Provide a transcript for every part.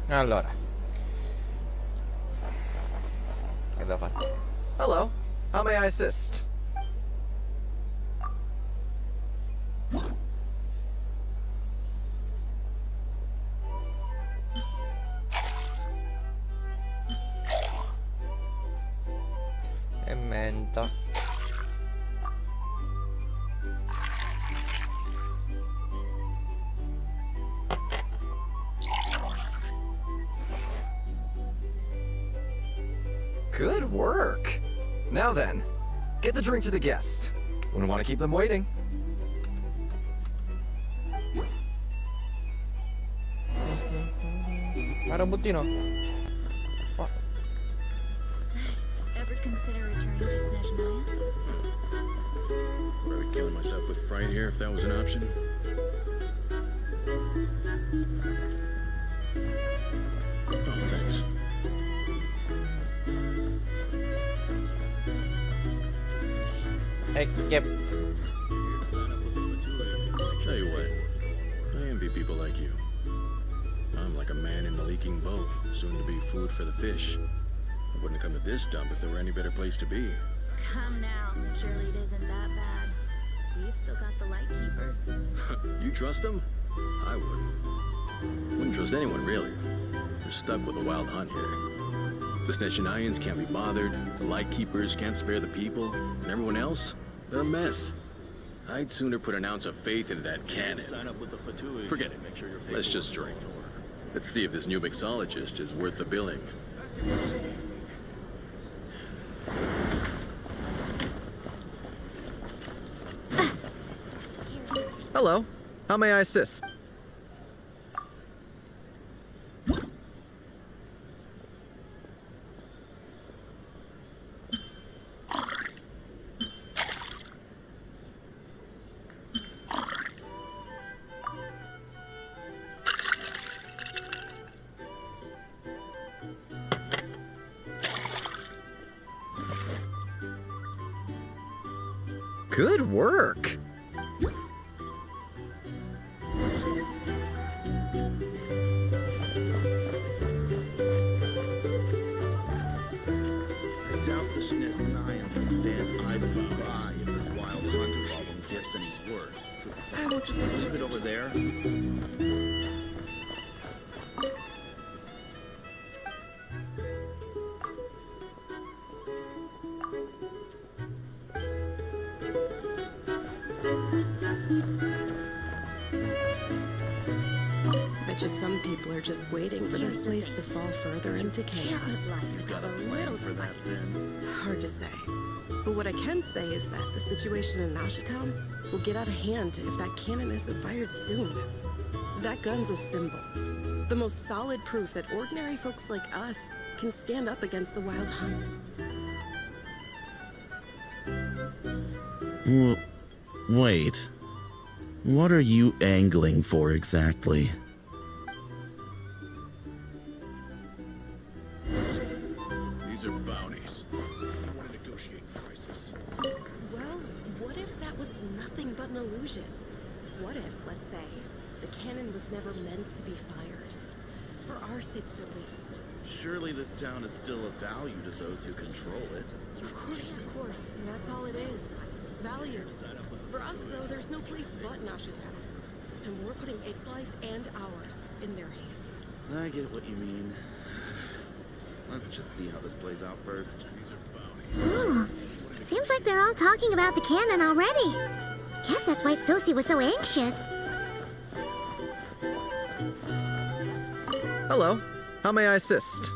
Allora, che devo fare? Hello. How may I assist? E menta. Good work. Now then, get the drink to the guest. Wouldn't want to keep them waiting. Ma robottino. Oh, Ever consider returning to Snezhnaya? Probably killing myself with fright here if that was an option. Oh, thanks. e che... Tell you what, I envy people like you. I'm like a man in a leaking boat, soon to be food for the fish. I wouldn't have come to this dump if there were any better place to be. Come now. Surely it isn't that bad. We've still got the light keepers. You trust them? I wouldn't. Wouldn't trust anyone, really. We're stuck with a wild hunt here. The Snezhnayans can't be bothered, the Lightkeepers can't spare the people, and everyone else, they're a mess. I'd sooner put an ounce of faith into that cannon. Forget it. Let's just drink. Let's see if this new mixologist is worth the billing. Hello. How may I assist? Good work. I doubt the Snezhnayans will stand idly by if this wild hunt problem gets any worse. I will just leave it over there. Bet you some people are just waiting for this place to fall further into chaos. You've got a plan for that then. Hard to say. But what I can say is that the situation in Nashitown will get out of hand if that cannon isn't fired soon. That gun's a symbol. The most solid proof that ordinary folks like us can stand up against the wild hunt. Wait. What are you angling for exactly? These are bounties. If you want to negotiate prices. Well, what if that was nothing but an illusion? What if, let's say, the cannon was never meant to be fired? For our sakes, at least. Surely this town is still of value to those who control it. Of course. And that's all it is. Value. For us, though, there's no place but Nashitown. And we're putting its life and ours in their hands. I get what you mean. Let's just see how this plays out first. These are bounties. Ooh, seems like they're all talking about the cannon already. Guess that's why Sosie was so anxious. Hello. How may I assist?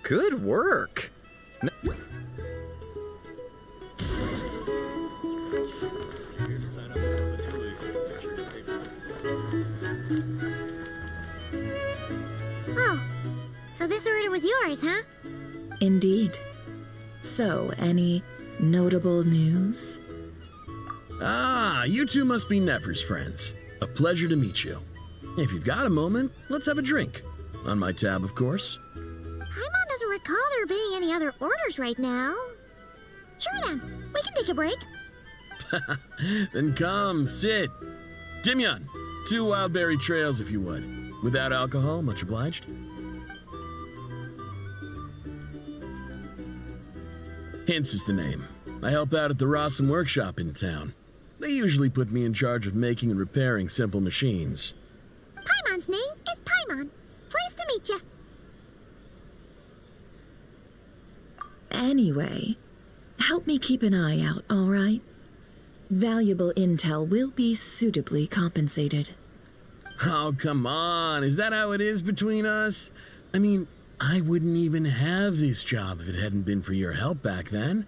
Good work. Oh, so this order was yours, huh? Indeed. So, any Notable news? Ah, you two must be Nefer's friends. A pleasure to meet you. If you've got a moment, let's have a drink. On my tab, of course. Paimon doesn't recall there being any other orders right now. Sure then, we can take a break. Then come, sit. Dimyon, 2 wildberry trails if you would. Without alcohol, much obliged. Hints is the name. I help out at the Rossum workshop in town. They usually put me in charge of making and repairing simple machines. Paimon's name is Paimon. Pleased to meet you. Anyway, help me keep an eye out, all right? Valuable intel will be suitably compensated. Oh, come on. Is that how it is between us? I mean, I wouldn't even have this job if it hadn't been for your help back then.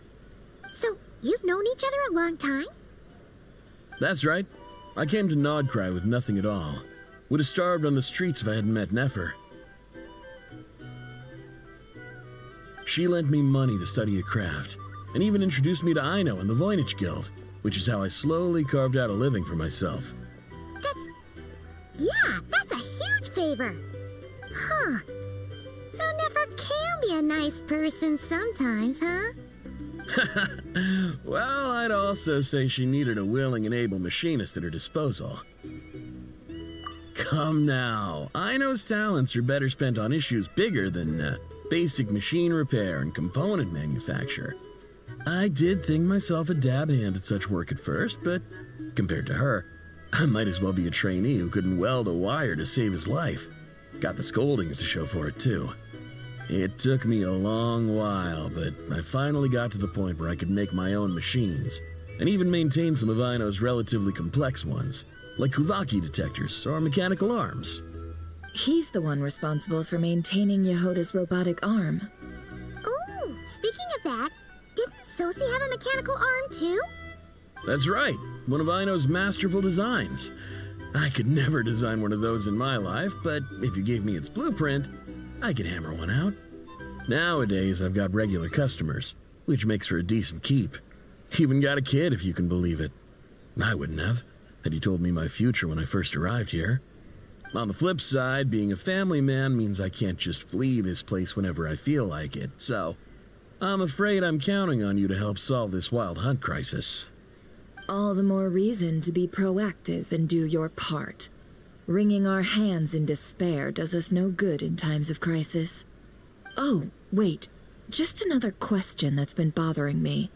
So, you've known each other a long time? That's right. I came to Nodcry with nothing at all. Would have starved on the streets if I hadn't met Nefer. She lent me money to study a craft, and even introduced me to Aino and the Voynich Guild, which is how I slowly carved out a living for myself. That's a huge favor. Huh. So Nefer can be a nice person sometimes, huh? Well, I'd also say she needed a willing and able machinist at her disposal. Come now, Aino's talents are better spent on issues bigger than basic machine repair and component manufacture. I did think myself a dab hand at such work at first, but compared to her, I might as well be a trainee who couldn't weld a wire to save his life. Got the scoldings to show for it, too. It took me a long while, but I finally got to the point where I could make my own machines, and even maintain some of Aino's relatively complex ones, like Kuvaki detectors or mechanical arms. He's the one responsible for maintaining Yehoda's robotic arm. Oh, speaking of that, didn't Sosi have a mechanical arm too? That's right, one of Aino's masterful designs. I could never design one of those in my life, but if you gave me its blueprint, I could hammer one out. Nowadays, I've got regular customers, which makes for a decent keep. Even got a kid, if you can believe it. I wouldn't have, had you told me my future when I first arrived here. On the flip side, being a family man means I can't just flee this place whenever I feel like it, so I'm afraid I'm counting on you to help solve this wild hunt crisis. All the more reason to be proactive and do your part. Wringing our hands in despair does us no good in times of crisis. Oh, wait. Just another question that's been bothering me.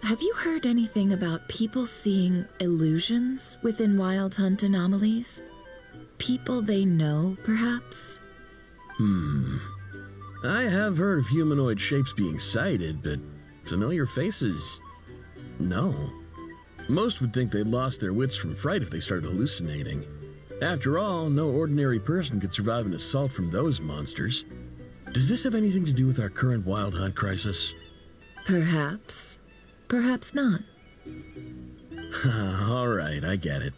Have you heard anything about people seeing illusions within Wild Hunt anomalies? People they know, perhaps? I have heard of humanoid shapes being sighted, but familiar faces? No. Most would think they'd lost their wits from fright if they started hallucinating. After all, no ordinary person could survive an assault from those monsters. Does this have anything to do with our current Wild Hunt crisis? Perhaps. Perhaps not. All right, I get it.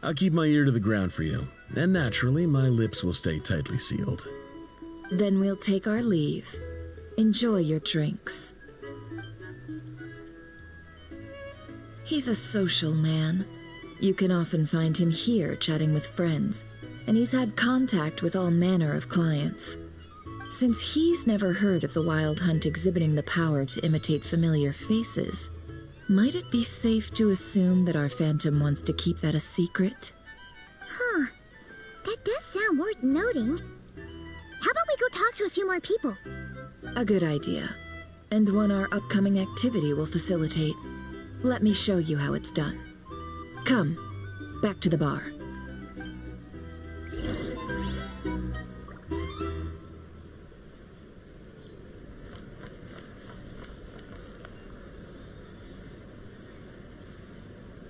I'll keep my ear to the ground for you, and naturally, my lips will stay tightly sealed. Then we'll take our leave. Enjoy your drinks. He's a social man. You can often find him here chatting with friends, and he's had contact with all manner of clients. Since he's never heard of the Wild Hunt exhibiting the power to imitate familiar faces, might it be safe to assume that our Phantom wants to keep that a secret? Huh. That does sound worth noting. How about we go talk to a few more people? A good idea, and one our upcoming activity will facilitate. Let me show you how it's done. Come, back to the bar.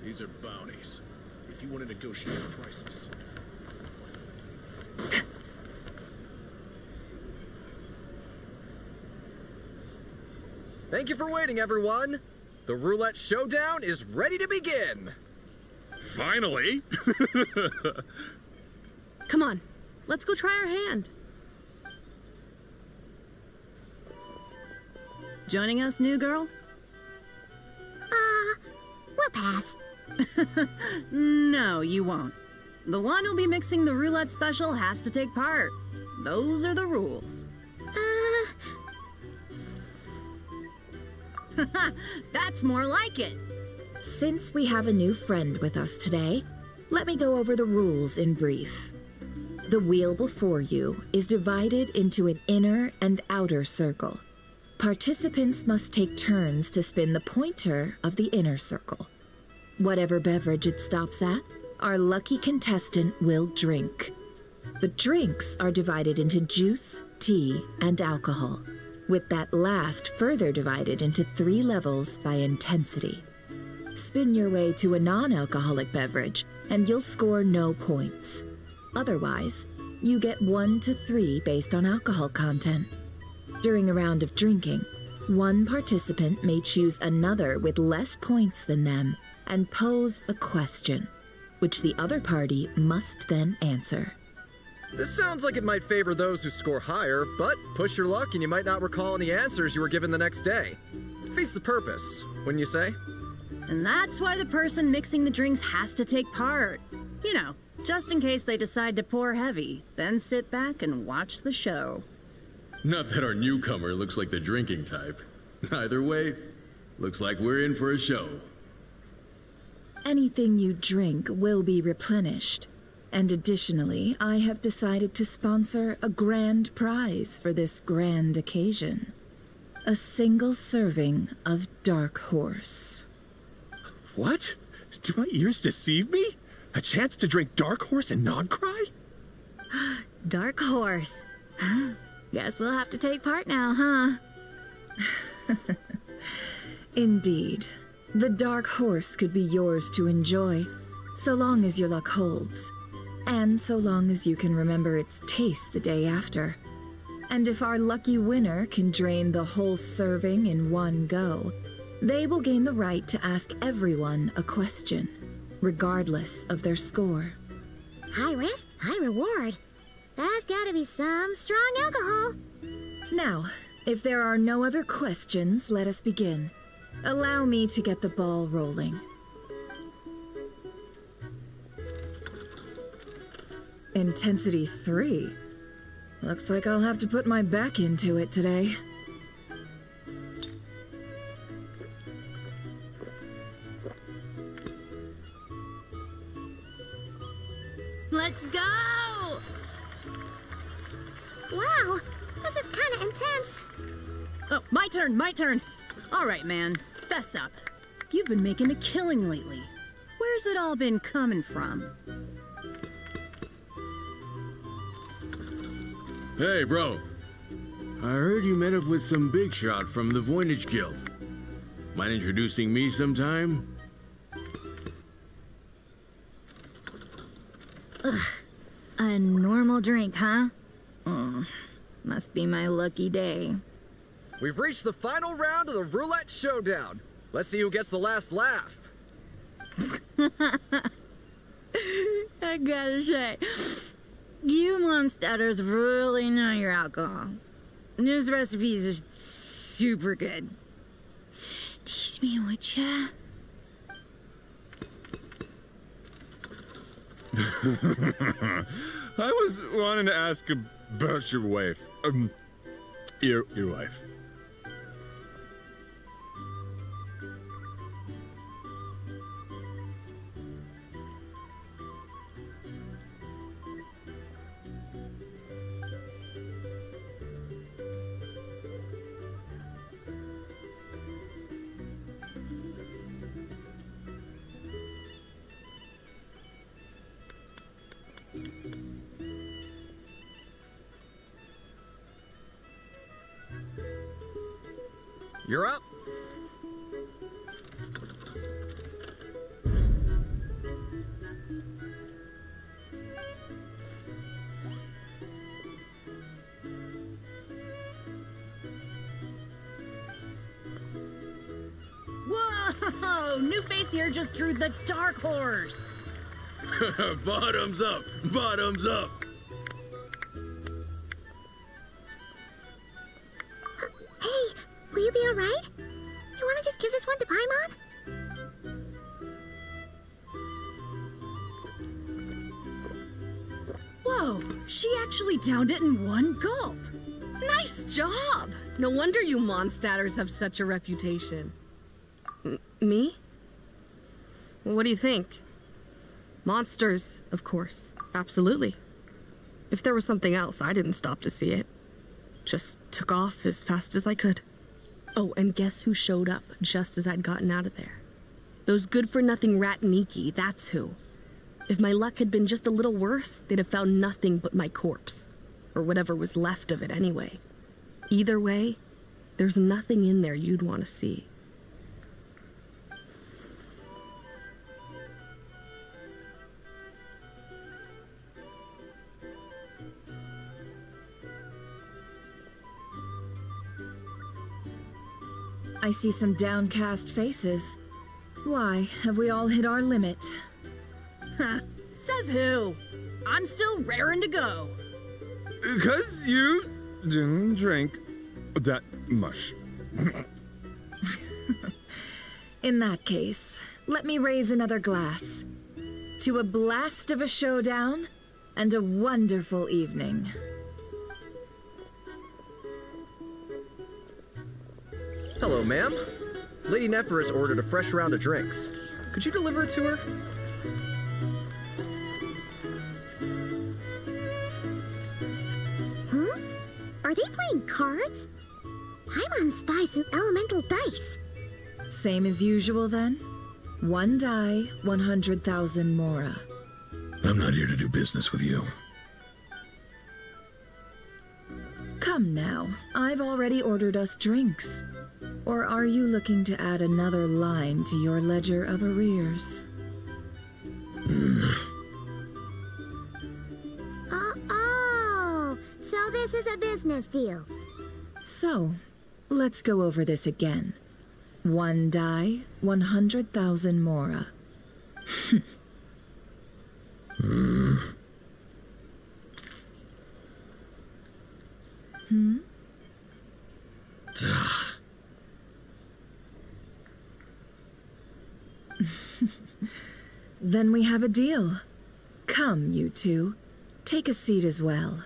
These are bounties. If you want to negotiate prices. Thank you for waiting, everyone. The roulette showdown is ready to begin. Finally! Come on, let's go try our hand. Joining us, new girl? pass. No, you won't. The one who'll be mixing the roulette special has to take part. Those are the rules. That's more like it. Since we have a new friend with us today, let me go over the rules in brief. The wheel before you is divided into an inner and outer circle. Participants must take turns to spin the pointer of the inner circle. Whatever beverage it stops at, our lucky contestant will drink. The drinks are divided into juice, tea, and alcohol, with that last further divided into 3 levels by intensity. Spin your way to a non-alcoholic beverage, and you'll score no points. Otherwise, you get 1 to 3 based on alcohol content. During a round of drinking, one participant may choose another with less points than them and pose a question, which the other party must then answer. This sounds like it might favor those who score higher, but push your luck and you might not recall any answers you were given the next day. Defeats the purpose, wouldn't you say? And that's why the person mixing the drinks has to take part. You know, just in case they decide to pour heavy, then sit back and watch the show. Not that our newcomer looks like the drinking type. Either way, looks like we're in for a show. Anything you drink will be replenished. And additionally, I have decided to sponsor a grand prize for this grand occasion. A single serving of Dark Horse. What? Do my ears deceive me? A chance to drink Dark Horse and not cry? Dark Horse. Guess we'll have to take part now, huh? Indeed. The Dark Horse could be yours to enjoy, so long as your luck holds. And so long as you can remember its taste the day after. And if our lucky winner can drain the whole serving in one go, they will gain the right to ask everyone a question, regardless of their score. High risk, high reward. That's gotta be some strong alcohol. Now, if there are no other questions, let us begin. Allow me to get the ball rolling. Intensity 3. Looks like I'll have to put my back into it today. Let's go! Wow, this is kinda intense. Oh, my turn. All right, man, fess up. You've been making a killing lately. Where's it all been coming from? Hey, bro. I heard you met up with some big shot from the Voynich Guild. Mind introducing me sometime? A normal drink, huh? Must be my lucky day. We've reached the final round of the roulette showdown. Let's see who gets the last laugh. I gotta say, you Mondstatters really know your alcohol. These recipes are super good. Teach me, would ya? I was wanting to ask about your wife. Your wife. You're up. Whoa! New face here just drew the Dark Horse. Bottoms up! Bottoms up! Hey, will you be alright? You wanna just give this one to Paimon? Whoa! She actually downed it in one gulp. Nice job! No wonder you monstatters have such a reputation. Me? What do you think? Monsters, of course. Absolutely. If there was something else, I didn't stop to see it. Just took off as fast as I could. Oh, and guess who showed up just as I'd gotten out of there? Those good-for-nothing rat Niki, that's who. If my luck had been just a little worse, they'd have found nothing but my corpse. Or whatever was left of it anyway. Either way, there's nothing in there you'd want to see. I see some downcast faces. Why, have we all hit our limit? Ha! Says who? I'm still raring to go. 'Cause you didn't drink that much. In that case, let me raise another glass. To a blast of a showdown and a wonderful evening. Hello, ma'am. Lady Nefer has ordered a fresh round of drinks. Could you deliver it to her? Are they playing cards? Paimon spies some elemental dice. Same as usual then? One die, 100,000 mora. I'm not here to do business with you. Come now, I've already ordered us drinks. Or are you looking to add another line to your ledger of arrears? Oh, so this is a business deal. So, let's go over this again. One die, 100,000 mora. Then we have a deal. Come, you two. Take a seat as well.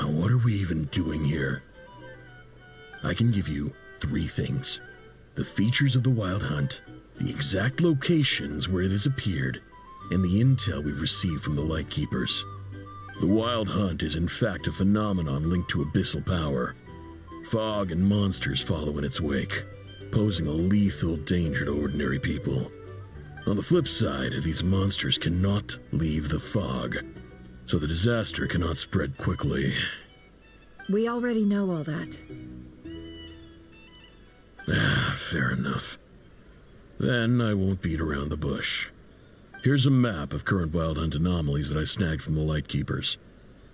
What are we even doing here? I can give you 3 things. The features of the Wild Hunt, the exact locations where it has appeared, and the intel we've received from the Lightkeepers. The Wild Hunt is in fact a phenomenon linked to abyssal power. Fog and monsters follow in its wake, posing a lethal danger to ordinary people. On the flip side, these monsters cannot leave the fog, so the disaster cannot spread quickly. We already know all that. Fair enough. Then I won't beat around the bush. Here's a map of current Wild Hunt anomalies that I snagged from the Lightkeepers,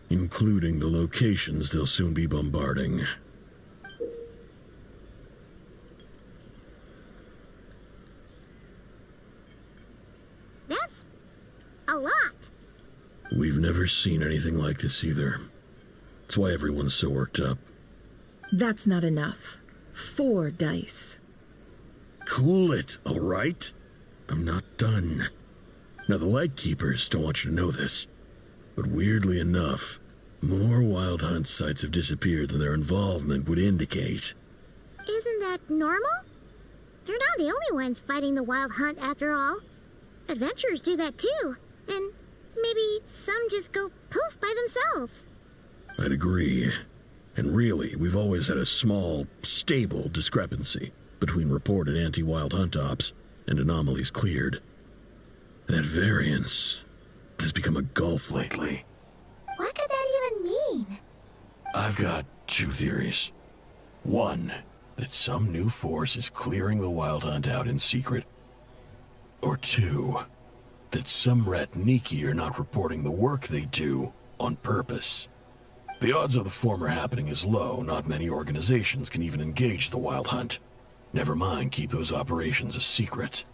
including the locations they'll soon be bombarding. That's a lot. We've never seen anything like this either. That's why everyone's so worked up. That's not enough. 4 dice. Cool it, all right? I'm not done. Now, the Lightkeepers don't want you to know this, but weirdly enough, more Wild Hunt sites have disappeared than their involvement would indicate. Isn't that normal? They're not the only ones fighting the Wild Hunt after all. Adventurers do that too, and maybe some just go poof by themselves. I'd agree. And really, we've always had a small, stable discrepancy between reported anti-Wild Hunt ops and anomalies cleared. That variance has become a gulf lately. What could that even mean? I've got 2 theories. One, that some new force is clearing the Wild Hunt out in secret. Or 2, that some rat Niki are not reporting the work they do on purpose. The odds of the former happening is low. Not many organizations can even engage the Wild Hunt. Never mind keep those operations a secret.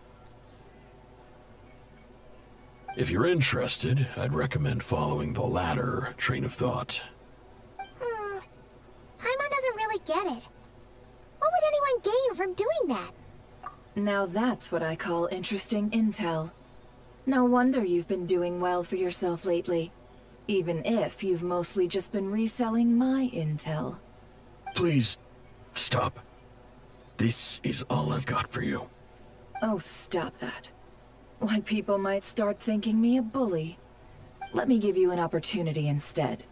If you're interested, I'd recommend following the latter train of thought. Paimon doesn't really get it. What would anyone gain from doing that? Now that's what I call interesting intel. No wonder you've been doing well for yourself lately. Even if you've mostly just been reselling my intel. Please, stop. This is all I've got for you. Oh, stop that. Why, people might start thinking me a bully. Let me give you an opportunity instead.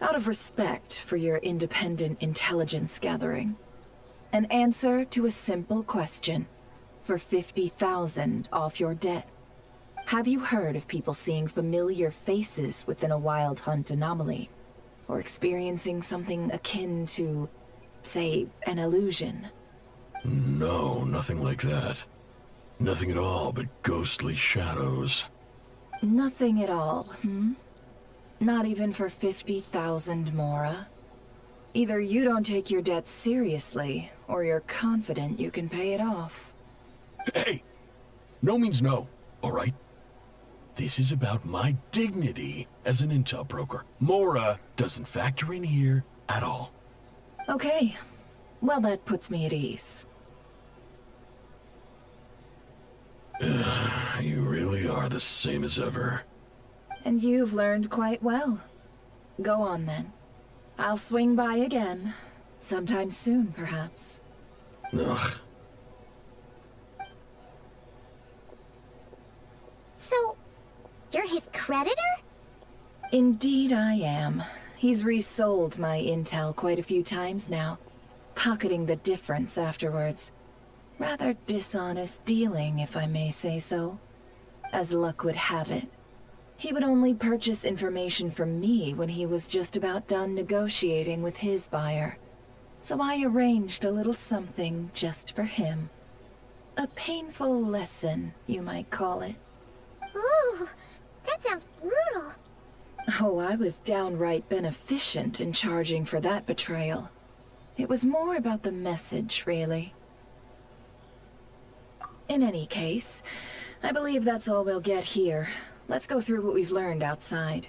Out of respect for your independent intelligence gathering. An answer to a simple question. For 50,000 off your debt. Have you heard of people seeing familiar faces within a wild hunt anomaly? Or experiencing something akin to, say, an illusion? No, nothing like that. Nothing at all but ghostly shadows. Nothing at all, hmm? Not even for 50,000 Mora? Either you don't take your debt seriously, or you're confident you can pay it off. Hey! No means no, all right? This is about my dignity as an intel broker. Mora doesn't factor in here at all. Okay. Well, that puts me at ease. You really are the same as ever. And you've learned quite well. Go on, then. I'll swing by again. Sometime soon, perhaps. Ugh. So, you're his creditor? Indeed I am. He's resold my intel quite a few times now, pocketing the difference afterwards. Rather dishonest dealing, if I may say so. As luck would have it, he would only purchase information from me when he was just about done negotiating with his buyer. So I arranged a little something just for him. A painful lesson, you might call it. Ooh, that sounds brutal. Oh, I was downright beneficent in charging for that betrayal. It was more about the message, really. In any case, I believe that's all we'll get here. Let's go through what we've learned outside.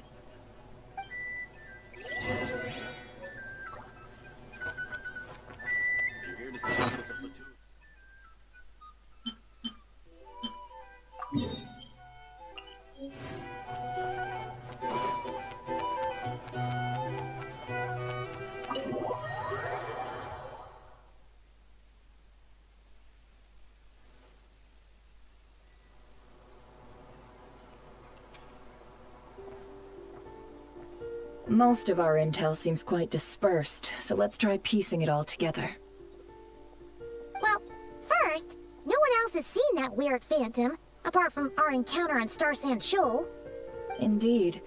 Most of our intel seems quite dispersed, so let's try piecing it all together. Well, first, no one else has seen that weird phantom, apart from our encounter on Star Sand Shoal. Indeed.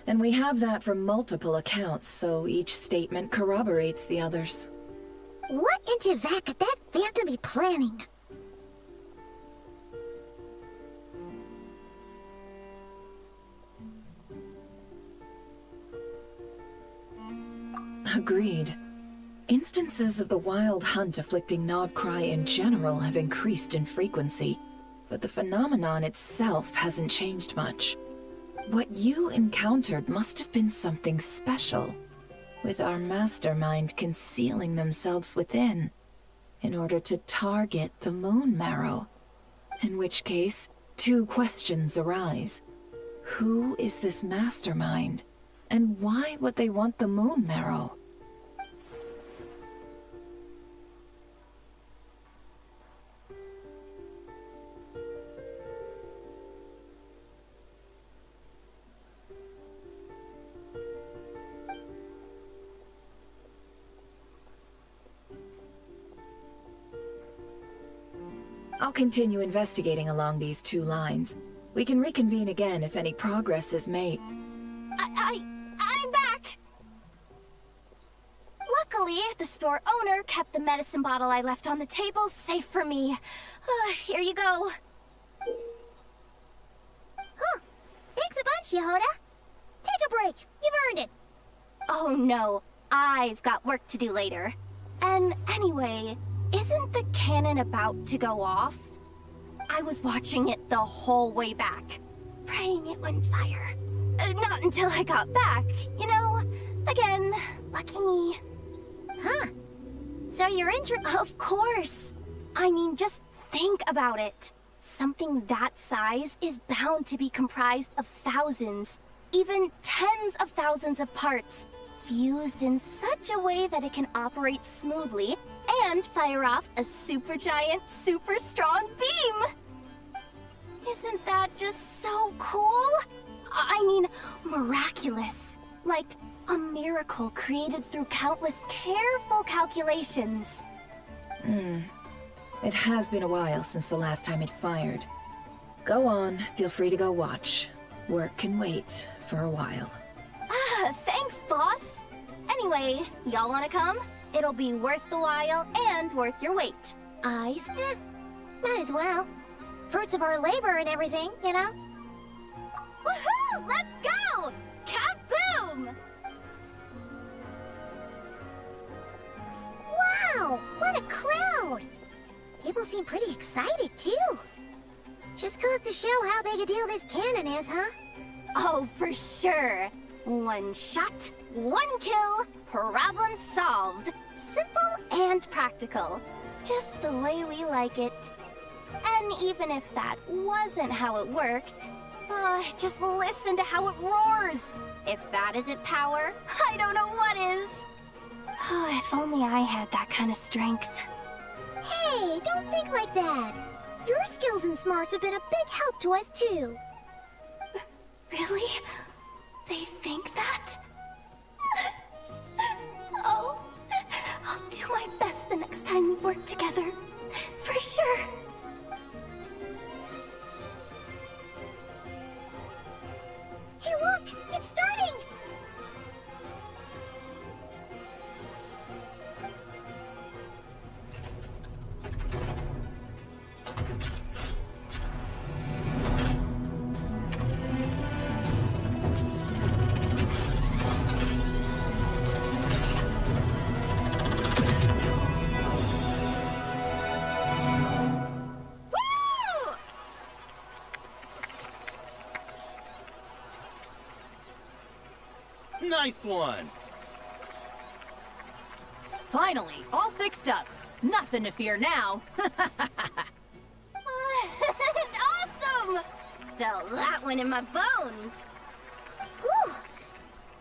And we have that from multiple accounts, so each statement corroborates the others. What in Teyvat could that phantom be planning? Agreed. Instances of the wild hunt afflicting Nodcry in general have increased in frequency, but the phenomenon itself hasn't changed much. What you encountered must have been something special, with our mastermind concealing themselves within, in order to target the Moon Marrow. In which case, two questions arise. Who is this mastermind, and why would they want the Moon Marrow? I'll continue investigating along these two lines. We can reconvene again if any progress is made. I'm back! Luckily, the store owner kept the medicine bottle I left on the table safe for me. Here you go. Huh. Thanks a bunch, Yehoda. Take a break. You've earned it. Oh no, I've got work to do later. And anyway, isn't the cannon about to go off? I was watching it the whole way back, praying it wouldn't fire. Not until I got back, you know? Again, lucky me. Huh. So you're interested? Of course. I mean, just think about it. Something that size is bound to be comprised of thousands, even tens of thousands of parts, fused in such a way that it can operate smoothly and fire off a supergiant, super strong beam! Isn't that just so cool? I mean, miraculous. Like a miracle created through countless careful calculations. It has been a while since the last time it fired. Go on, feel free to go watch. Work can wait for a while. Thanks, boss. Anyway, y'all wanna come? It'll be worth the while and worth your wait. Eyes? Might as well. Fruits of our labor and everything, you know? Woohoo! Let's go! Kaboom! Wow! What a crowd! People seem pretty excited, too. Just goes to show how big a deal this cannon is, huh? Oh, for sure. One shot, one kill, problem solved. Simple and practical. Just the way we like it. And even if that wasn't how it worked, just listen to how it roars. If that isn't power, I don't know what is. If only I had that kind of strength. Hey, don't think like that. Your skills and smarts have been a big help to us, too. Really? They think that? Oh, I'll do my best the next time we work together. For sure. Hey, look! It's starting! Nice one! Finally, all fixed up. Nothing to fear now. Awesome! Felt that one in my bones. Whew!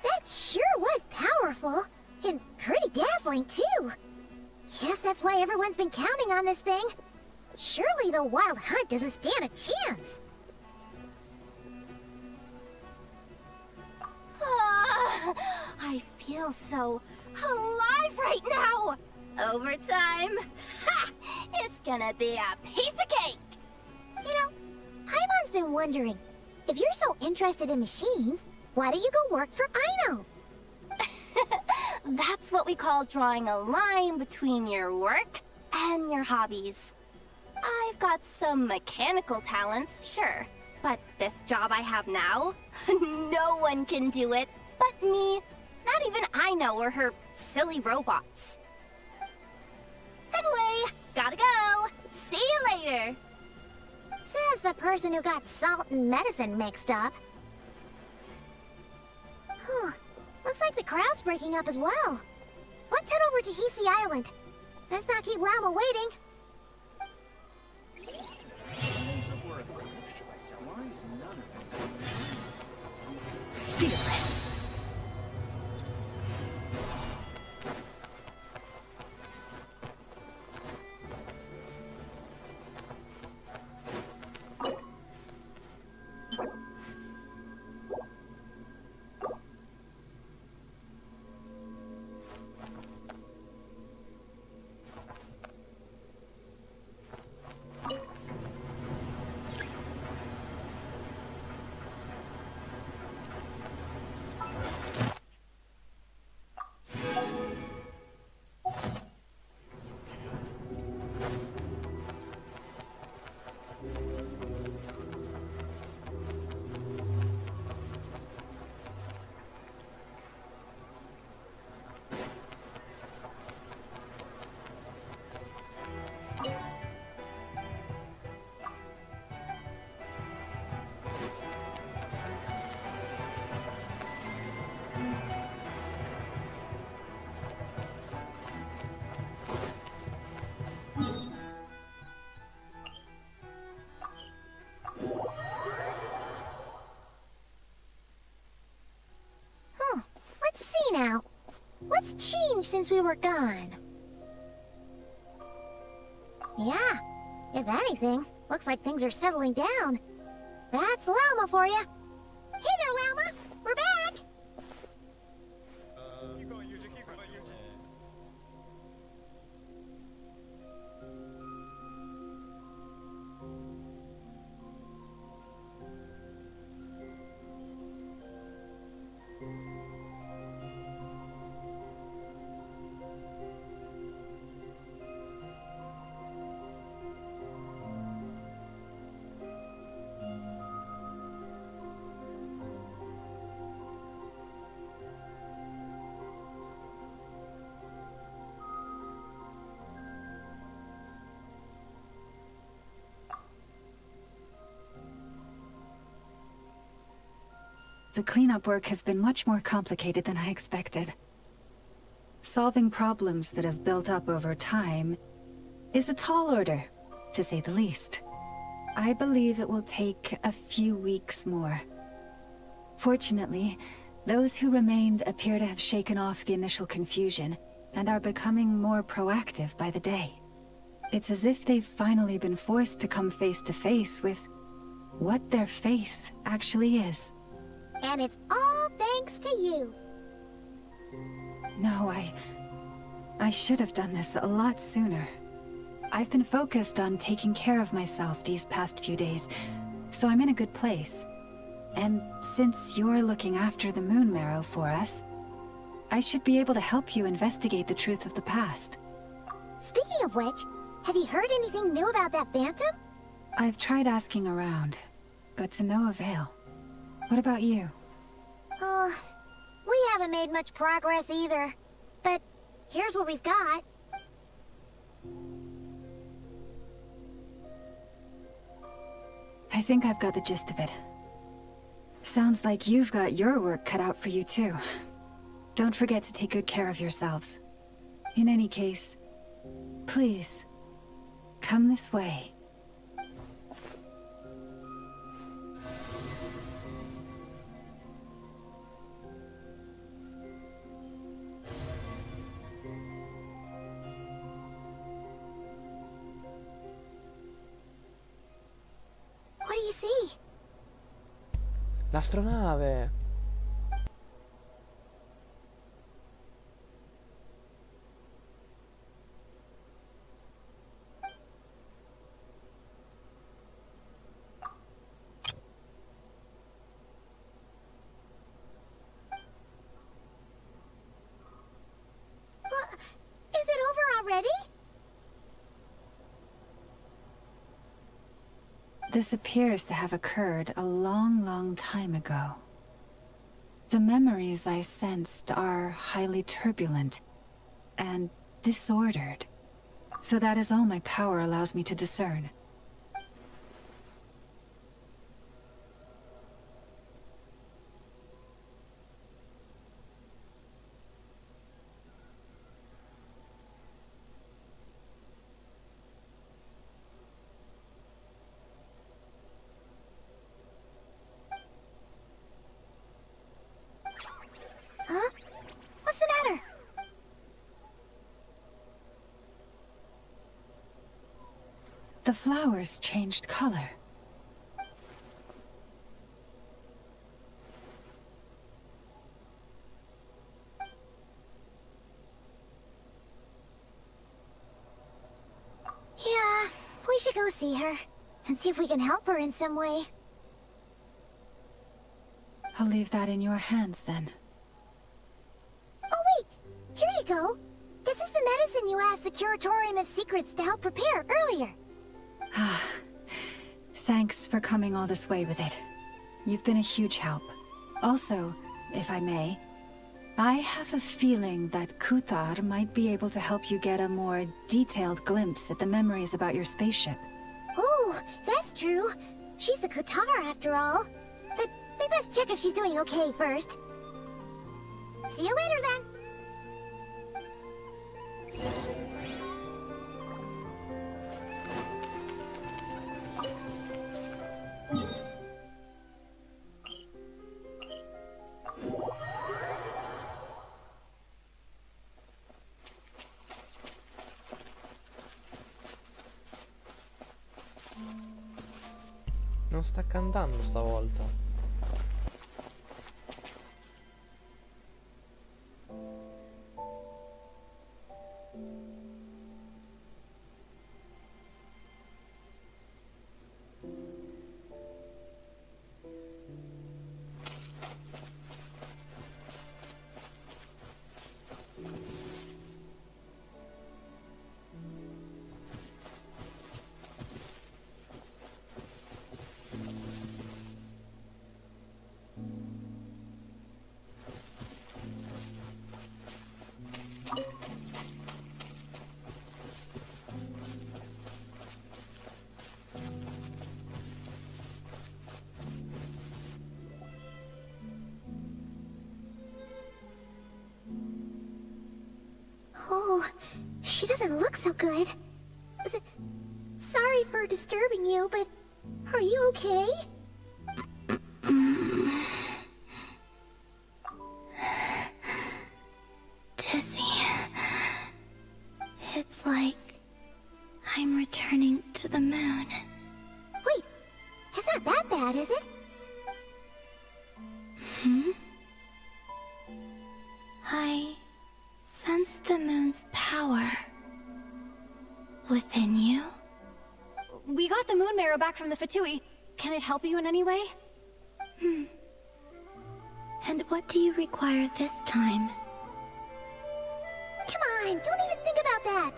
That sure was powerful. And pretty dazzling, too. Guess that's why everyone's been counting on this thing. Surely the Wild Hunt doesn't stand a chance. I feel so alive right now. Overtime. Ha! It's gonna be a piece of cake. You know, Paimon's been wondering, if you're so interested in machines, why don't you go work for Aino? That's what we call drawing a line between your work and your hobbies. I've got some mechanical talents, sure. But this job I have now, no one can do it but me. Not even Aino or her silly robots. Anyway, gotta go. See you later. Says the person who got salt and medicine mixed up. Looks like the crowd's breaking up as well. Let's head over to Hisi Island. Let's not keep Lama waiting. Fearless. changed since we were gone? Yeah, if anything, looks like things are settling down. That's Llama for you. Hey there, Llama! We're back! The cleanup work has been much more complicated than I expected. Solving problems that have built up over time is a tall order, to say the least. I believe it will take a few weeks more. Fortunately, those who remained appear to have shaken off the initial confusion and are becoming more proactive by the day. It's as if they've finally been forced to come face to face with what their faith actually is. And it's all thanks to you. No, I should have done this a lot sooner. I've been focused on taking care of myself these past few days, so I'm in a good place. And since you're looking after the Moon Marrow for us, I should be able to help you investigate the truth of the past. Speaking of which, have you heard anything new about that Phantom? I've tried asking around, but to no avail. What about you? We haven't made much progress either. But here's what we've got. I think I've got the gist of it. Sounds like you've got your work cut out for you too. Don't forget to take good care of yourselves. In any case, please, come this way. What do you see? L'astronave. Is it over already? This appears to have occurred a long, long time ago. The memories I sensed are highly turbulent and disordered. So that is all my power allows me to discern. Huh? What's the matter? The flowers changed color. Yeah, we should go see her and see if we can help her in some way. I'll leave that in your hands then. Oh wait, here you go. This is the medicine you asked the Curatorium of Secrets to help prepare earlier. Thanks for coming all this way with it. You've been a huge help. Also, if I may, I have a feeling that Kuthar might be able to help you get a more detailed glimpse at the memories about your spaceship. Oh, that's true. She's the Kutar after all. But we best check if she's doing okay first. See you later then. sta cantando stavolta. Oh, she doesn't look so good. Sorry for disturbing you, but are you okay? Dizzy. It's like I'm returning to the moon. Wait, it's not that bad, is it? Hmm? I sense the moon's power within you. We got the moon marrow back from the Fatui. Can it help you in any way? And what do you require this time? Come on, don't even think about that.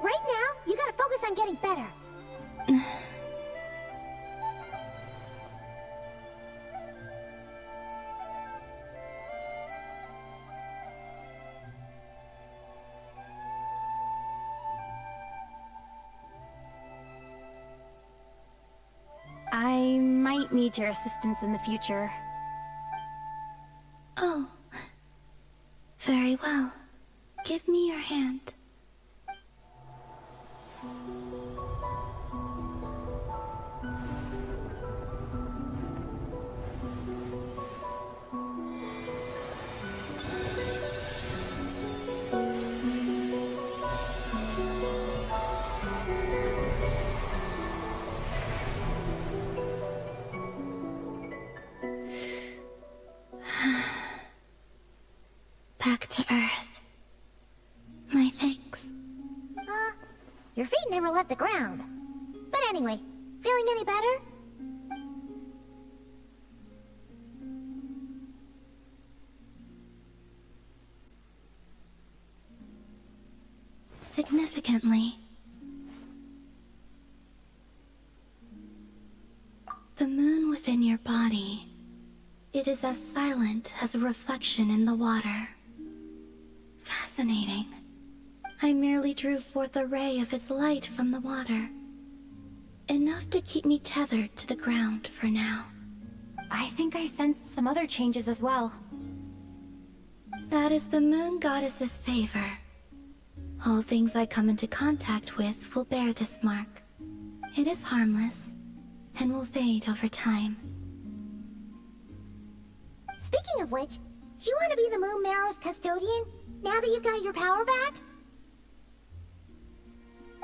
Right now, you gotta focus on getting better. I might need your assistance in the future. Oh. Very well. Give me your hand. Back to Earth. My thanks. Your feet never left the ground. But anyway, feeling any better? Significantly. The moon within your body. It is as silent as a reflection in the water. Fascinating. I merely drew forth a ray of its light from the water. Enough to keep me tethered to the ground for now. I think I sensed some other changes as well. That is the moon goddess's favor. All things I come into contact with will bear this mark. It is harmless, and will fade over time. Speaking of which, do you want to be the Moon Marrow's custodian, now that you've got your power back?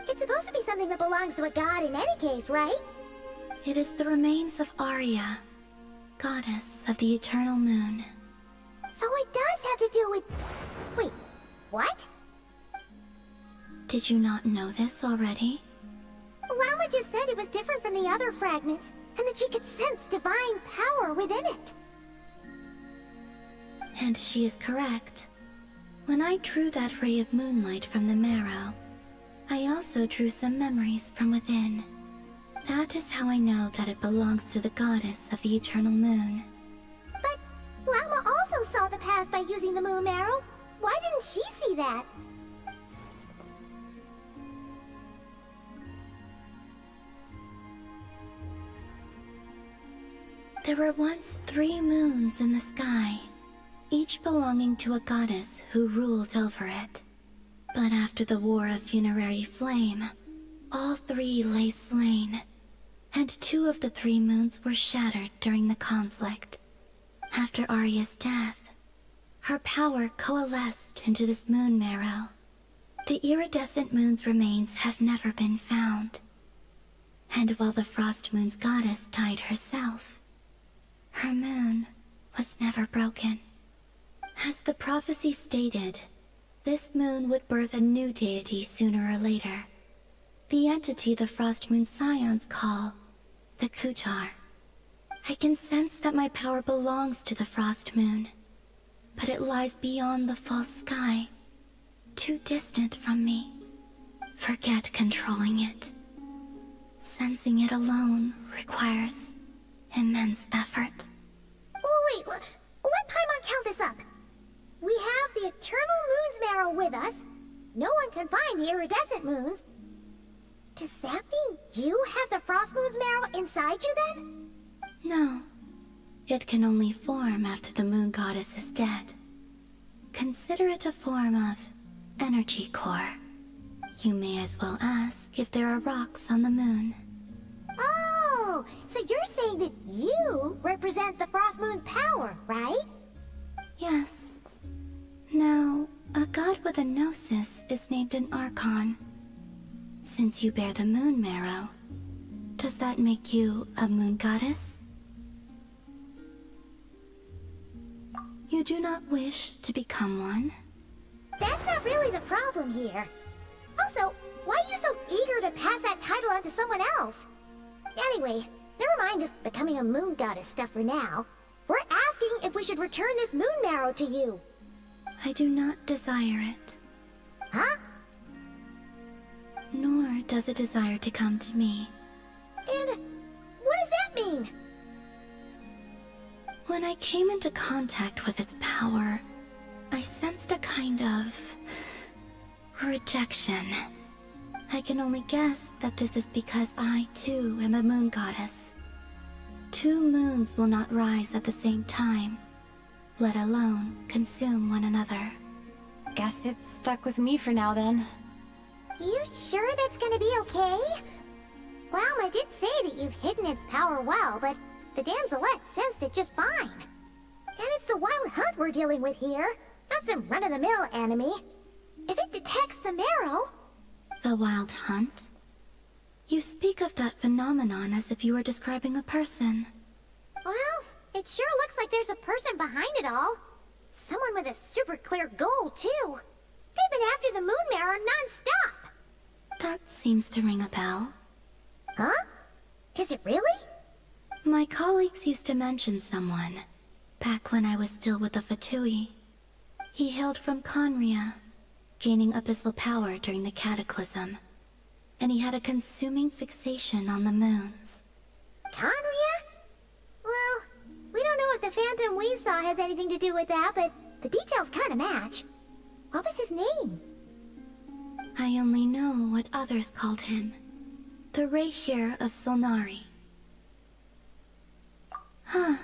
It's supposed to be something that belongs to a god in any case, right? It is the remains of Arya, goddess of the eternal moon. So it does have to do with... Wait, what? Did you not know this already? Lama just said it was different from the other fragments, and that she could sense divine power within it. And she is correct. When I drew that ray of moonlight from the marrow, I also drew some memories from within. That is how I know that it belongs to the goddess of the eternal moon. But Lama also saw the past by using the moon marrow. Why didn't she see that? There were once 3 moons in the sky, each belonging to a goddess who ruled over it. But after the War of Funerary Flame, all 3 lay slain, and 2 of the 3 moons were shattered during the conflict. After Arya's death, her power coalesced into this moon marrow. The iridescent moon's remains have never been found. And while the Frost Moon's goddess died herself, her moon was never broken. As the prophecy stated, this moon would birth a new deity sooner or later. The entity the Frost Moon Scions call the Kutar. I can sense that my power belongs to the Frost Moon, but it lies beyond the false sky, too distant from me. Forget controlling it. Sensing it alone requires immense effort. Oh, wait, let Paimon count this up. We have the Eternal Moon's Marrow with us. No one can find the iridescent moons. Does that mean you have the Frost Moon's Marrow inside you then? No. It can only form after the moon goddess is dead. Consider it a form of energy core. You may as well ask if there are rocks on the moon. Oh, so you're saying that you represent the Frost Moon's power, right? Yes. Now, a god with a gnosis is named an Archon. Since you bear the moon marrow, does that make you a moon goddess? You do not wish to become one? That's not really the problem here. Also, why are you so eager to pass that title on to someone else? Anyway, never mind this becoming a moon goddess stuff for now. We're asking if we should return this moon marrow to you. I do not desire it. Huh? Nor does it desire to come to me. And what does that mean? When I came into contact with its power, I sensed a kind of rejection. I can only guess that this is because I, too, am a moon goddess. Two moons will not rise at the same time, let alone consume one another. Guess it's stuck with me for now then. You sure that's gonna be okay? Lauma did say that you've hidden its power well, but the damselette sensed it just fine. And it's the wild hunt we're dealing with here, not some run-of-the-mill enemy. If it detects the marrow... The wild hunt? You speak of that phenomenon as if you were describing a person. Well, it sure looks like there's a person behind it all. Someone with a super clear goal, too. They've been after the moon marrow non-stop. That seems to ring a bell. Huh? Is it really? My colleagues used to mention someone, back when I was still with the Fatui. He hailed from Conria, gaining abyssal power during the Cataclysm, and he had a consuming fixation on the moons. Conria? Well, we don't know if the phantom we saw has anything to do with that, but the details kind of match. What was his name? I only know what others called him. The Rayhir of Solnari. Huh.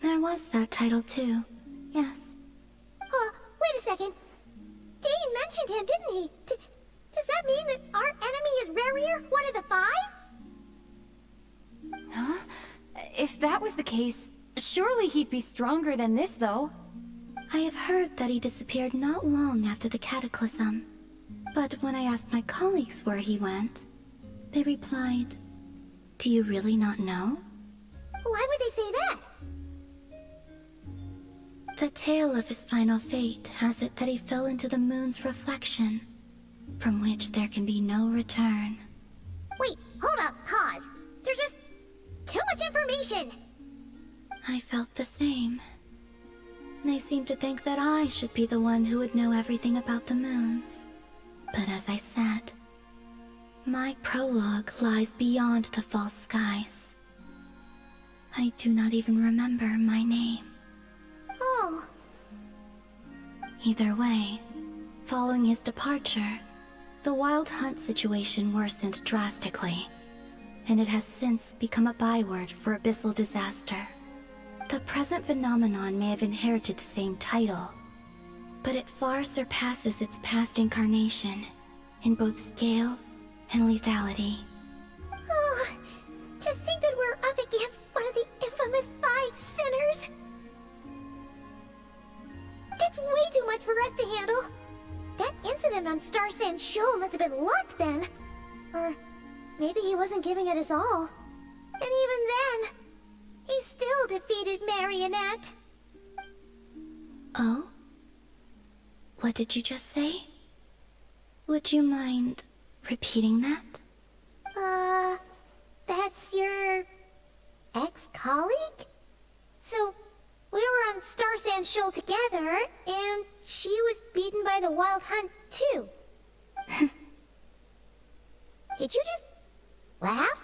There was that title too. Yes. Wait a second. Dane mentioned him, didn't he? Does that mean that our enemy is Rarier, one of the five? Huh? If that was the case, surely he'd be stronger than this, though. I have heard that he disappeared not long after the Cataclysm. But when I asked my colleagues where he went, they replied, "Do you really not know?" Why would they say that? The tale of his final fate has it that he fell into the moon's reflection, from which there can be no return. Wait, hold up, pause. There's just too much information. I felt the same. They seemed to think that I should be the one who would know everything about the moons. But as I said, my prologue lies beyond the false skies. I do not even remember my name. Oh. Either way, following his departure, the wild hunt situation worsened drastically, and it has since become a byword for abyssal disaster. The present phenomenon may have inherited the same title, but it far surpasses its past incarnation in both scale and lethality. Oh, to think that we're up against one of the infamous 5 sinners. That's way too much for us to handle. That incident on Star Sand Shoal must have been luck then. Or maybe he wasn't giving it his all. And even then, he still defeated Marionette. Oh? What did you just say? Would you mind repeating that? That's your ex-colleague? So, we were on Star Sand Shoal together, and she was beaten by the Wild Hunt, too. Did you just laugh?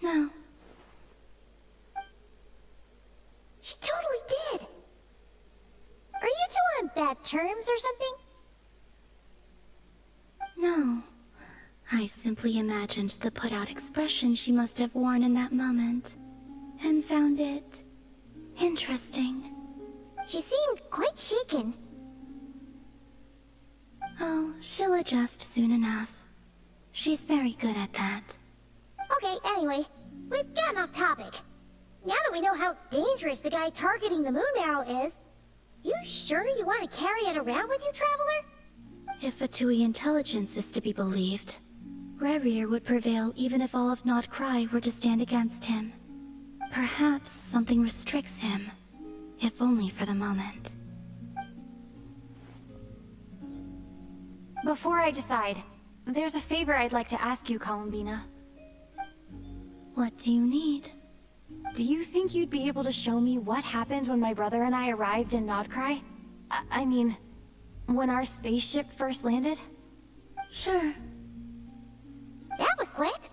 No. She totally did. Are you two on bad terms or something? No. I simply imagined the put-out expression she must have worn in that moment, and found it interesting. She seemed quite shaken. Oh, she'll adjust soon enough. She's very good at that. Okay, anyway, we've gotten off topic. Now that we know how dangerous the guy targeting the moon marrow is, you sure you want to carry it around with you, Traveler? If Fatui intelligence is to be believed, Rerir would prevail even if all of Nod Cry were to stand against him. Perhaps something restricts him, if only for the moment. Before I decide, there's a favor I'd like to ask you, Columbina. What do you need? Do you think you'd be able to show me what happened when my brother and I arrived in Nodcry? I mean, when our spaceship first landed? Sure. That was quick.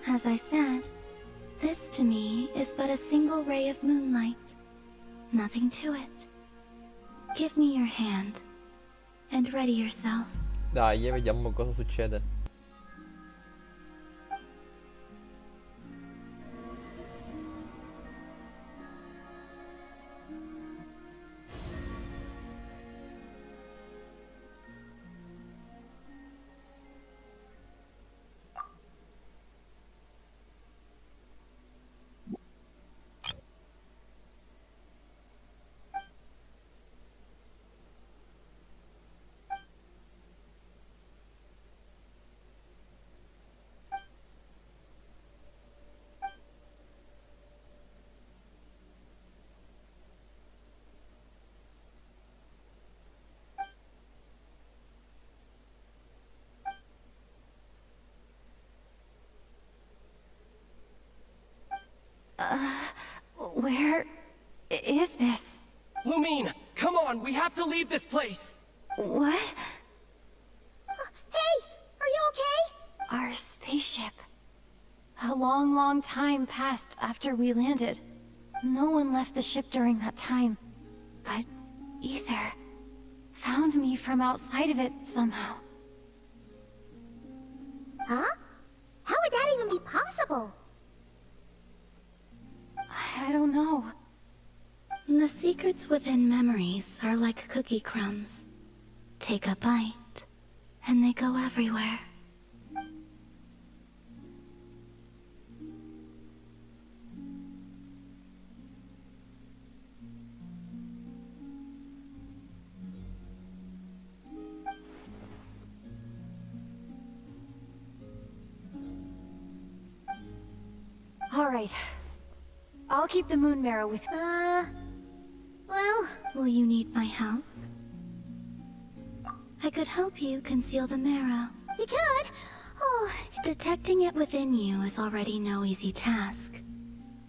As I said, this to me is but a single ray of moonlight. Nothing to it. Give me your hand, and ready yourself. Dai, vediamo cosa succede. Where is this? Lumine, come on, we have to leave this place! What? Hey, are you okay? Our spaceship. A long, long time passed after we landed. No one left the ship during that time. But Ether found me from outside of it somehow. Huh? How would that even be possible? I don't know. The secrets within memories are like cookie crumbs. Take a bite, and they go everywhere. All right. I'll keep the moon marrow with... Well... Will you need my help? I could help you conceal the marrow. You could? Oh... Detecting it within you is already no easy task.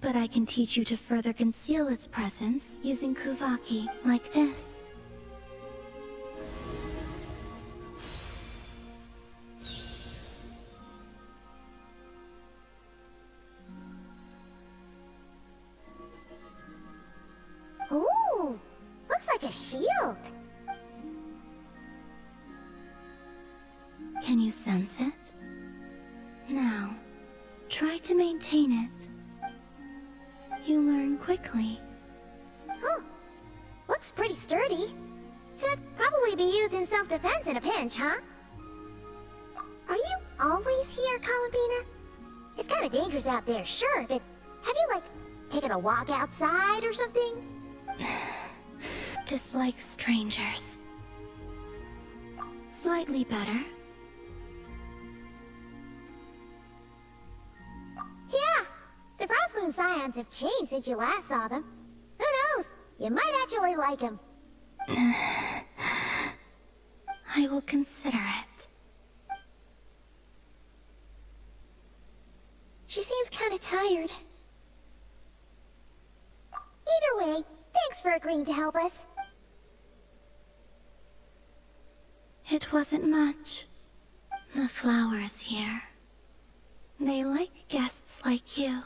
But I can teach you to further conceal its presence using Kuvaki, like this. Ooh, looks like a shield. Can you sense it? Now, try to maintain it. You learn quickly. Oh, looks pretty sturdy. Could probably be used in self-defense in a pinch, huh? Are you always here, Columbina? It's kind of dangerous out there, sure, but have you, like, taken a walk outside or something? Dislike strangers. Slightly better. Yeah, the Frostmoon Scions have changed since you last saw them. Who knows? You might actually like them. I will consider it. She seems kind of tired. Either way, thanks for agreeing to help us. It wasn't much. The flowers here. They like guests like you.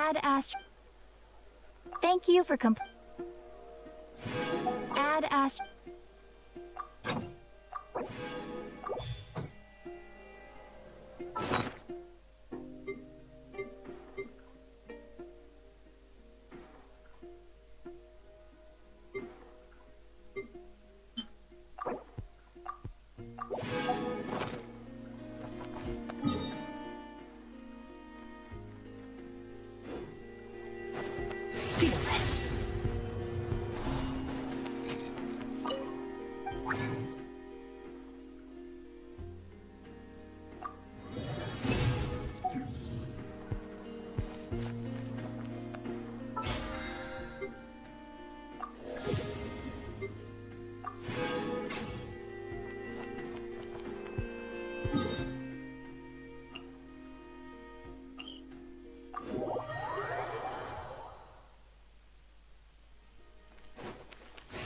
Add Ast... Thank you for Add Ast...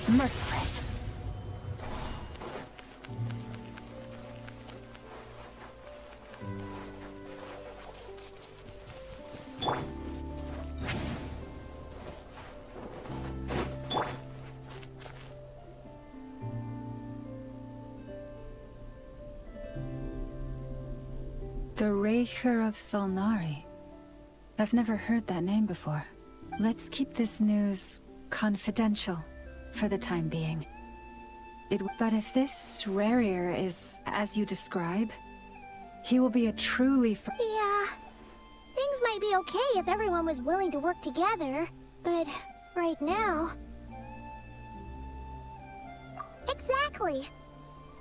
Merciless. The Raker of Solnari. I've never heard that name before. Let's keep this news confidential for the time being. But if this Rarier is as you describe, he will be a truly Yeah. Things might be okay if everyone was willing to work together, but right now... Exactly.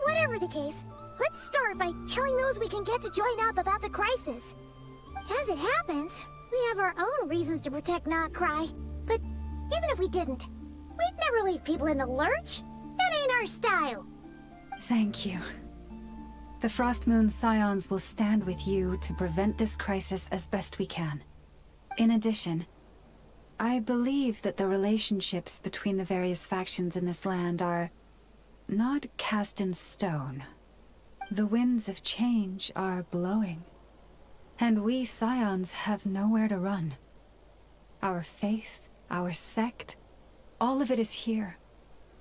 Whatever the case, let's start by telling those we can get to join up about the crisis. As it happens, we have our own reasons to protect Notcry, but even if we didn't, we'd never leave people in the lurch. That ain't our style. Thank you. The Frostmoon Scions will stand with you to prevent this crisis as best we can. In addition, I believe that the relationships between the various factions in this land are not cast in stone. The winds of change are blowing, and we Scions have nowhere to run. Our faith, our sect, all of it is here.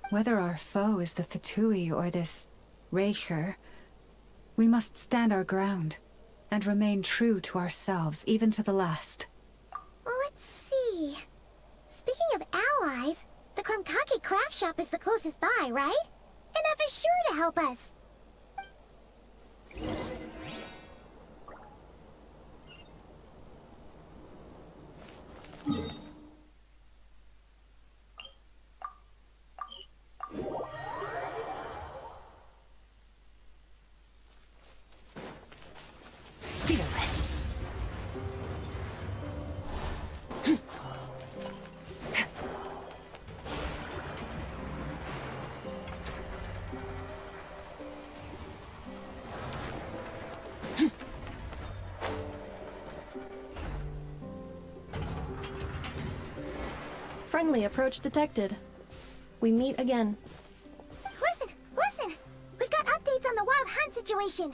Whether our foe is the Fatui or this Raker, we must stand our ground and remain true to ourselves, even to the last. Let's see. Speaking of allies, the Krumkake craft shop is the closest by, right? And F is sure to help us. Fearless. Friendly approach detected. We meet again. Listen, listen! We've got updates on the Wild Hunt situation.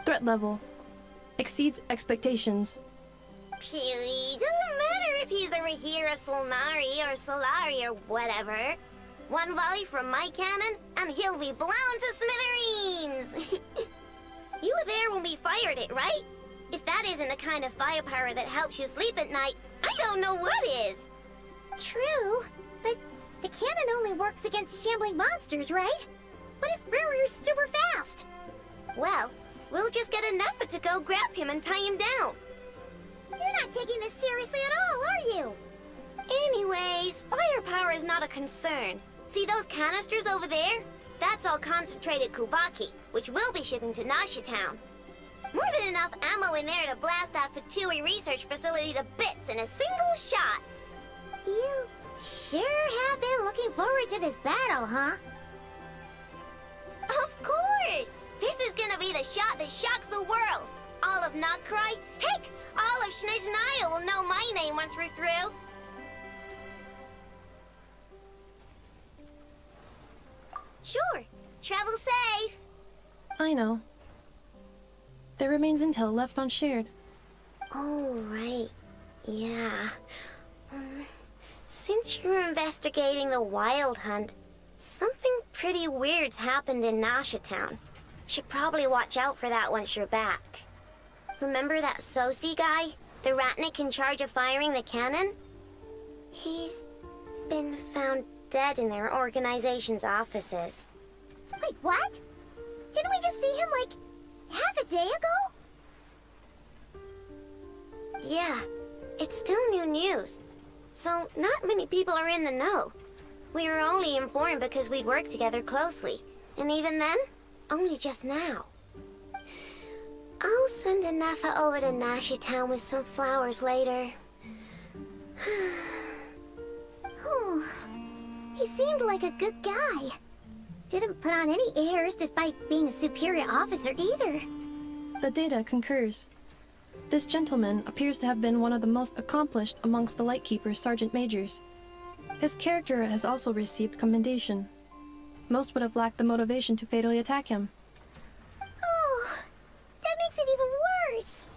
Threat level exceeds expectations. Pewee, doesn't matter if he's the Rahir of Solnari or Solari or whatever. One volley from my cannon, and he'll be blown to smithereens! You were there when we fired it, right? If that isn't the kind of firepower that helps you sleep at night, I don't know what is! True, but the cannon only works against shambling monsters, right? What if Rarier's super fast? Well, we'll just get enough to go grab him and tie him down. You're not taking this seriously at all, are you? Anyways, firepower is not a concern. See those canisters over there? That's all concentrated Kubaki, which we'll be shipping to Nasha Town. More than enough ammo in there to blast that Fatui research facility to bits in a single shot. You sure have been looking forward to this battle, huh? Of course! This is gonna be the shot that shocks the world. All of Notcry, heck, all of Snezhnaya will know my name once we're through. Sure. Travel safe! I know. There remains intel left unshared. Oh, right. Yeah. Since you're investigating the Wild Hunt, something pretty weird's happened in Nasha Town. Should probably watch out for that once you're back. Remember that Sosi guy? The Ratnik in charge of firing the cannon? He's been found dead in their organization's offices. Wait, what? Didn't we just see him, like, half a day ago? Yeah, it's still new news. So not many people are in the know. We were only informed because we'd worked together closely. And even then, only just now. I'll send a Nefa over to Nashi Town with some flowers later. Oh, he seemed like a good guy. Didn't put on any airs despite being a superior officer either. The data concurs. This gentleman appears to have been one of the most accomplished amongst the Lightkeeper's sergeant majors. His character has also received commendation. Most would have lacked the motivation to fatally attack him. Oh, that makes it even worse.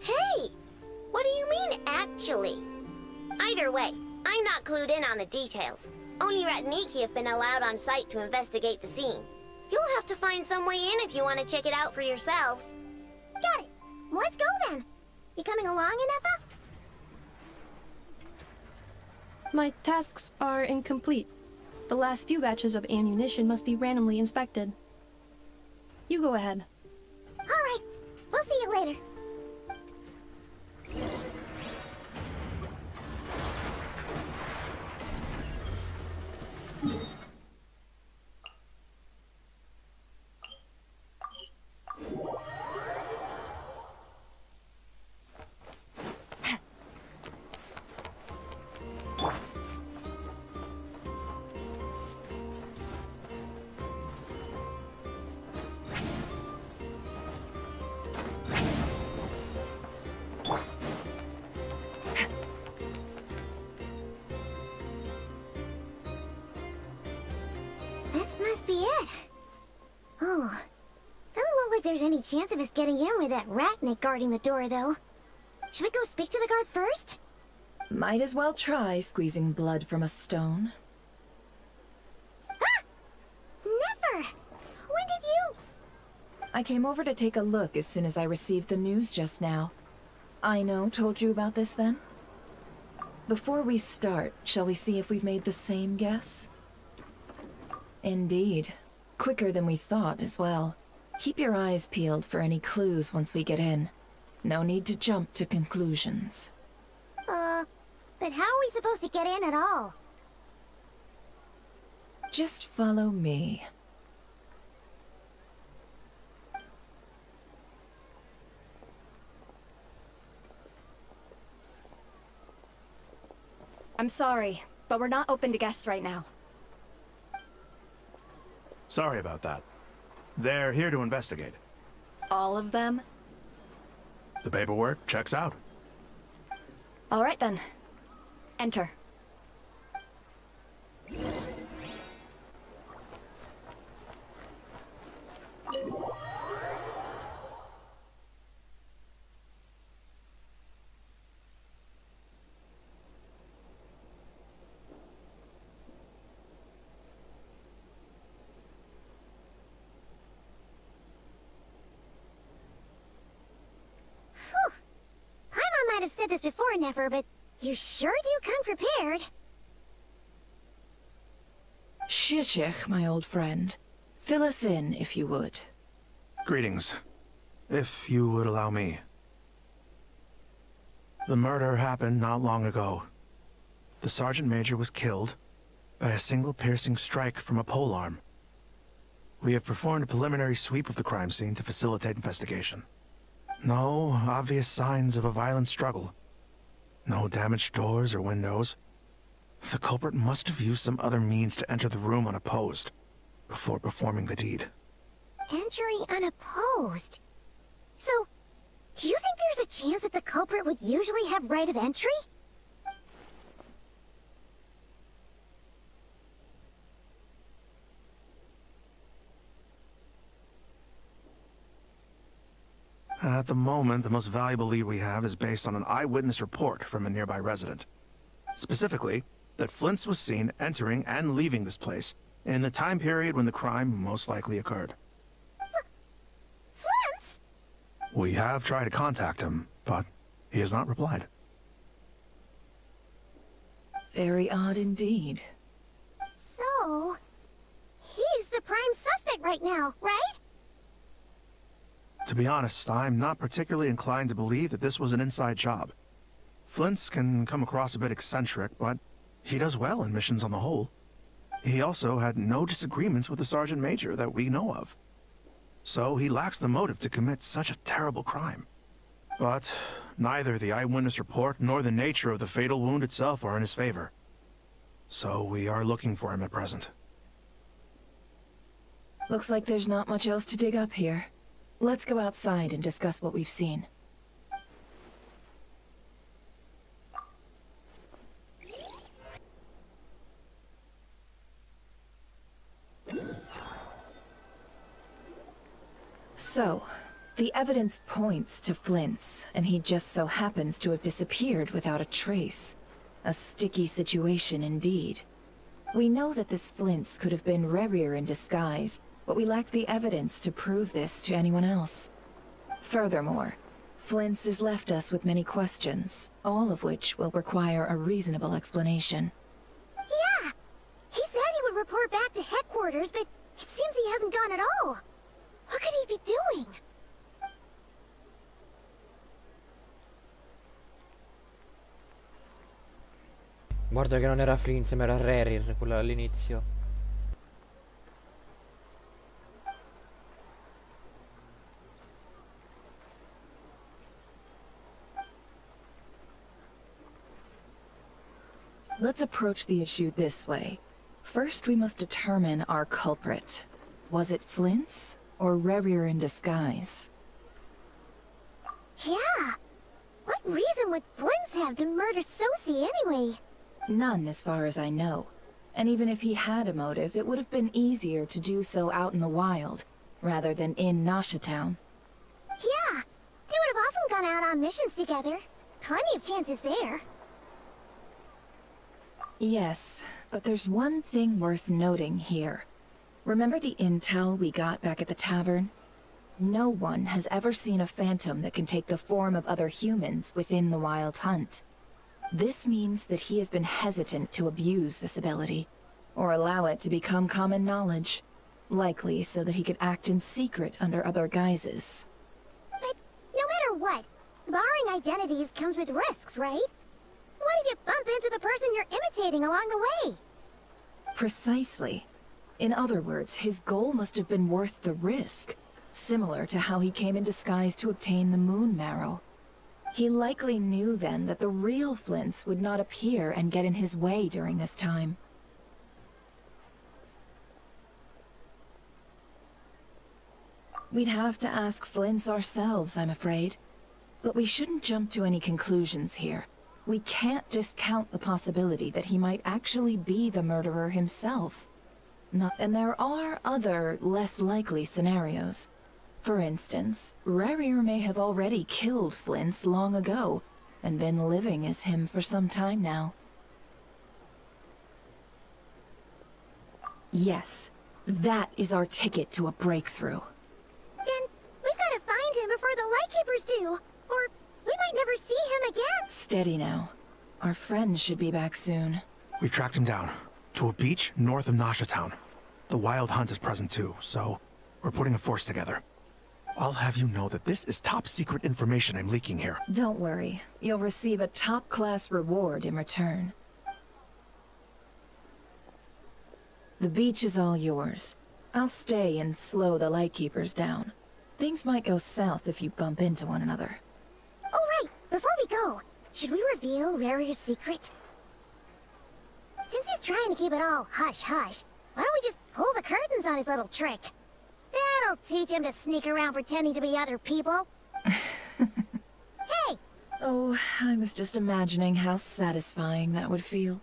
Hey! What do you mean, actually? Either way, I'm not clued in on the details. Only Ratniki have been allowed on site to investigate the scene. You'll have to find some way in if you want to check it out for yourselves. Got it. Let's go then. You coming along, Inefa? My tasks are incomplete. The last few batches of ammunition must be randomly inspected. You go ahead. All right. We'll see you later. This must be it. Oh, doesn't look like there's any chance of us getting in with that Ratnik guarding the door, though. Should we go speak to the guard first? Might as well try squeezing blood from a stone. Ah! Never! When did you... I came over to take a look as soon as I received the news just now. Aino told you about this then? Before we start, shall we see if we've made the same guess? Indeed. Quicker than we thought as well. Keep your eyes peeled for any clues once we get in. No need to jump to conclusions. But how are we supposed to get in at all? Just follow me. I'm sorry, but we're not open to guests right now. Sorry about that. They're here to investigate. All of them? The paperwork checks out. All right then. Enter. Paimon might have said this before, Nefer, but you sure do come prepared. Shishich, my old friend. Fill us in, if you would. Greetings. If you would allow me. The murder happened not long ago. The Sergeant Major was killed by a single piercing strike from a polearm. We have performed a preliminary sweep of the crime scene to facilitate investigation. No obvious signs of a violent struggle. No damaged doors or windows. The culprit must have used some other means to enter the room unopposed before performing the deed. Entering unopposed? So, do you think there's a chance that the culprit would usually have right of entry? At the moment, the most valuable lead we have is based on an eyewitness report from a nearby resident. Specifically, that Flint's was seen entering and leaving this place in the time period when the crime most likely occurred. Flint's? We have tried to contact him, but he has not replied. Very odd indeed. So, he's the prime suspect right now, right? To be honest, I'm not particularly inclined to believe that this was an inside job. Flint's can come across a bit eccentric, but he does well in missions on the whole. He also had no disagreements with the Sergeant Major that we know of. So he lacks the motive to commit such a terrible crime. But neither the eyewitness report nor the nature of the fatal wound itself are in his favor. So we are looking for him at present. Looks like there's not much else to dig up here. Let's go outside and discuss what we've seen. So, the evidence points to Flint's, and he just so happens to have disappeared without a trace. A sticky situation indeed. We know that this Flint's could have been Rerir in disguise, but we lack the evidence to prove this to anyone else. Furthermore, Flint's has left us with many questions, all of which will require a reasonable explanation. Yeah! He said he would report back to headquarters, but it seems he hasn't gone at all. What could he be doing? Guarda che non era Flint, ma era Rerir, quello all'inizio. Let's approach the issue this way. First, we must determine our culprit. Was it Flint's or Rerir in disguise? Yeah! What reason would Flint's have to murder Sosie anyway? None, as far as I know. And even if he had a motive, it would have been easier to do so out in the wild, rather than in Nashatown. Yeah! They would have often gone out on missions together. Plenty of chances there. Yes, but there's one thing worth noting here. Remember the intel we got back at the tavern? No one has ever seen a phantom that can take the form of other humans within the Wild Hunt. This means that he has been hesitant to abuse this ability, or allow it to become common knowledge, likely so that he could act in secret under other guises. But no matter what, barring identities comes with risks, right? What if you bump into the person you're imitating along the way? Precisely. In other words, his goal must have been worth the risk, similar to how he came in disguise to obtain the moon marrow. He likely knew then that the real Flint's would not appear and get in his way during this time. We'd have to ask Flint's ourselves, I'm afraid. But we shouldn't jump to any conclusions here. We can't discount the possibility that he might actually be the murderer himself. And there are other, less likely scenarios. For instance, Rerir may have already killed Flint's long ago, and been living as him for some time now. Yes, that is our ticket to a breakthrough. Then we've got to find him before the Lightkeepers do, or we might never see him again. Steady now. Our friend should be back soon. We've tracked him down to a beach north of Nashatown. The Wild Hunt is present too, so we're putting a force together. I'll have you know that this is top secret information I'm leaking here. Don't worry. You'll receive a top-class reward in return. The beach is all yours. I'll stay and slow the Lightkeepers down. Things might go south if you bump into one another. Oh, right. Before we go, should we reveal Rarier's secret? Since he's trying to keep it all hush-hush, why don't we just pull the curtains on his little trick? That'll teach him to sneak around pretending to be other people. Hey! Oh, I was just imagining how satisfying that would feel.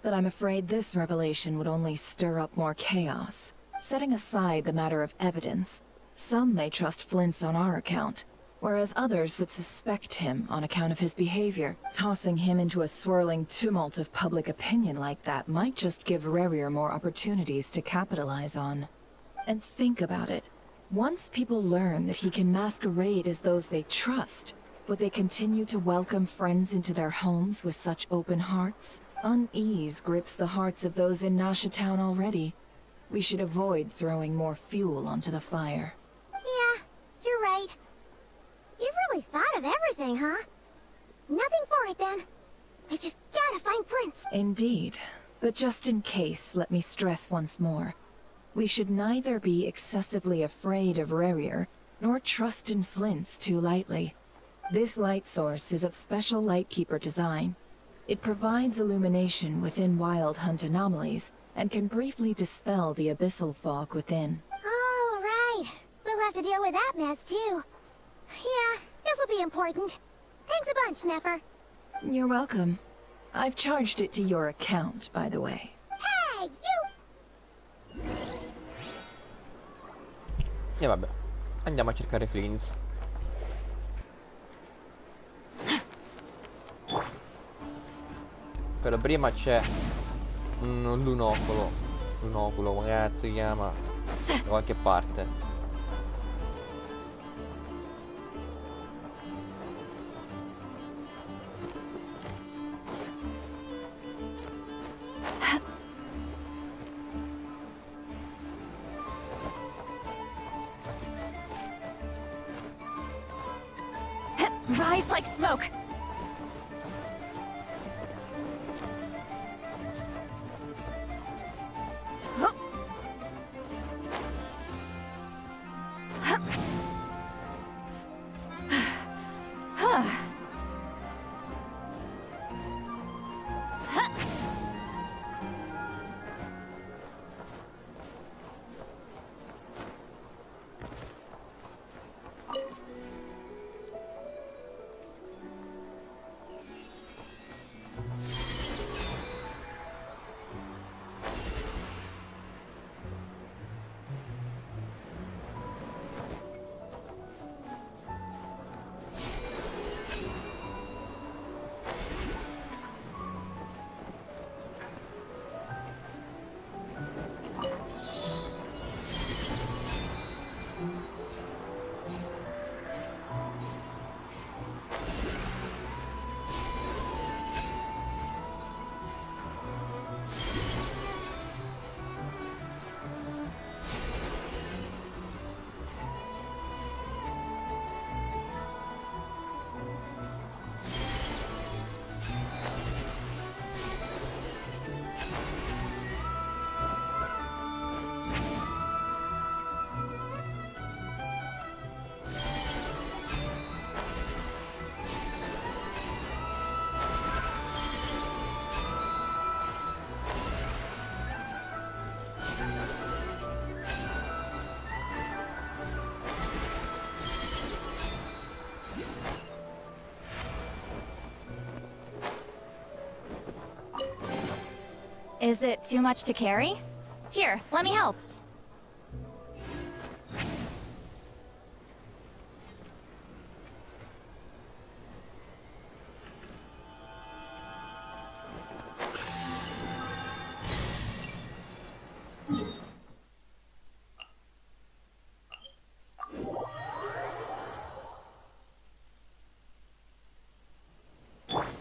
But I'm afraid this revelation would only stir up more chaos. Setting aside the matter of evidence, some may trust Flint's on our account, whereas others would suspect him on account of his behavior. Tossing him into a swirling tumult of public opinion like that might just give Rarier more opportunities to capitalize on. And think about it. Once people learn that he can masquerade as those they trust, would they continue to welcome friends into their homes with such open hearts? Unease grips the hearts of those in Nasha Town already. We should avoid throwing more fuel onto the fire. Yeah, you're right. You've really thought of everything, huh? Nothing for it, then. We've just gotta find Flint's. Indeed. But just in case, let me stress once more. We should neither be excessively afraid of Rarier, nor trust in Flint's too lightly. This light source is of special Lightkeeper design. It provides illumination within Wild Hunt anomalies, and can briefly dispel the abyssal fog within. Oh, right. We'll have to deal with that mess, too. Yeah, this'll be important. Thanks a bunch, Nefer. You're welcome. I've charged it to your account, by the way. Hey, you! E vabbè, andiamo a cercare Flins. Però prima c'è un lunoculo, come cazzo si chiama, da qualche parte. Rise like smoke! Is it too much to carry? Here, let me help.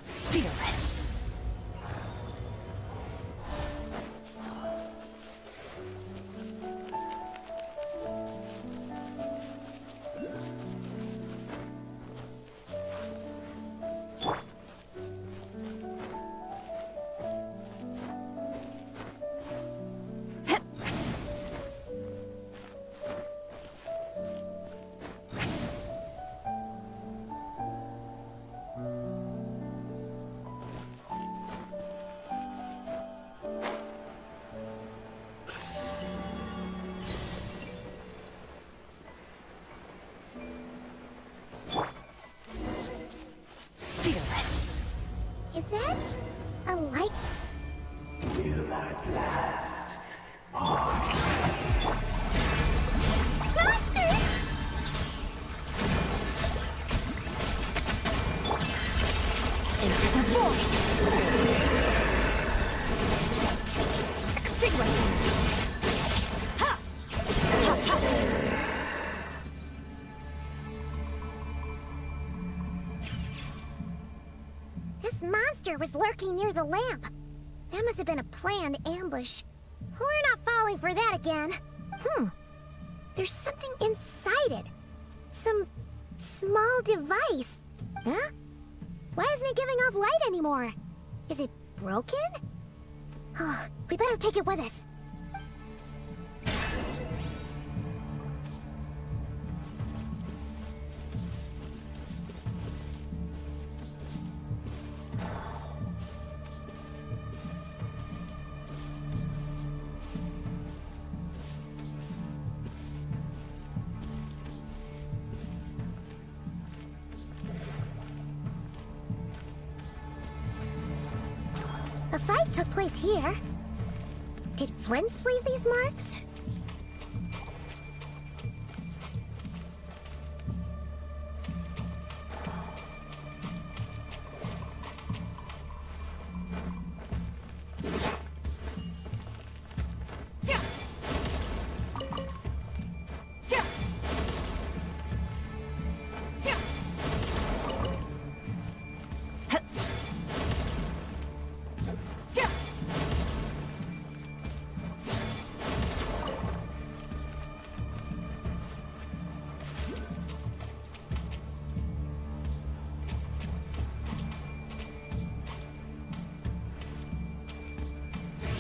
Fearless. Is that a light? Monster! Into the void! Extinguish! Ha! Ha, ha. This monster was lurking near the lamp. That must have been a planned ambush. We're not falling for that again. There's something inside it. Some small device. Huh? Why isn't it giving off light anymore? Is it broken? Oh, we better take it with us. The fight took place here. Did Flint's leave these marks?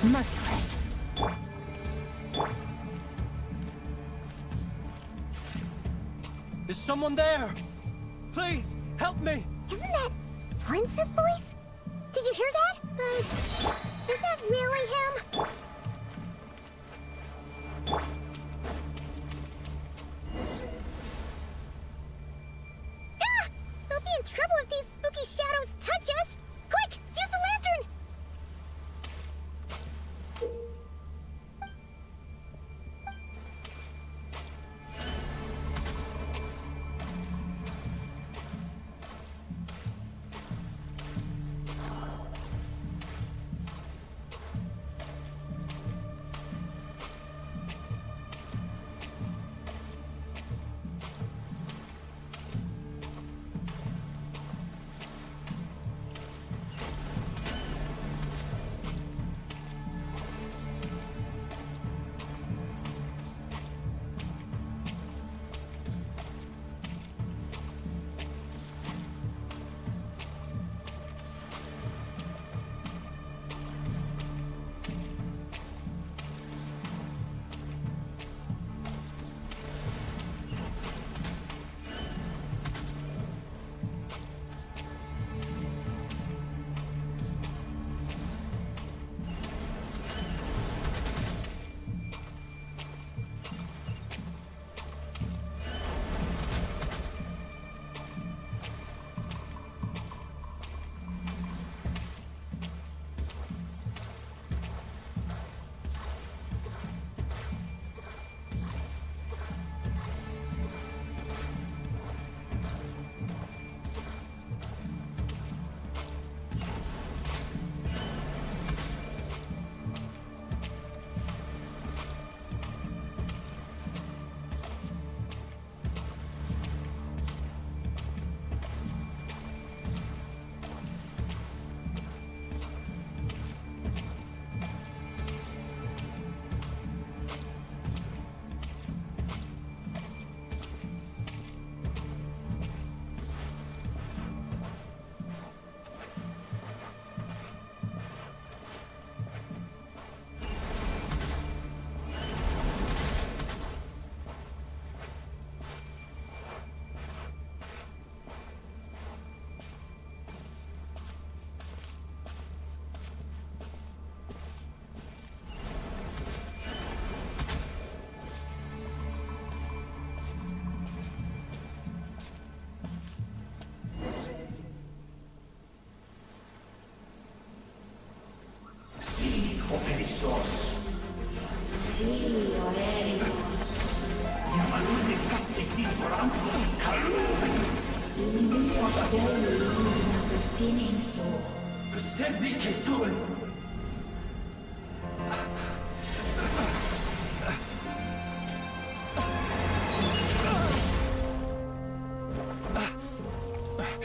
Merciless. Is someone there? Please, help me! Isn't that Flint's voice? Did you hear that? Is that really him? Ah! We'll be in trouble if these spooky shadows touch us! Quick, use the lantern! Ixos. Sí, oeremos. Yamalun escaptesis voram kalum. Ilmi obselu nakusinin so. Kusedni kistun.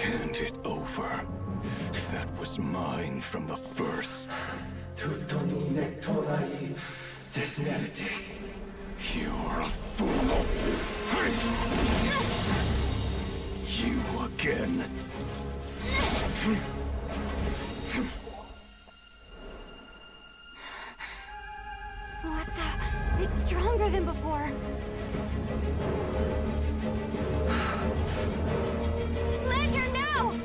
Hand it over. That was mine from the first. Tutonine torai desnerte. You're a fool. You again. What the? It's stronger than before. Lantern, no!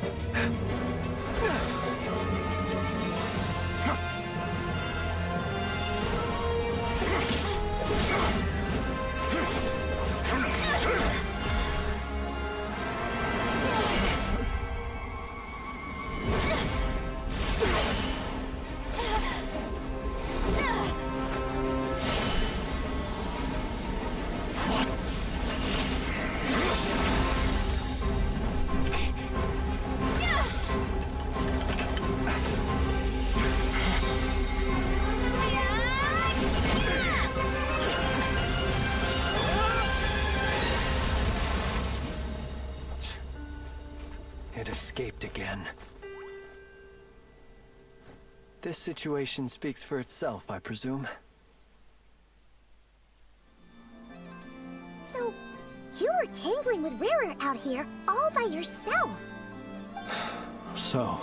It escaped again. This situation speaks for itself, I presume. So, you were tangling with Rara out here all by yourself. So,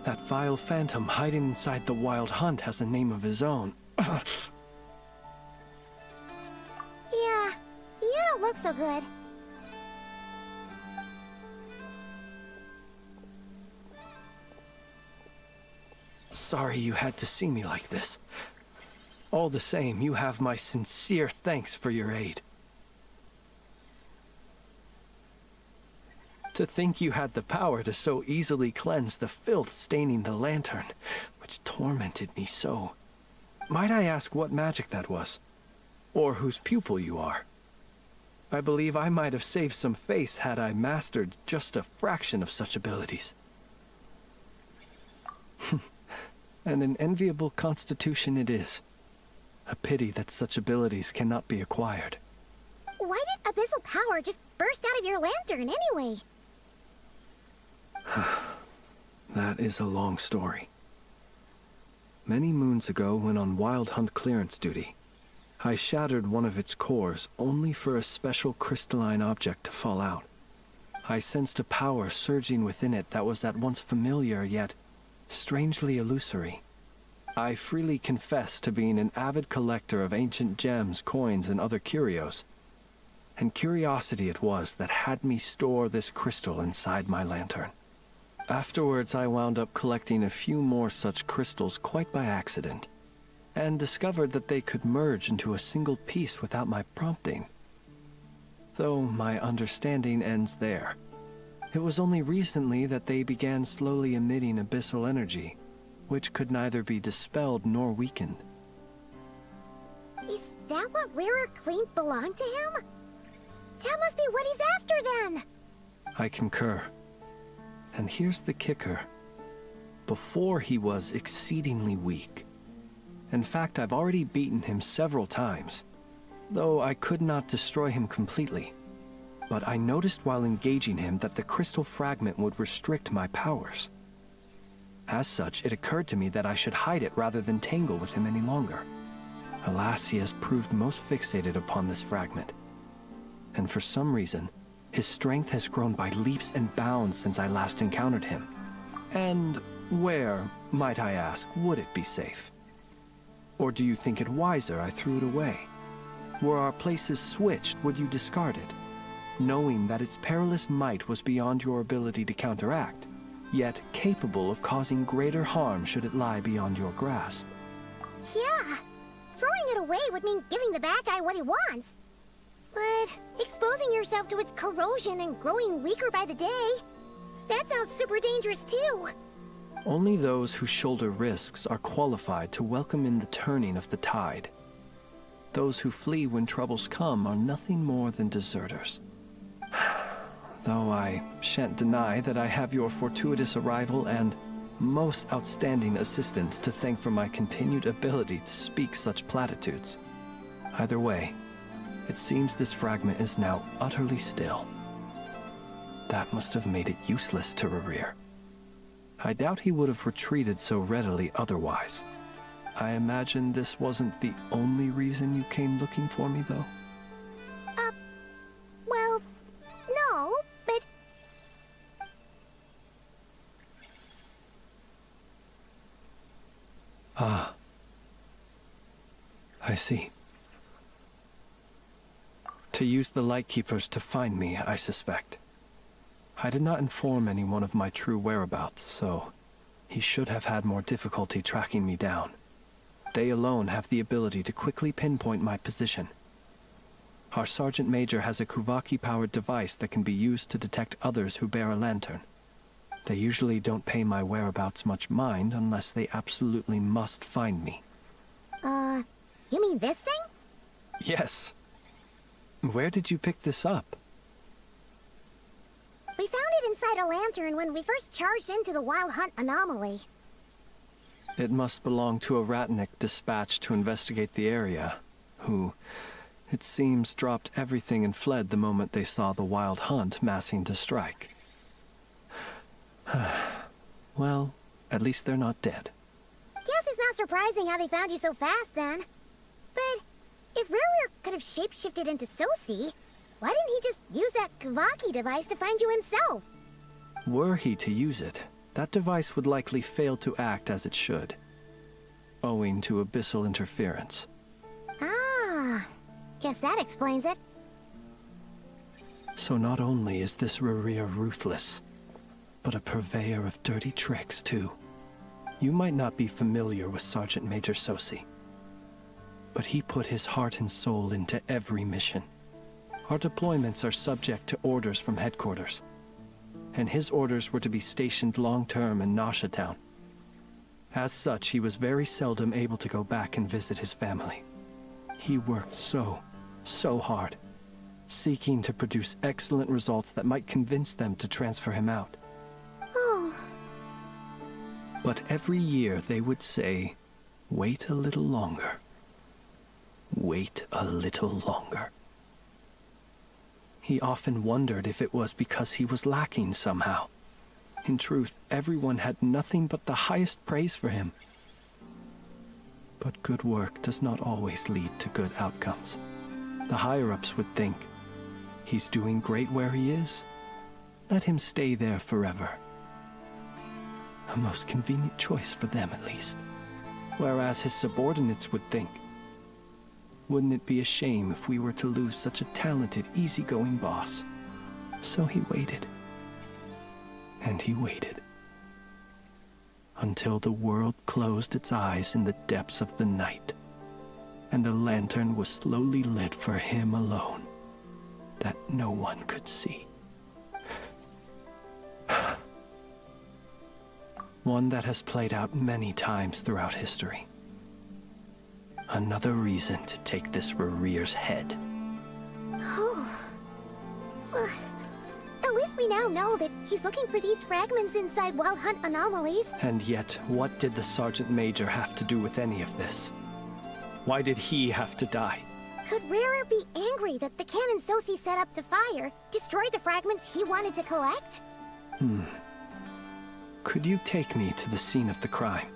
that vile phantom hiding inside the Wild Hunt has a name of his own. Yeah, you don't look so good. Sorry you had to see me like this. All the same, you have my sincere thanks for your aid. To think you had the power to so easily cleanse the filth staining the lantern, which tormented me so. Might I ask what magic that was? Or whose pupil you are? I believe I might have saved some face had I mastered just a fraction of such abilities. And an enviable constitution it is. A pity that such abilities cannot be acquired. Why did abyssal power just burst out of your lantern anyway? That is a long story. Many moons ago, when on Wild Hunt clearance duty, I shattered one of its cores only for a special crystalline object to fall out. I sensed a power surging within it that was at once familiar yet strangely illusory. I freely confess to being an avid collector of ancient gems, coins, and other curios. And curiosity it was that had me store this crystal inside my lantern. Afterwards, I wound up collecting a few more such crystals quite by accident, and discovered that they could merge into a single piece without my prompting. Though my understanding ends there. It was only recently that they began slowly emitting abyssal energy, which could neither be dispelled nor weakened. Is that what Rara claimed belonged to him? That must be what he's after then! I concur. And here's the kicker. Before he was exceedingly weak. In fact, I've already beaten him several times, though I could not destroy him completely. But I noticed while engaging him that the crystal fragment would restrict my powers. As such, it occurred to me that I should hide it rather than tangle with him any longer. Alas, he has proved most fixated upon this fragment. And for some reason, his strength has grown by leaps and bounds since I last encountered him. And where, might I ask, would it be safe? Or do you think it wiser I threw it away? Were our places switched, would you discard it? Knowing that its perilous might was beyond your ability to counteract, yet capable of causing greater harm should it lie beyond your grasp. Yeah, throwing it away would mean giving the bad guy what he wants. But exposing yourself to its corrosion and growing weaker by the day, that sounds super dangerous too. Only those who shoulder risks are qualified to welcome in the turning of the tide. Those who flee when troubles come are nothing more than deserters. Though I shan't deny that I have your fortuitous arrival and most outstanding assistance to thank for my continued ability to speak such platitudes. Either way, it seems this fragment is now utterly still. That must have made it useless to Rerir. I doubt he would have retreated so readily otherwise. I imagine this wasn't the only reason you came looking for me, though? Well, no, but... Ah. I see. To use the Lightkeepers to find me, I suspect. I did not inform anyone of my true whereabouts, so he should have had more difficulty tracking me down. They alone have the ability to quickly pinpoint my position. Our Sergeant Major has a Kuvaki-powered device that can be used to detect others who bear a lantern. They usually don't pay my whereabouts much mind unless they absolutely must find me. You mean this thing? Yes. Where did you pick this up? We found it inside a lantern when we first charged into the Wild Hunt anomaly. It must belong to a Ratnik dispatched to investigate the area, who, it seems, dropped everything and fled the moment they saw the Wild Hunt massing to strike. Well, at least they're not dead. Guess it's not surprising how they found you so fast, then. But if Rerir could have shapeshifted into Sosi, why didn't he just use that Kavaki device to find you himself? Were he to use it, that device would likely fail to act as it should, owing to abyssal interference. Ah, guess that explains it. So not only is this Rerir ruthless, but a purveyor of dirty tricks, too. You might not be familiar with Sergeant Major Sosi, but he put his heart and soul into every mission. Our deployments are subject to orders from headquarters, and his orders were to be stationed long-term in Nasha Town. As such, he was very seldom able to go back and visit his family. He worked so hard, seeking to produce excellent results that might convince them to transfer him out. Oh. But every year they would say, "Wait a little longer. Wait a little longer." He often wondered if it was because he was lacking somehow. In truth, everyone had nothing but the highest praise for him. But good work does not always lead to good outcomes. The higher-ups would think, he's doing great where he is. Let him stay there forever. A most convenient choice for them, at least. Whereas his subordinates would think, wouldn't it be a shame if we were to lose such a talented, easygoing boss? So he waited. And he waited. Until the world closed its eyes in the depths of the night, and a lantern was slowly lit for him alone, that no one could see. One that has played out many times throughout history. Another reason to take this Rerir's head. Oh. Well, at least we now know that he's looking for these fragments inside Wild Hunt anomalies. And yet, what did the Sergeant Major have to do with any of this? Why did he have to die? Could Rerir be angry that the cannon Sosi set up to fire destroyed the fragments he wanted to collect? Could you take me to the scene of the crime?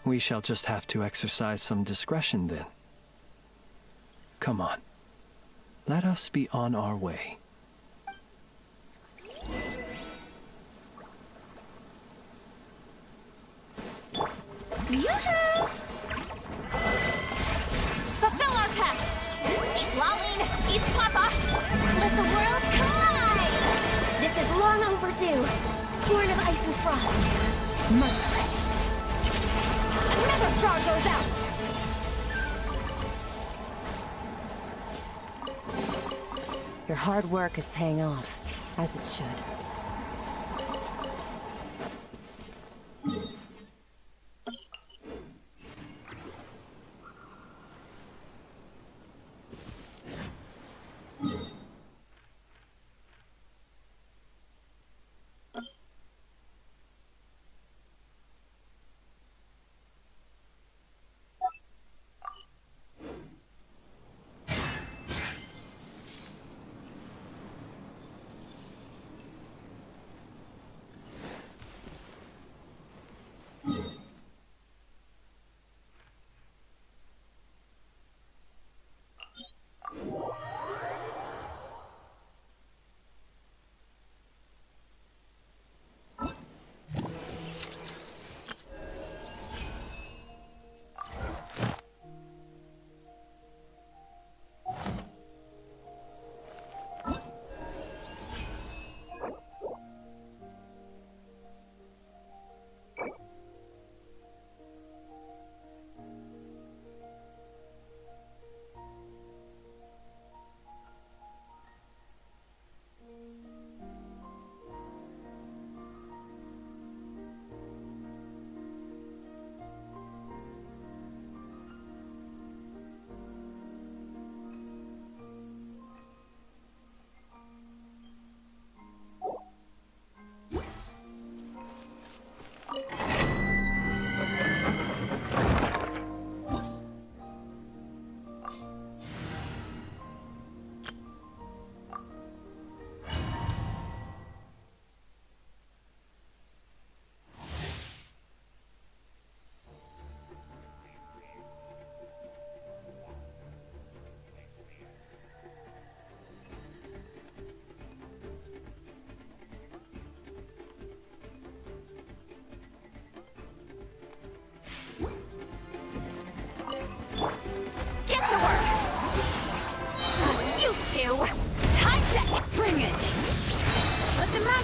We shall just have to exercise some discretion then. Come on. Let us be on our way. Yoo-hoo! Fulfill our pact! Eat Lalin, eat Papa! Let the world come alive! This is long overdue. Born of ice and frost. Merciless. Another star goes out! Your hard work is paying off, as it should.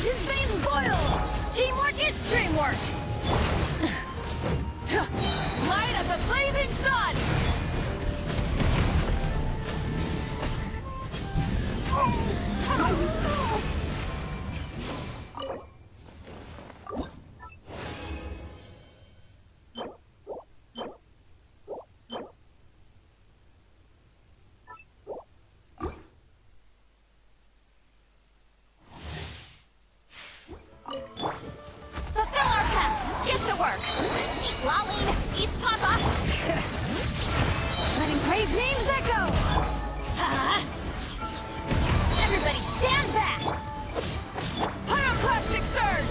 mountain's veins boil! Teamwork is dreamwork! Light up the blazing sun! Fulfill our pact! Get to work! Eat Lolling! Eat Papa! Letting brave names echo! Huh? Everybody stand back! Pyroclastic surge!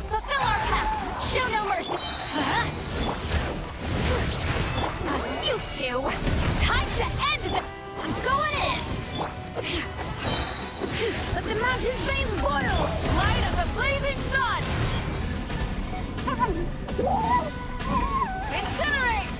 Fulfill our pact! Show no mercy! Huh? You two! Time to end the... I'm going in! Let the mountain's veins boil! Light up the blazing sun! Incinerate!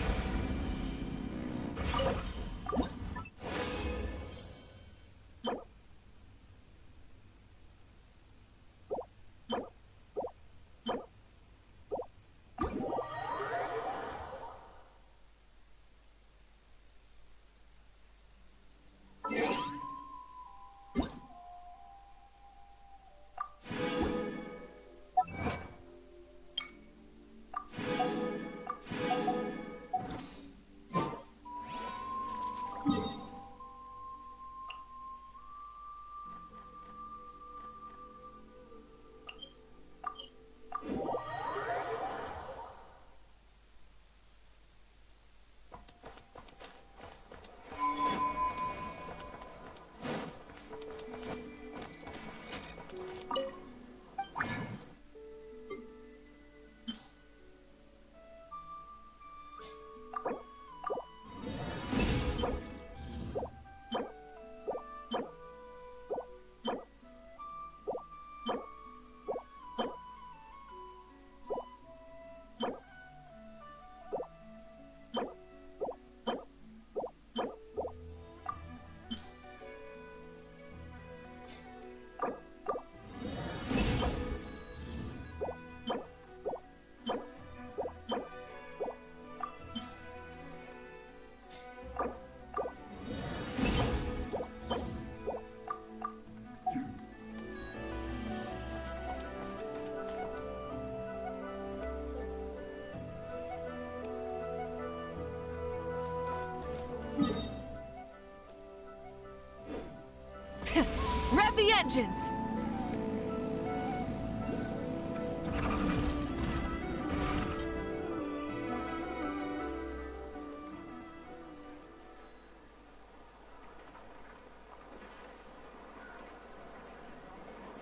Rev the engines!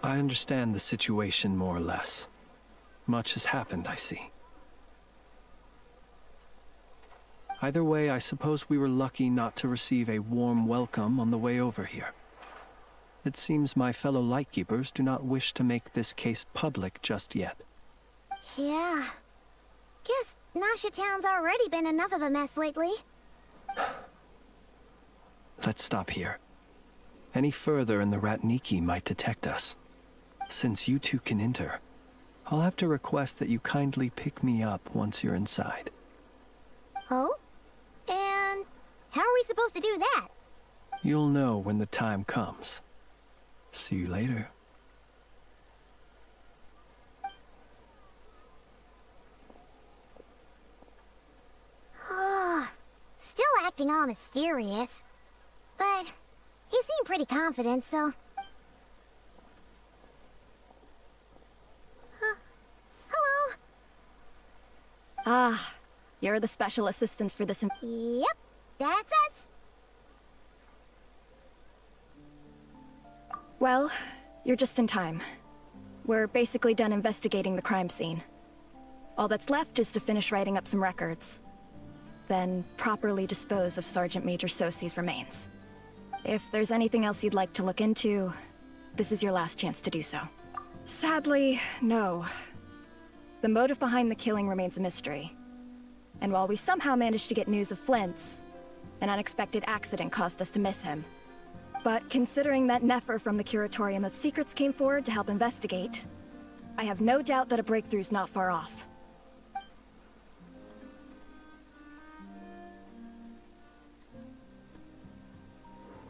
I understand the situation more or less. Much has happened, I see. Either way, I suppose we were lucky not to receive a warm welcome on the way over here. It seems my fellow Lightkeepers do not wish to make this case public just yet. Yeah. Guess Nasha Town's already been enough of a mess lately. Let's stop here. Any further and the Ratniki might detect us. Since you two can enter, I'll have to request that you kindly pick me up once you're inside. Oh? And how are we supposed to do that? You'll know when the time comes. See you later. Still acting all mysterious. But he seemed pretty confident, so... Hello? Ah, you're the special assistants for this. Yep, that's us. Well, you're just in time. We're basically done investigating the crime scene. All that's left is to finish writing up some records. then properly dispose of Sergeant Major Sosie's remains. If there's anything else you'd like to look into, this is your last chance to do so. Sadly, no. The motive behind the killing remains a mystery. And while we somehow managed to get news of Flint's, an unexpected accident caused us to miss him. But considering that Nefer from the Curatorium of Secrets came forward to help investigate, I have no doubt that a breakthrough's not far off.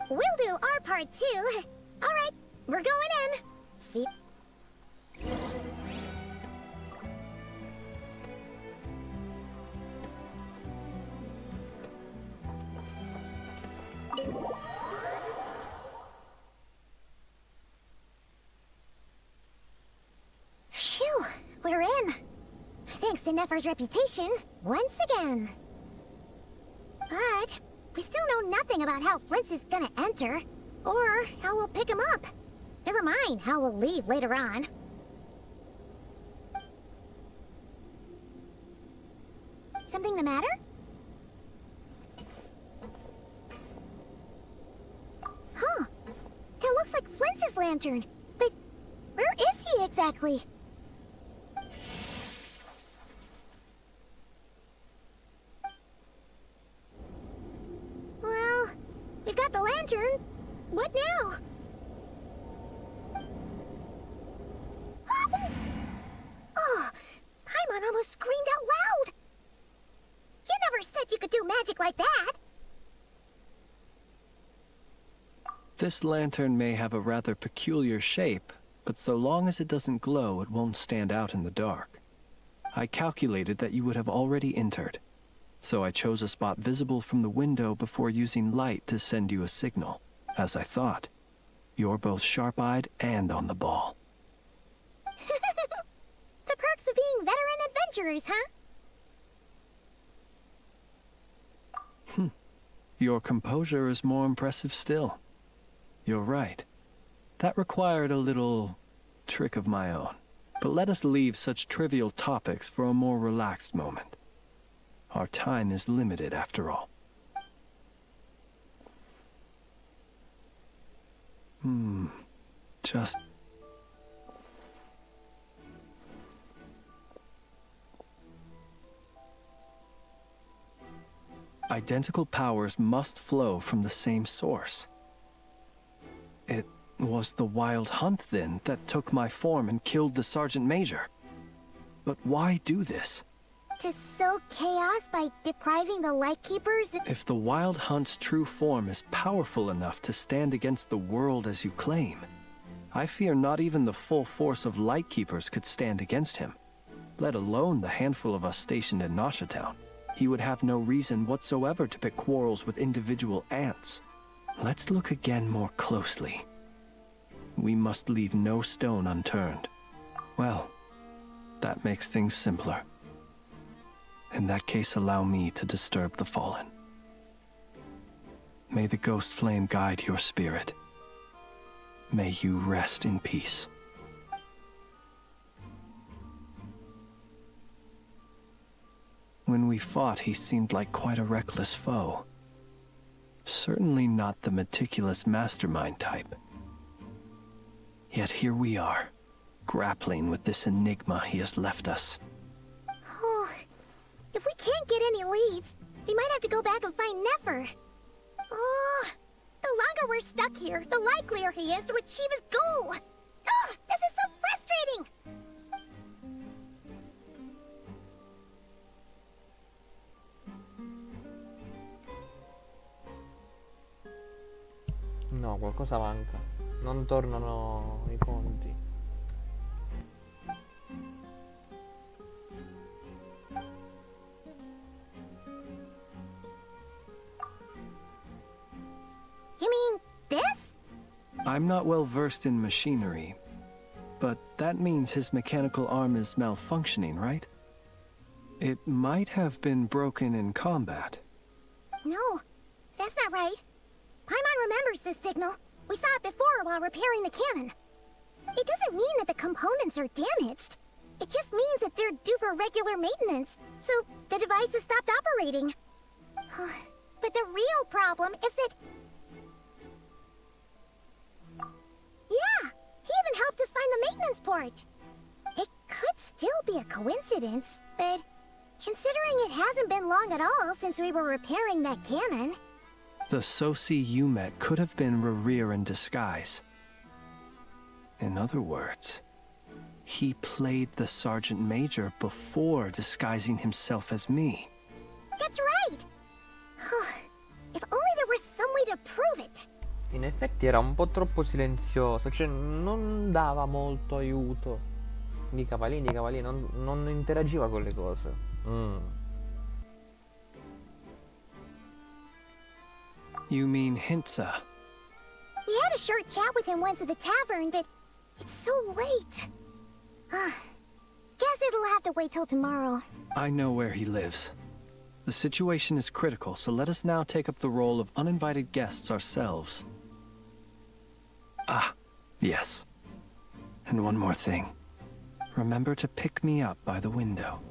We'll do our part too. All right, we're going in. See. Phew, we're in. Thanks to Nefer's reputation, once again. But we still know nothing about how Flint's is gonna enter, or how we'll pick him up. Never mind how we'll leave later on. Something the matter? Huh. That looks like Flint's lantern. But where is he exactly? Well, we've got the lantern. What now? Oh, Paimon almost screamed out loud. You never said you could do magic like that. This lantern may have a rather peculiar shape, but so long as it doesn't glow, it won't stand out in the dark. I calculated that you would have already entered, so I chose a spot visible from the window before using light to send you a signal. As I thought, you're both sharp-eyed and on the ball. The perks of being veteran adventurers, huh? Your composure is more impressive still. You're right. That required a little trick of my own. But let us leave such trivial topics for a more relaxed moment. Our time is limited after all. Just... Identical powers must flow from the same source. It was the Wild Hunt, then, that took my form and killed the Sergeant Major. But why do this? To sow chaos by depriving the Lightkeepers? If the Wild Hunt's true form is powerful enough to stand against the world as you claim, I fear not even the full force of Lightkeepers could stand against him, let alone the handful of us stationed in Nasha Town. He would have no reason whatsoever to pick quarrels with individual ants. Let's look again more closely. We must leave no stone unturned. Well, that makes things simpler. In that case, allow me to disturb the fallen. May the ghost flame guide your spirit. May you rest in peace. When we fought, he seemed like quite a reckless foe. Certainly not the meticulous mastermind type. Yet here we are, grappling with this enigma he has left us. Oh, if we can't get any leads, we might have to go back and find Nefer. Oh, the longer we're stuck here, the likelier he is to achieve his goal. Ugh, this is so frustrating! No, qualcosa manca. Non tornano I ponti. You mean this? I'm not well versed in machinery, but that means his mechanical arm is malfunctioning, right? It might have been broken in combat. No, that's not right. Paimon remembers this signal. We saw it before while repairing the cannon. It doesn't mean that the components are damaged. It just means that they're due for regular maintenance, so the device has stopped operating. But the real problem is that... Yeah, he even helped us find the maintenance port. It could still be a coincidence, but considering it hasn't been long at all since we were repairing that cannon... The Sosi you met could have been Rerir in disguise. In other words, he played the Sergeant Major before disguising himself as me. That's right! If only there were some way to prove it. In effetti era un po' troppo silenzioso, cioè non dava molto aiuto. Di Cavalieri, non interagiva con le cose. You mean Hintsa? We had a short chat with him once at the tavern, but it's so late. Guess it'll have to wait till tomorrow. I know where he lives. The situation is critical, so let us now take up the role of uninvited guests ourselves. Ah, yes. And one more thing. Remember to pick me up by the window.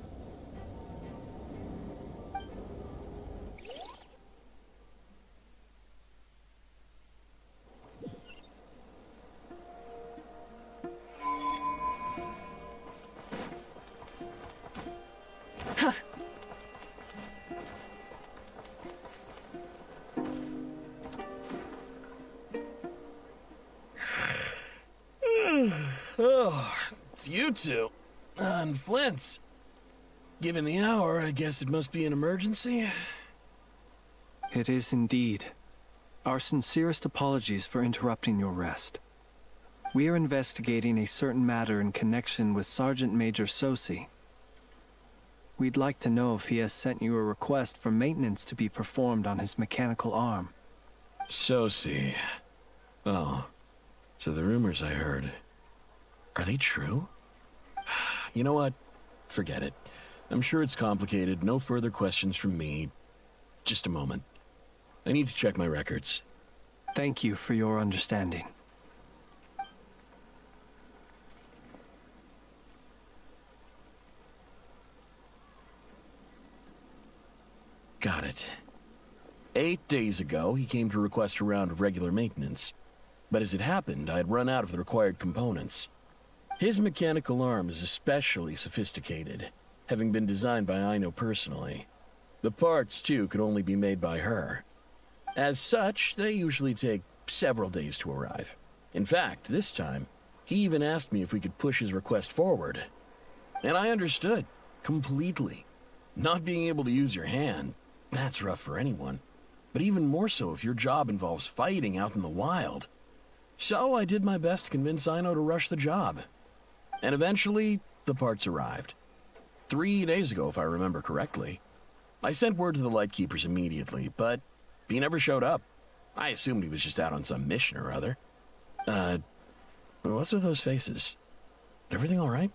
Oh, it's you two. And Flint's. Given the hour, I guess it must be an emergency. It is indeed. Our sincerest apologies for interrupting your rest. We are investigating a certain matter in connection with Sergeant Major Sosi. We'd like to know if he has sent you a request for maintenance to be performed on his mechanical arm. Sosi. Oh, so the rumors I heard, are they true? You know what? Forget it. I'm sure it's complicated. No further questions from me. Just a moment. I need to check my records. Thank you for your understanding. Got it. 8 days ago, he came to request a round of regular maintenance. But as it happened, I had run out of the required components. His mechanical arm is especially sophisticated, having been designed by Aino personally. The parts, too, could only be made by her. As such, they usually take several days to arrive. In fact, this time, he even asked me if we could push his request forward. And I understood, completely. Not being able to use your hand, that's rough for anyone. But even more so if your job involves fighting out in the wild. So I did my best to convince Aino to rush the job. And eventually, the parts arrived. 3 days ago, if I remember correctly. I sent word to the Lightkeepers immediately, but he never showed up. I assumed he was just out on some mission or other. What's with those faces? Everything all right?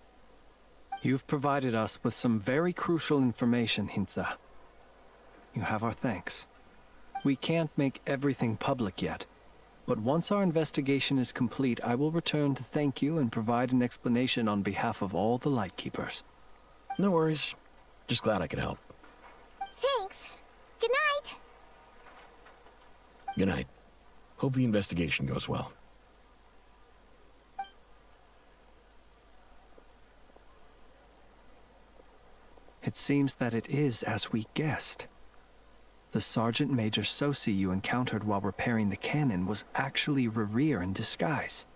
You've provided us with some very crucial information, Hintsa. You have our thanks. We can't make everything public yet, but once our investigation is complete, I will return to thank you and provide an explanation on behalf of all the Lightkeepers. No worries. Just glad I could help. Thanks. Good night. Good night. Hope the investigation goes well. It seems that it is as we guessed. The Sergeant Major Sosi you encountered while repairing the cannon was actually Rerir in disguise.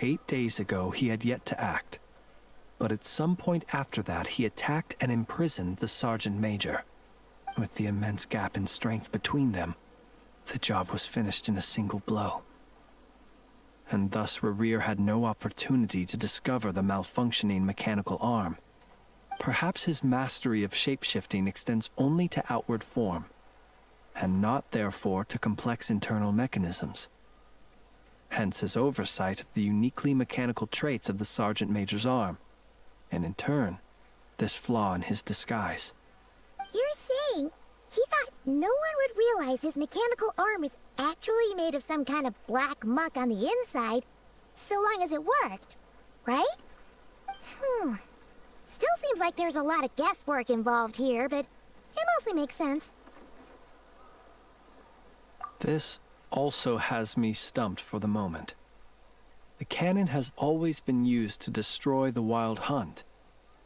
8 days ago, he had yet to act. But at some point after that, he attacked and imprisoned the Sergeant Major. With the immense gap in strength between them, the job was finished in a single blow. And thus Rerir had no opportunity to discover the malfunctioning mechanical arm. Perhaps his mastery of shapeshifting extends only to outward form, and not therefore to complex internal mechanisms. Hence his oversight of the uniquely mechanical traits of the Sergeant Major's arm, and in turn, this flaw in his disguise. You're saying he thought no one would realize his mechanical arm is actually made of some kind of black muck on the inside, so long as it worked, right? Still seems like there's a lot of guesswork involved here, but it mostly makes sense. This also has me stumped for the moment. The cannon has always been used to destroy the Wild Hunt,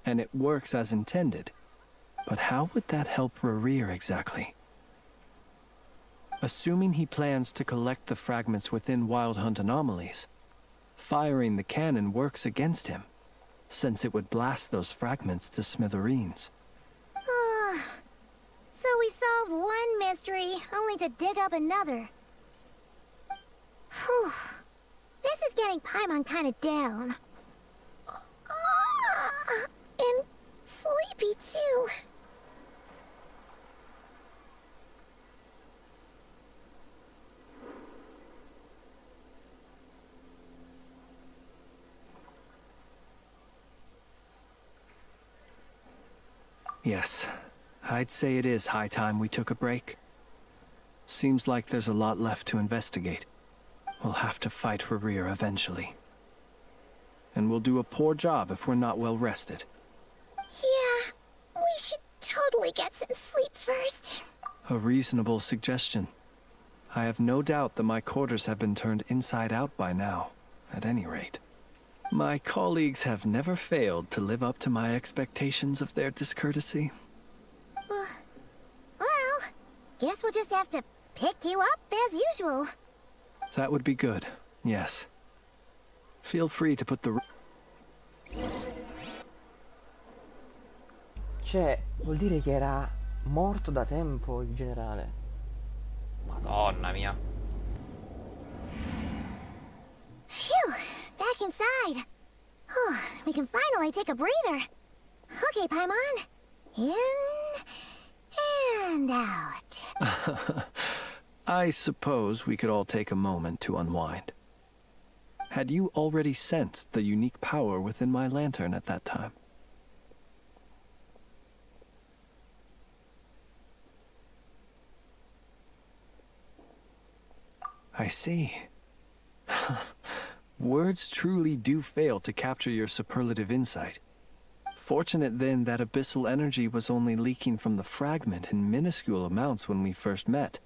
and it works as intended. But how would that help Rerir exactly? Assuming he plans to collect the fragments within Wild Hunt anomalies, firing the cannon works against him, since it would blast those fragments to smithereens. So we solved one mystery, only to dig up another. Whew. This is getting Paimon kind of down. And sleepy too. Yes, I'd say it is high time we took a break. Seems like there's a lot left to investigate. We'll have to fight Rerir eventually. And we'll do a poor job if we're not well rested. Yeah, we should totally get some sleep first. A reasonable suggestion. I have no doubt that my quarters have been turned inside out by now, at any rate. My colleagues have never failed to live up to my expectations of their discourtesy. Well, guess we'll just have to pick you up as usual. That would be good, yes. Feel free to put the... Cioè, vuol dire che era morto da tempo il generale. Madonna mia. Phew, back inside. We can finally take a breather. Okay, Paimon. In and out. I suppose we could all take a moment to unwind. Had you already sensed the unique power within my lantern at that time? I see. Words truly do fail to capture your superlative insight. Fortunate then that abyssal energy was only leaking from the fragment in minuscule amounts when we first met.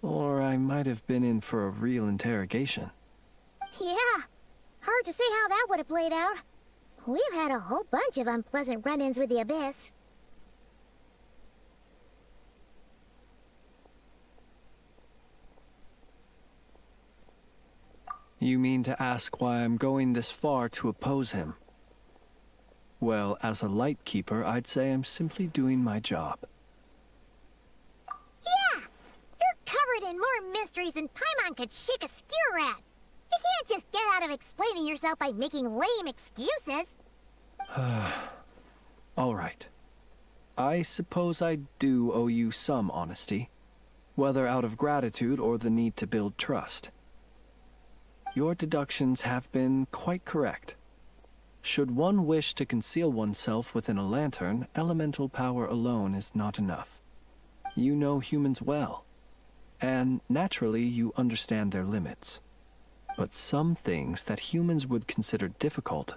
Or I might have been in for a real interrogation. Yeah, hard to say how that would have played out. We've had a whole bunch of unpleasant run-ins with the Abyss. You mean to ask why I'm going this far to oppose him? Well, as a light keeper, I'd say I'm simply doing my job. Yeah! You're covered in more mysteries than Paimon could shake a skewer at. You can't just get out of explaining yourself by making lame excuses. All right. I suppose I do owe you some honesty, whether out of gratitude or the need to build trust. Your deductions have been quite correct. Should one wish to conceal oneself within a lantern, elemental power alone is not enough. You know humans well, and naturally you understand their limits. But some things that humans would consider difficult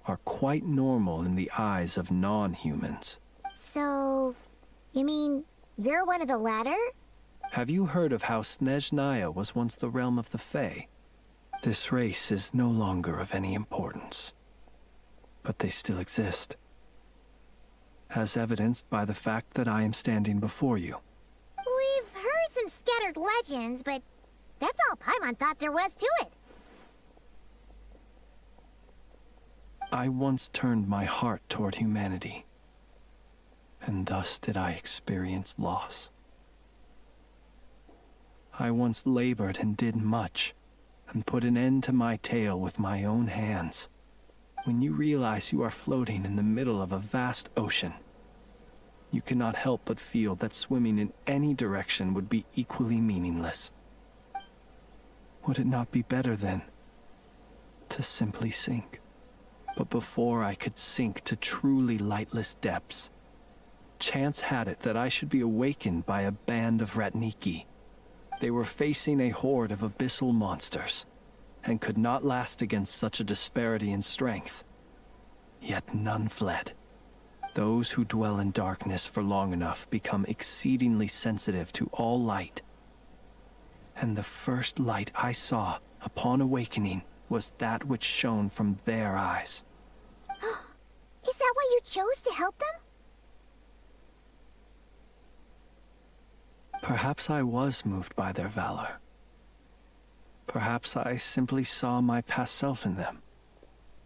are quite normal in the eyes of non-humans. So, you mean you're one of the latter? Have you heard of how Snezhnaya was once the realm of the Fae? This race is no longer of any importance, but they still exist, as evidenced by the fact that I am standing before you. We've heard some scattered legends, but that's all Paimon thought there was to it. I once turned my heart toward humanity, and thus did I experience loss. I once labored and did much, and put an end to my tale with my own hands. When you realize you are floating in the middle of a vast ocean, you cannot help but feel that swimming in any direction would be equally meaningless. Would it not be better, then, to simply sink? But before I could sink to truly lightless depths, chance had it that I should be awakened by a band of Ratniki. They were facing a horde of abyssal monsters, and could not last against such a disparity in strength. Yet none fled. Those who dwell in darkness for long enough become exceedingly sensitive to all light. And the first light I saw upon awakening was that which shone from their eyes. Is that why you chose to help them? Perhaps I was moved by their valor. Perhaps I simply saw my past self in them,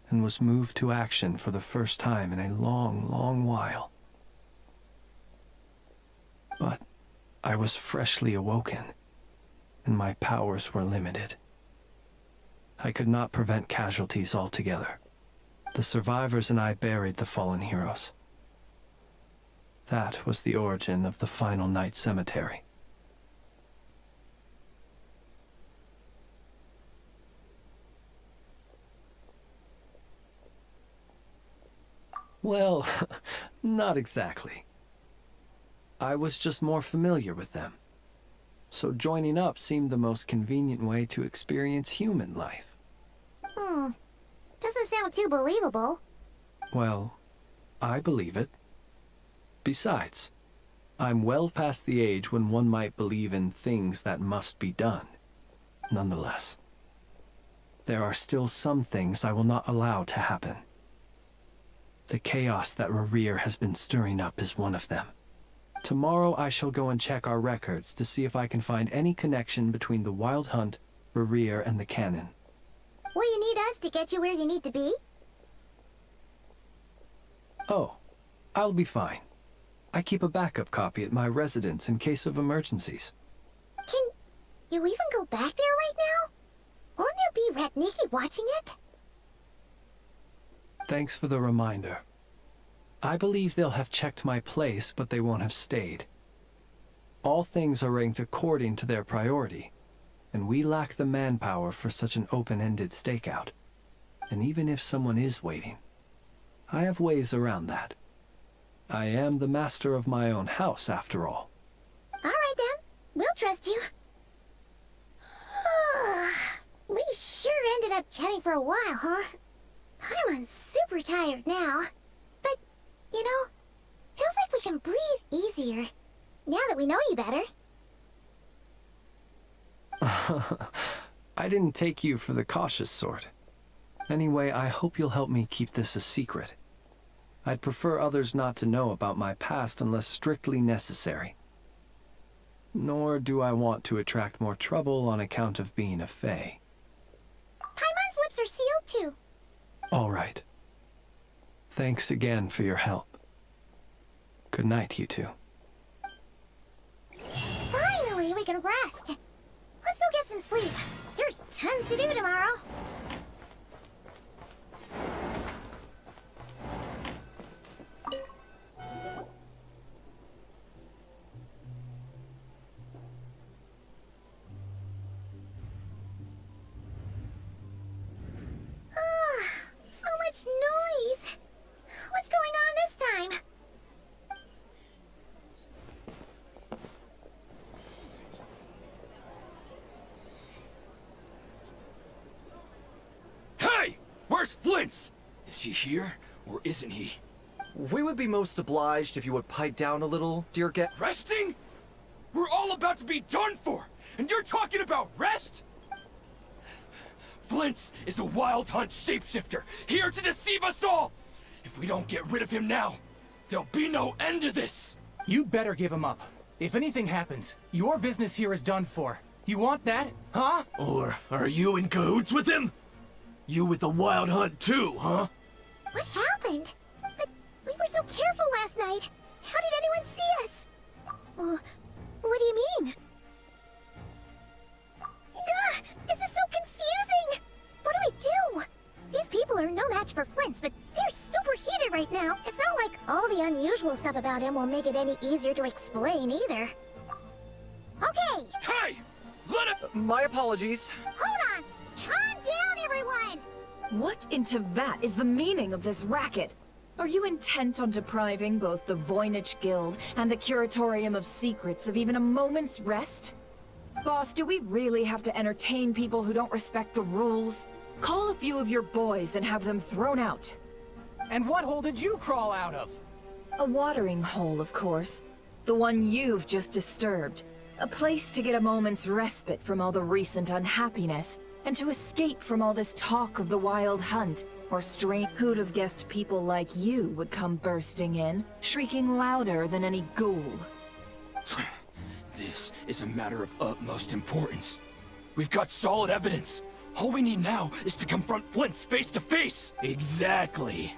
and was moved to action for the first time in a long, long while. But I was freshly awoken, and my powers were limited. I could not prevent casualties altogether. The survivors and I buried the fallen heroes. That was the origin of the final night cemetery. Well, not exactly. I was just more familiar with them. So joining up seemed the most convenient way to experience human life. Doesn't sound too believable. Well, I believe it. Besides, I'm well past the age when one might believe in things that must be done. Nonetheless, there are still some things I will not allow to happen. The chaos that Rerir has been stirring up is one of them. Tomorrow I shall go and check our records to see if I can find any connection between the Wild Hunt, Rerir, and the Cannon. Will you need us to get you where you need to be? Oh, I'll be fine. I keep a backup copy at my residence in case of emergencies. Can you even go back there right now? Won't there be Ratniki watching it? Thanks for the reminder. I believe they'll have checked my place, but they won't have stayed. All things are ranked according to their priority, and we lack the manpower for such an open-ended stakeout. And even if someone is waiting, I have ways around that. I am the master of my own house, after all. All right then, we'll trust you. We sure ended up chatting for a while, huh? I'm super tired now. But, you know, feels like we can breathe easier, now that we know you better. I didn't take you for the cautious sort. Anyway, I hope you'll help me keep this a secret. I'd prefer others not to know about my past unless strictly necessary. Nor do I want to attract more trouble on account of being a fae. Paimon's lips are sealed too. All right. Thanks again for your help. Good night, you two. Finally, we can rest. Let's go get some sleep. There's tons to do tomorrow. So much noise. What's going on this time? Hey! Where's Flint's? Is he here, or isn't he? We would be most obliged if you would pipe down a little, dear Resting? We're all about to be done for, and you're talking about rest? Flint's is a Wild Hunt shapeshifter, here to deceive us all! If we don't get rid of him now, there'll be no end to this! You better give him up. If anything happens, your business here is done for. You want that, huh? Or are you in cahoots with him? You with the Wild Hunt too, huh? What happened? But we were so careful last night. How did anyone see us? What do you mean? This is so confusing! What do we do? These people are no match for Flint's, but they're super heated right now. It's not like all the unusual stuff about him will make it any easier to explain either. Okay! Hey! Let it— My apologies. Hold on! Calm down, everyone! What in Tevat is the meaning of this racket? Are you intent on depriving both the Voynich Guild and the Curatorium of Secrets of even a moment's rest? Boss, do we really have to entertain people who don't respect the rules? Call a few of your boys and have them thrown out. And what hole did you crawl out of? A watering hole, of course. The one you've just disturbed. A place to get a moment's respite from all the recent unhappiness, and to escape from all this talk of the wild hunt, or strange. Who'd have guessed people like you would come bursting in, shrieking louder than any ghoul? This is a matter of utmost importance. We've got solid evidence. All we need now is to confront Flint's face to face. Exactly.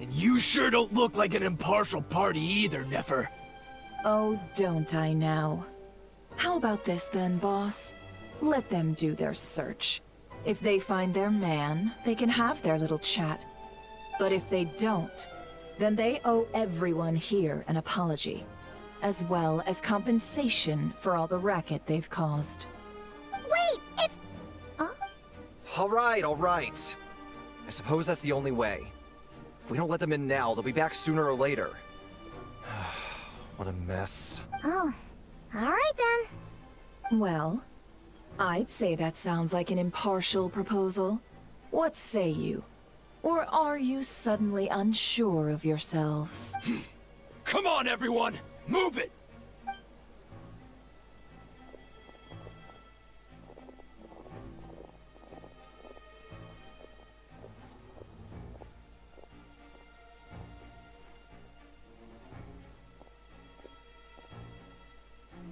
And you sure don't look like an impartial party either, Nefer. Oh, don't I now? How about this then, boss? Let them do their search. If they find their man, they can have their little chat. But if they don't, then they owe everyone here an apology, as well as compensation for all the racket they've caused. Wait, it's... All right. I suppose that's the only way. If we don't let them in now, they'll be back sooner or later. What a mess. Oh, alright then. Well, I'd say that sounds like an impartial proposal. What say you? Or are you suddenly unsure of yourselves? Come on, everyone! Move it!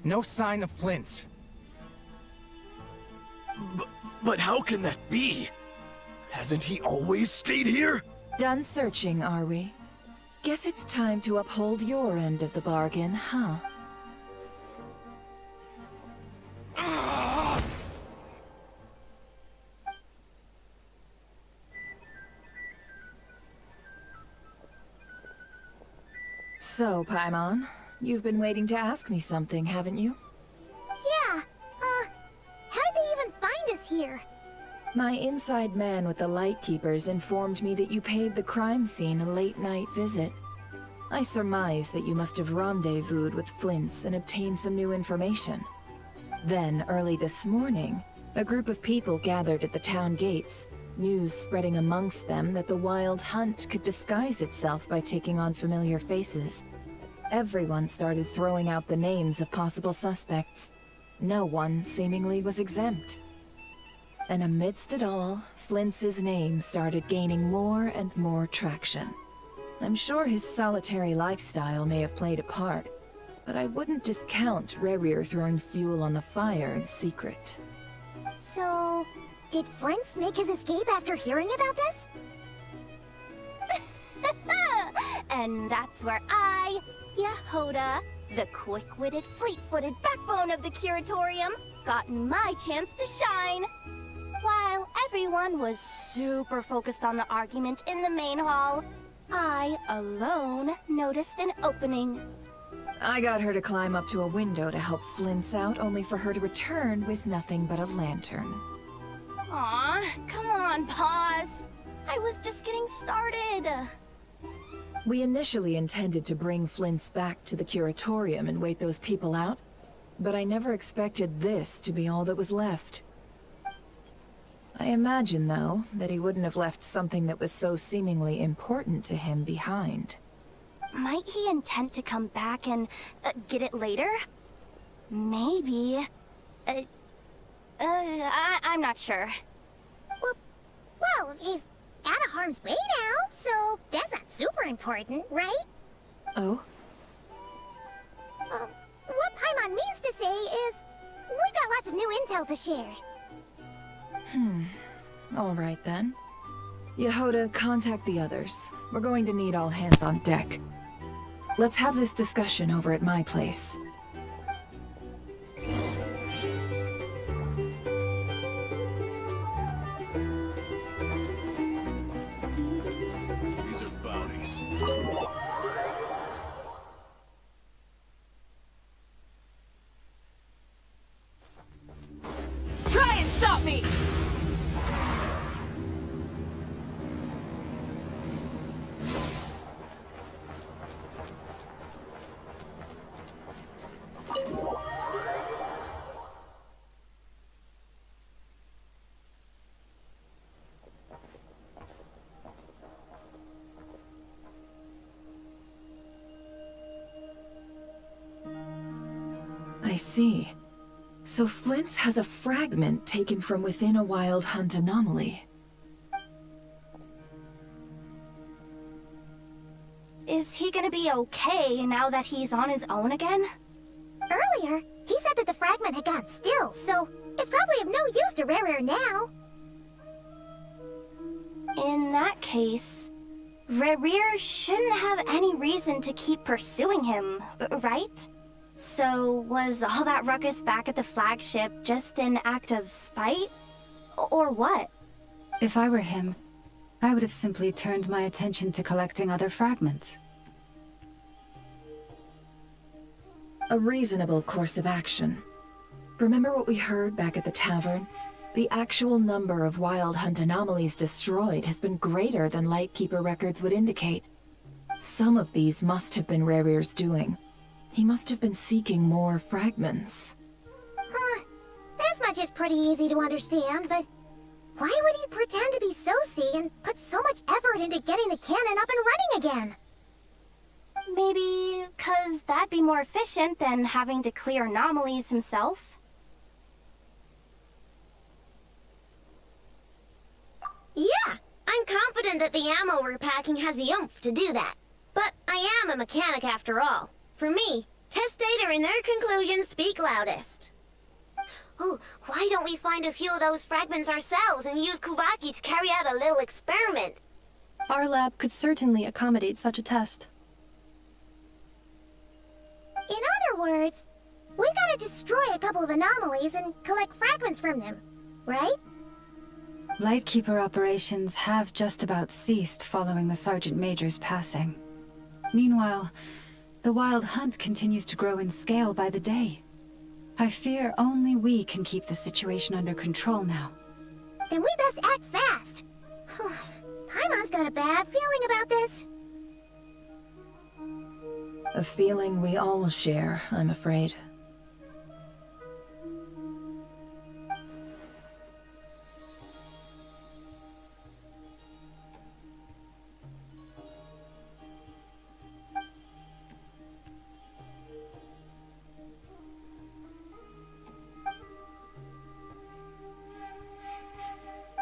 No sign of Flint. But how can that be? Hasn't he always stayed here? Done searching, are we? Guess it's time to uphold your end of the bargain, huh? So, Paimon, you've been waiting to ask me something, haven't you? Yeah, how did they even find us here? My inside man with the Lightkeepers informed me that you paid the crime scene a late-night visit. I surmise that you must have rendezvoused with Flint's and obtained some new information. Then, early this morning, a group of people gathered at the town gates, news spreading amongst them that the wild hunt could disguise itself by taking on familiar faces. Everyone started throwing out the names of possible suspects. No one, seemingly, was exempt. And amidst it all, Flint's name started gaining more and more traction. I'm sure his solitary lifestyle may have played a part, but I wouldn't discount Rerir throwing fuel on the fire in secret. So, did Flint's make his escape after hearing about this? And that's where I, Yehoda, the quick-witted, fleet-footed backbone of the Curatorium, got my chance to shine. While everyone was super focused on the argument in the main hall, I, alone, noticed an opening. I got her to climb up to a window to help Flint's out, only for her to return with nothing but a lantern. Aw, come on, pause. I was just getting started. We initially intended to bring Flint's back to the Curatorium and wait those people out, but I never expected this to be all that was left. I imagine, though, that he wouldn't have left something that was so seemingly important to him behind. Might he intend to come back and get it later? Maybe. I'm not sure. Well, he's out of harm's way now, so that's not super important, right? Oh? What Paimon means to say is, we've got lots of new intel to share. All right then. Yehoda, contact the others. We're going to need all hands on deck. Let's have this discussion over at my place. These are bounties. Try and stop me! I see. So Flint's has a fragment taken from within a Wild Hunt anomaly. Is he gonna be okay now that he's on his own again? Earlier, he said that the fragment had gone still, so it's probably of no use to Rare now. In that case, Rare shouldn't have any reason to keep pursuing him, right? So, was all that ruckus back at the flagship just an act of spite? Or what? If I were him, I would have simply turned my attention to collecting other fragments. A reasonable course of action. Remember what we heard back at the tavern? The actual number of Wild Hunt anomalies destroyed has been greater than Lightkeeper records would indicate. Some of these must have been Rare's doing. He must have been seeking more fragments. Huh. This much is pretty easy to understand, but why would he pretend to be Sosi and put so much effort into getting the cannon up and running again? Maybe 'cause that'd be more efficient than having to clear anomalies himself? Yeah, I'm confident that the ammo we're packing has the oomph to do that. But I am a mechanic after all. For me, test data and their conclusions speak loudest. Oh, why don't we find a few of those fragments ourselves and use Kuvaki to carry out a little experiment? Our lab could certainly accommodate such a test. In other words, we gotta destroy a couple of anomalies and collect fragments from them, right? Lightkeeper operations have just about ceased following the Sergeant Major's passing. Meanwhile, the Wild Hunt continues to grow in scale by the day. I fear only we can keep the situation under control now. Then we best act fast. Paimon's got a bad feeling about this. A feeling we all share, I'm afraid.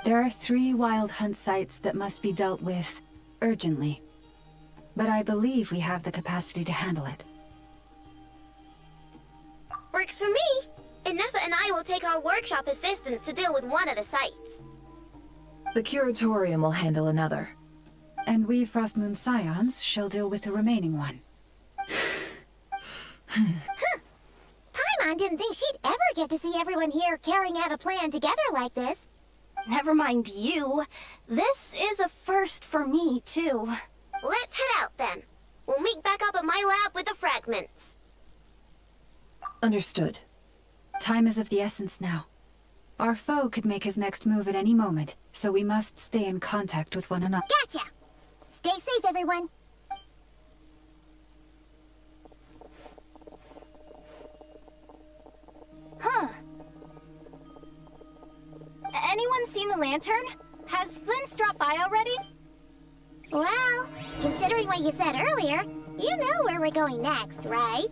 There are 3 Wild Hunt sites that must be dealt with urgently. But I believe we have the capacity to handle it. Works for me. Ineffa and I will take our workshop assistants to deal with one of the sites. The Curatorium will handle another. And we Frostmoon Scions shall deal with the remaining one. Paimon didn't think she'd ever get to see everyone here carrying out a plan together like this. Never mind you. This is a first for me, too. Let's head out then. We'll meet back up at my lab with the fragments. Understood. Time is of the essence now. Our foe could make his next move at any moment, so we must stay in contact with one another. Gotcha! Stay safe, everyone. Huh. Anyone seen the lantern? Has Flint dropped by already? Well, considering what you said earlier, you know where we're going next, right?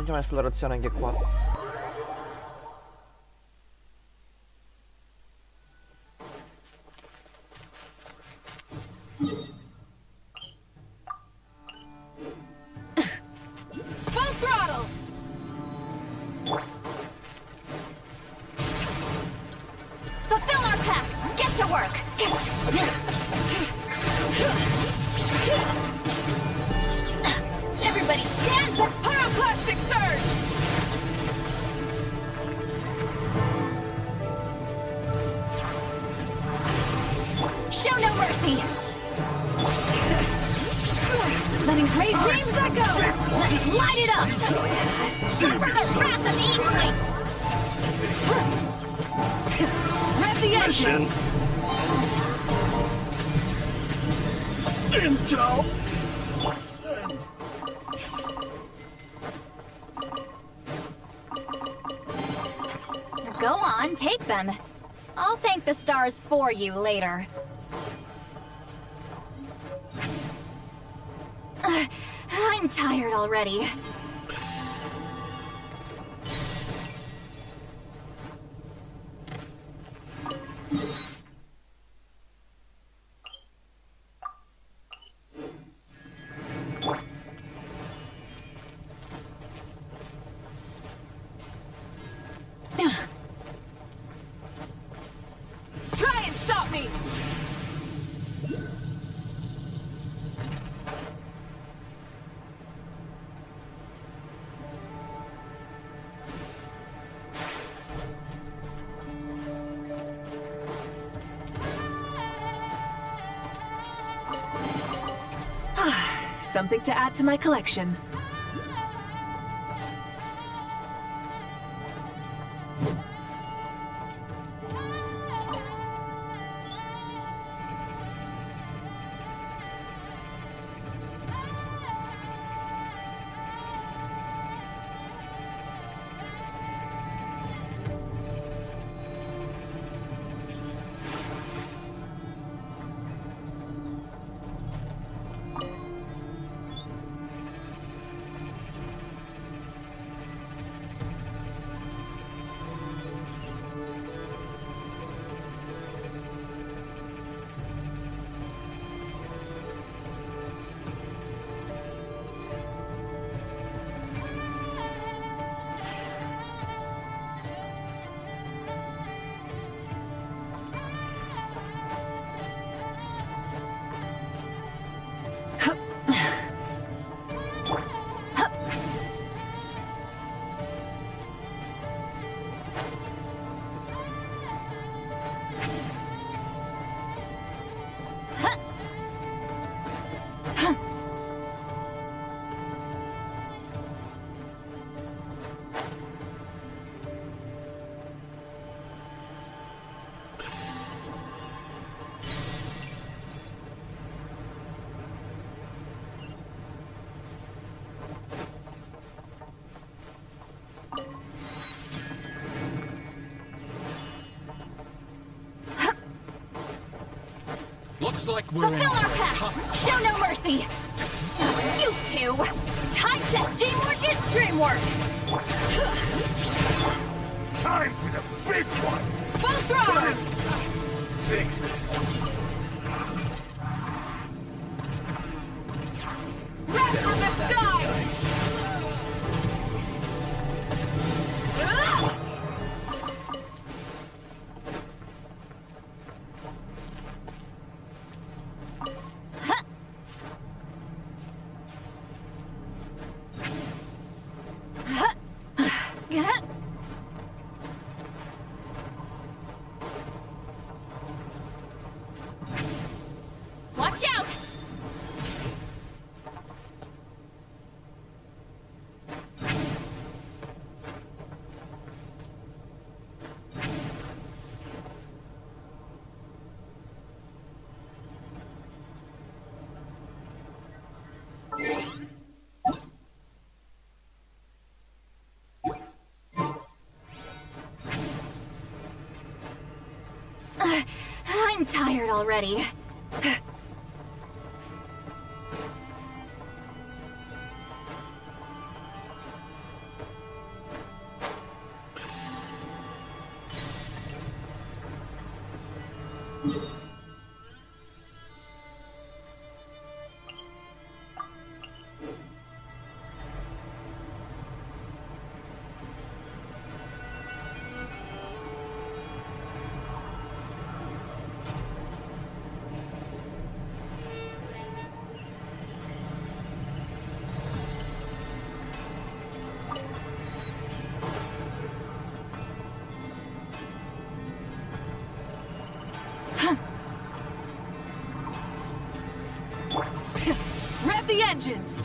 Facciamo esplorazione anche qua. Full throttle! Fulfill our pact! Get to work! Everybody stand for pyroclastic surge! Show no mercy! Letting great dreams echo! Let's light it up! Suffer the wrath of Evening! Rev the engines! Intel! Send. Go on, take them. I'll thank the stars for you later. I'm tired already. Try and stop me! Something to add to my collection. Looks like we're in Fulfill our pact! Show no mercy! You two! Time to teamwork is dreamwork! time for the big one! Both wrong! Fix it. Wrath from the sky! Watch out! I'm tired already. Rev the engines!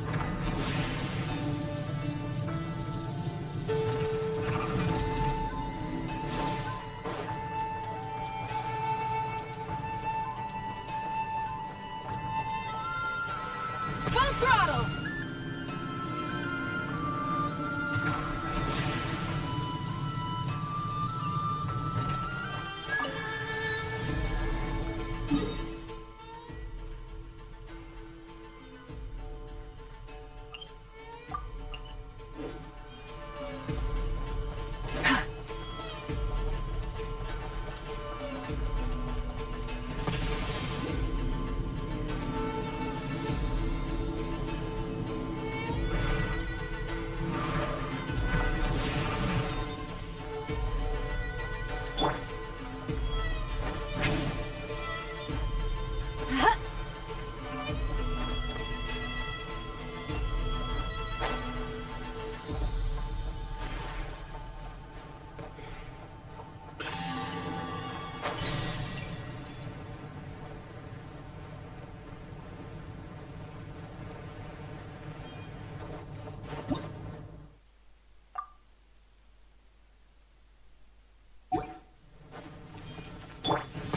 throttle!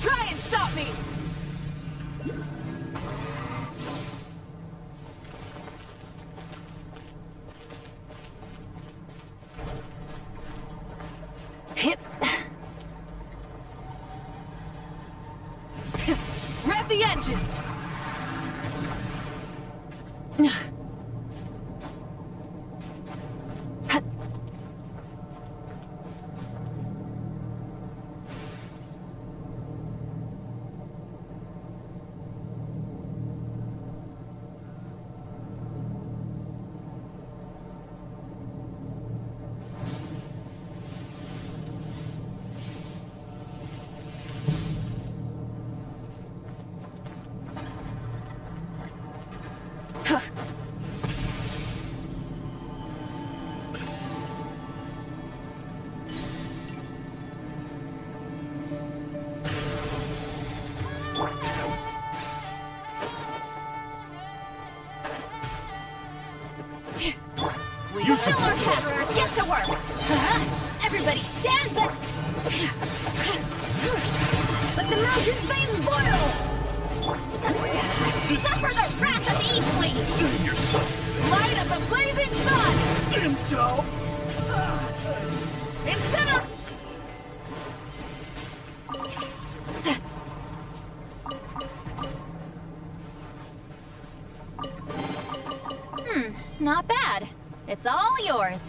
Try and stop me! Hip. Rev the engines! Pillar Shatterer, get to work! Everybody stand back! Let the mountain's veins boil! Suffer the wrath of the Eastling! Light up the blazing sun! Intel! Incinerator! Not bad. It's all yours.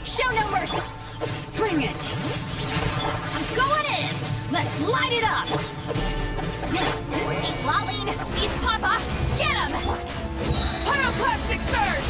Show no mercy! Bring it! I'm going in! Let's light it up! Eat Laline! Eat Papa! Get him! Pyroclastic surge!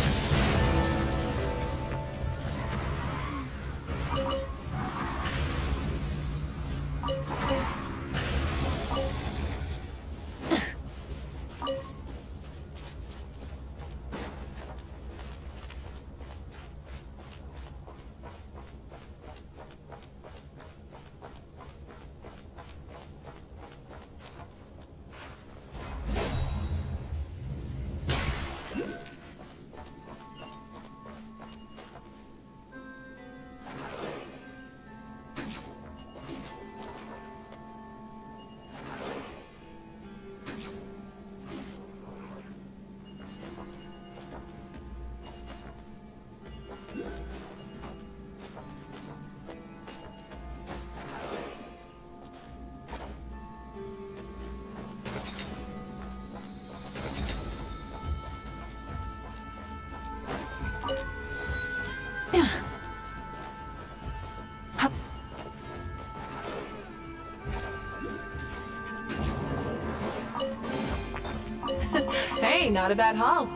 Getting out of that hall.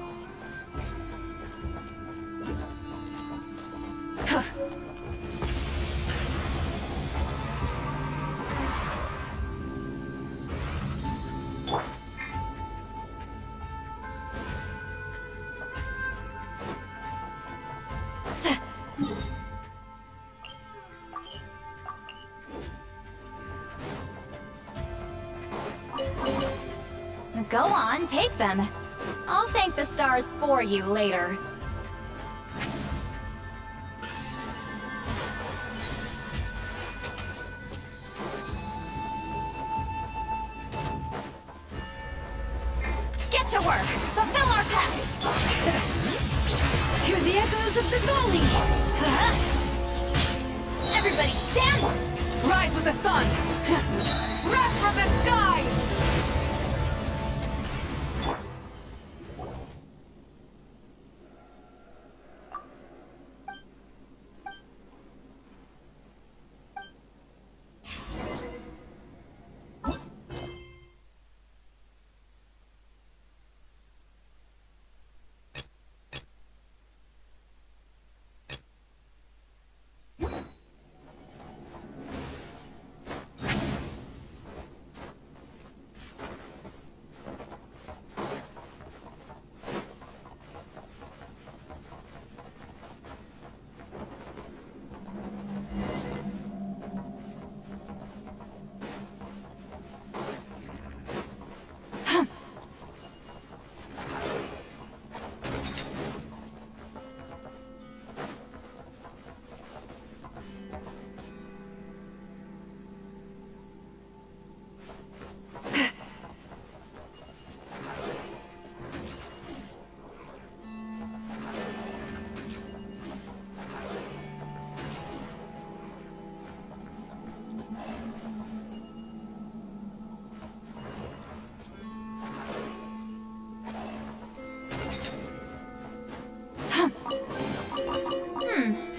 Go on, take them. I'll thank the stars for you later. Get to work! Fulfill our pact! Hear the echoes of the valley! Everybody stand! Rise with the sun! Breath from the sky!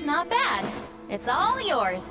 Not bad. It's all yours.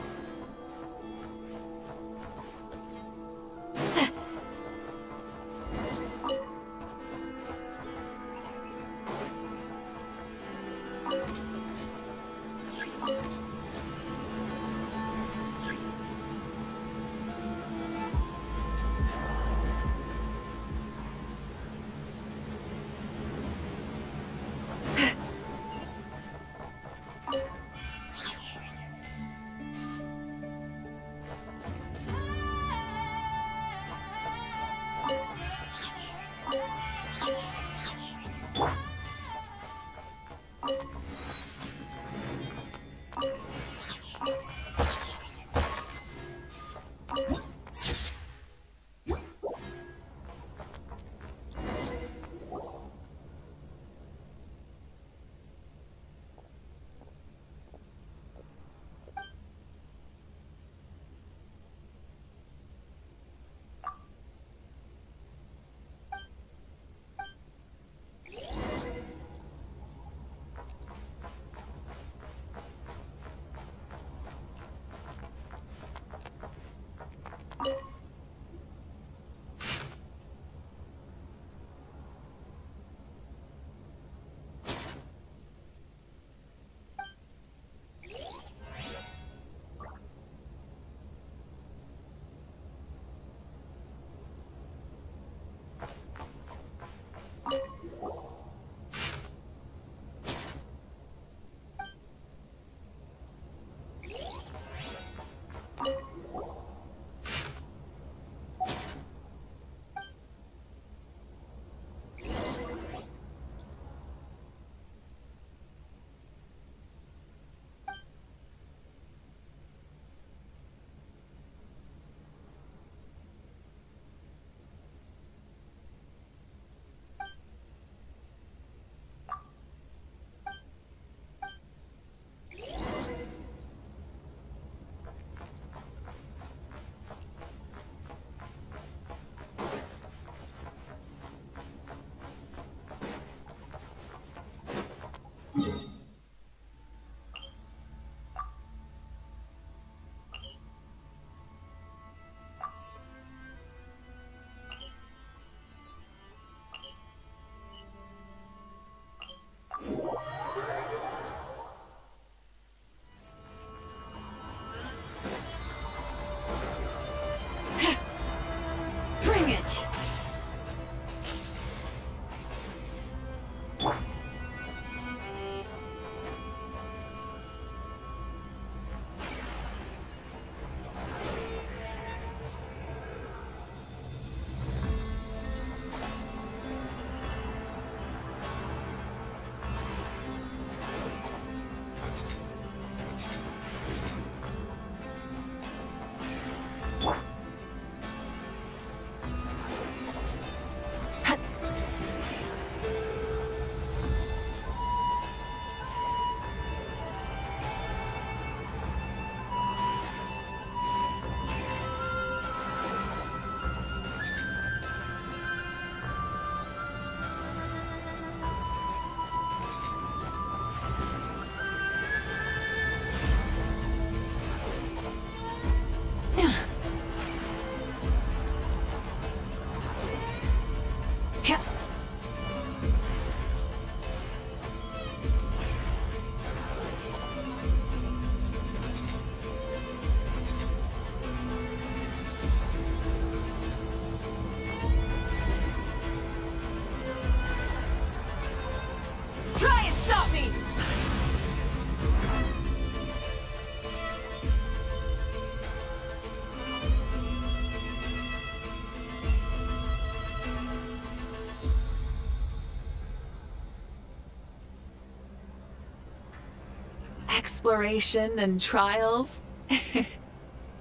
exploration and trials.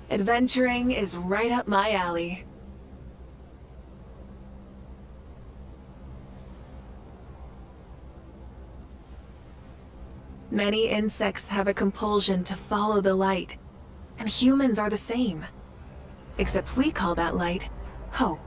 Adventuring is right up my alley. Many insects have a compulsion to follow the light, and humans are the same. Except we call that light hope.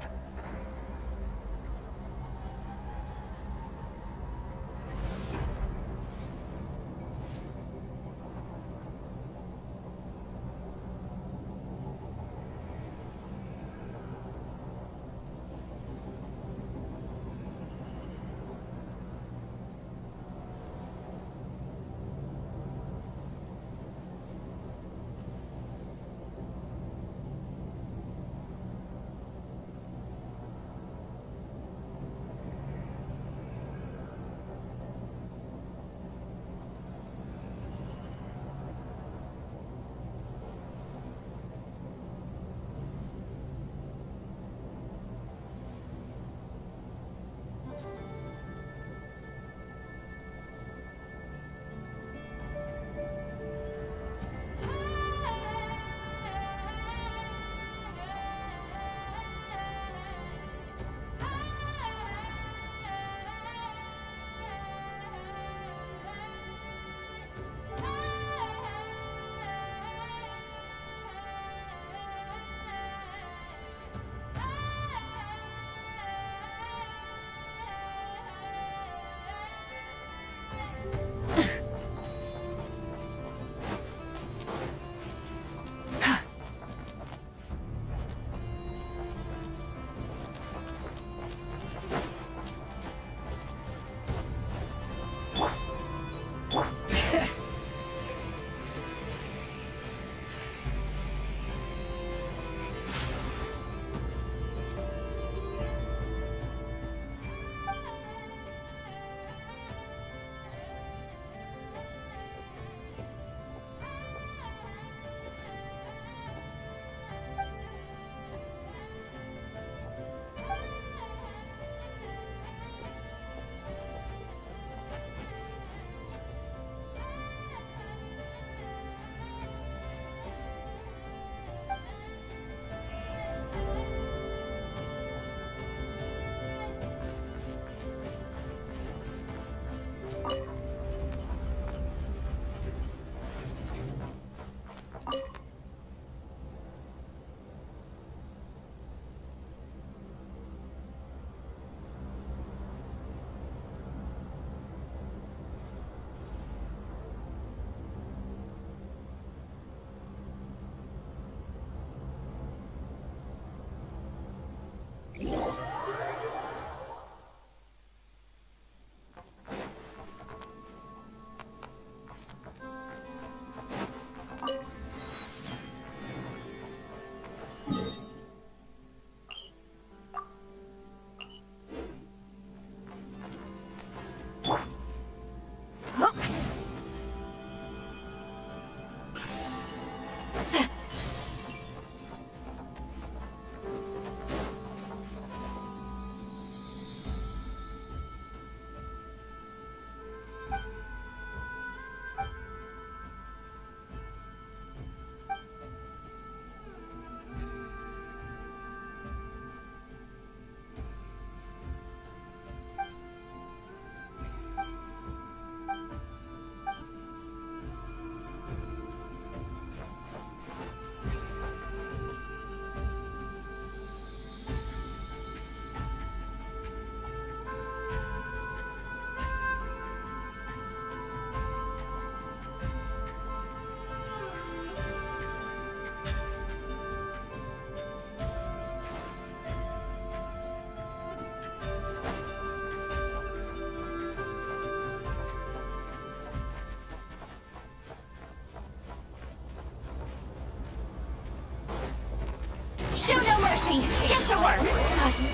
Show no mercy! Get to work!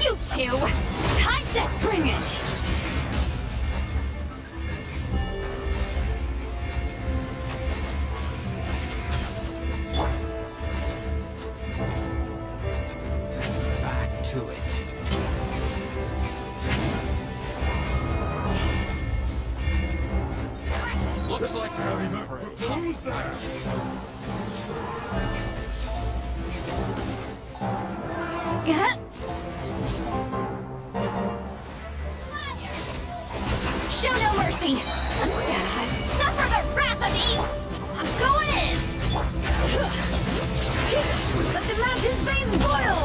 You two! Time to bring it! Back to it. Looks like for a tough fight. Show no mercy! Suffer the wrath of Eve! I'm going in! Let the mountain's veins boil!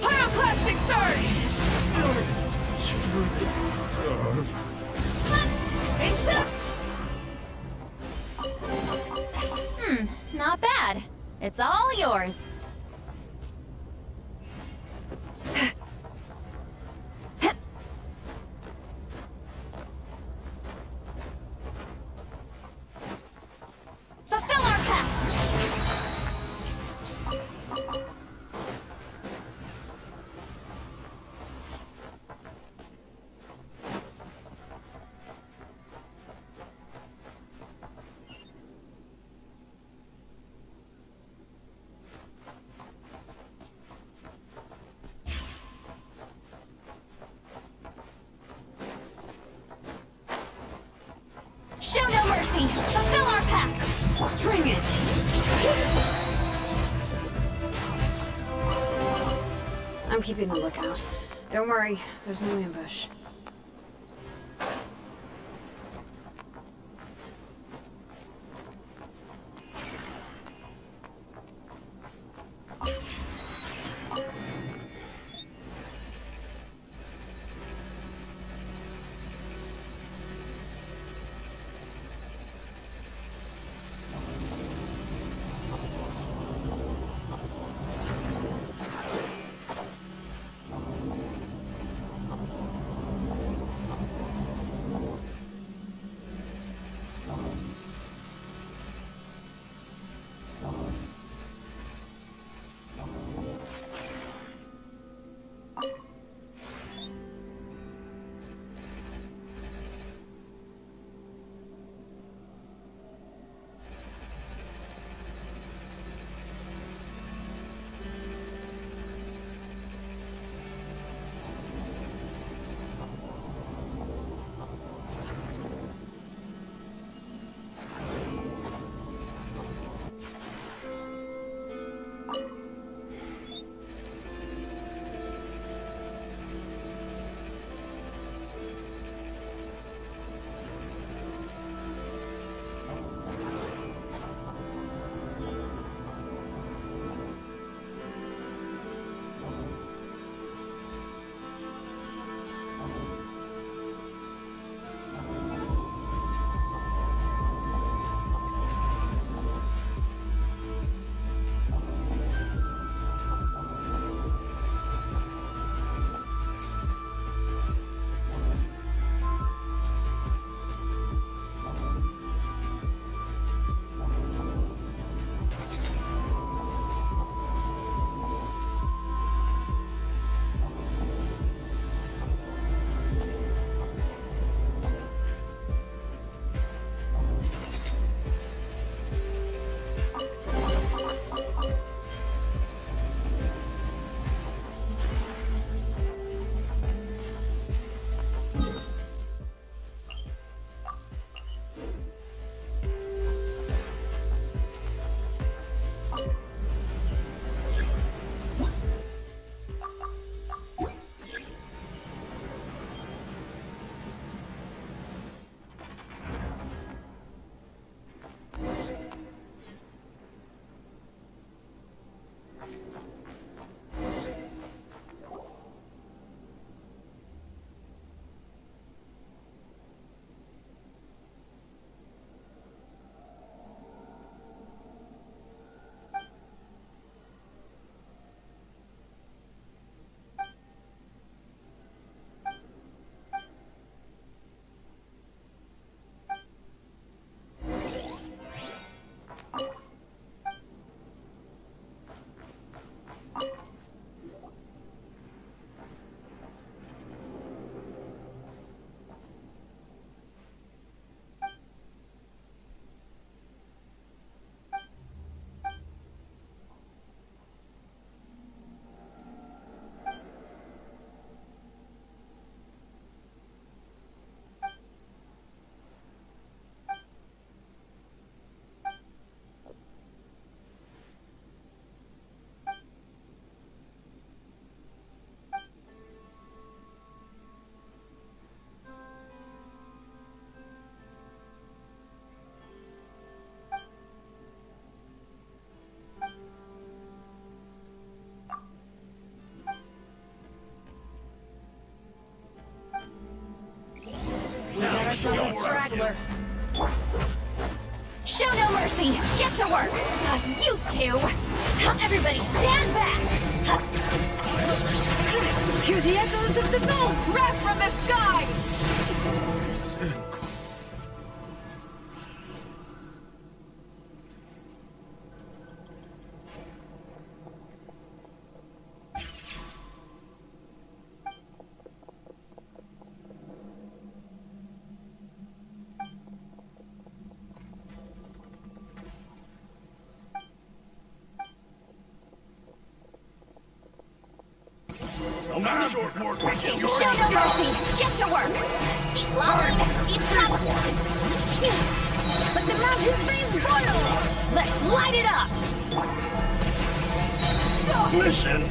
Pyroclastic surge! Not bad. It's all yours. Fulfill our pact! Show no mercy! Fulfill our pact! Bring it! I'm keeping the lookout. Don't worry, there's no ambush. regular. Show no mercy! Get to work! You two! Everybody stand back! Hear the echoes of the boom! Wrath from the skies! Short work. Show no mercy! Get to work! Let the mountain's veins boil! Let's light it up! Mission.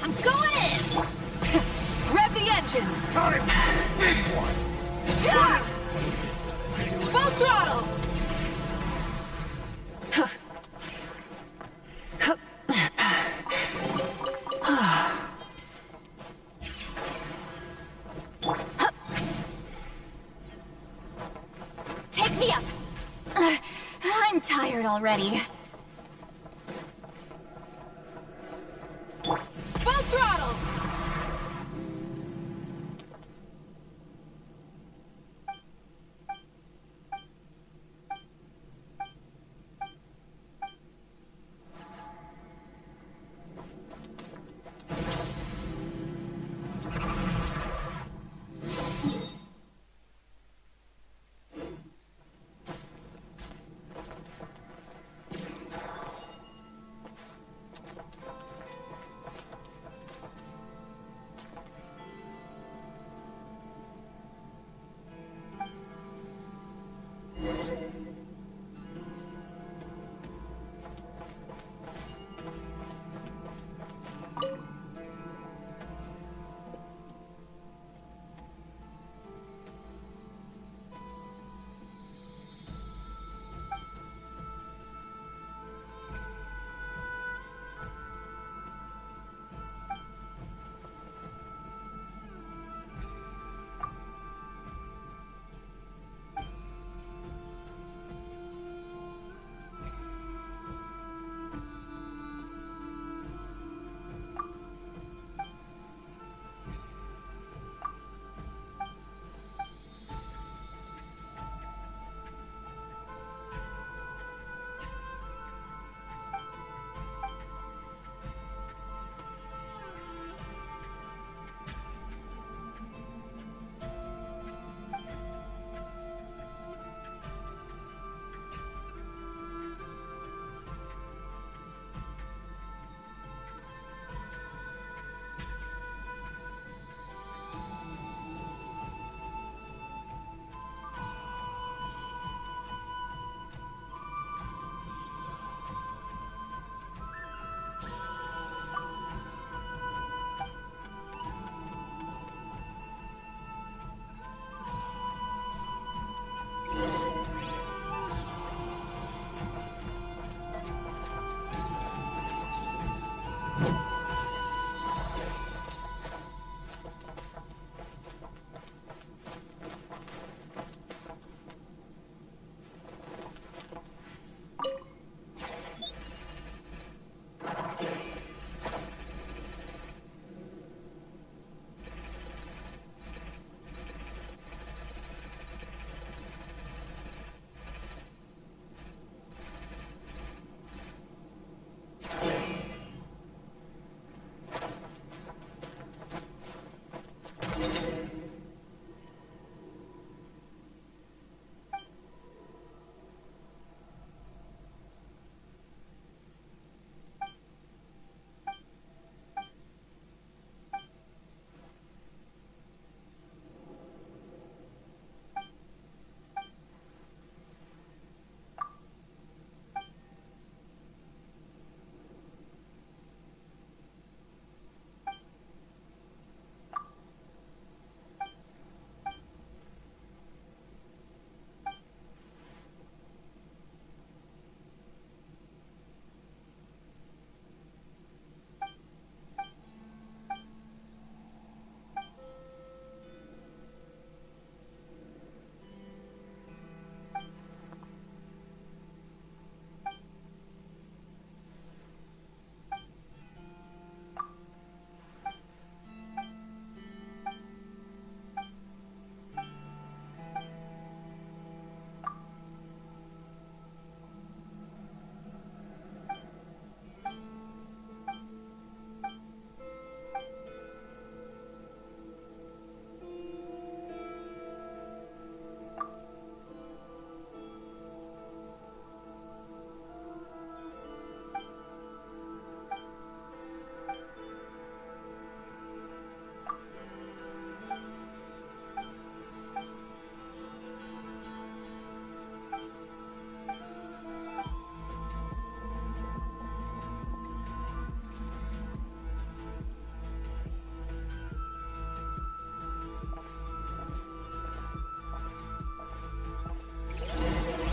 I'm going in! Rev the engines! Time! Big one! Full throttle! Take me up! I'm tired already. Full throttle!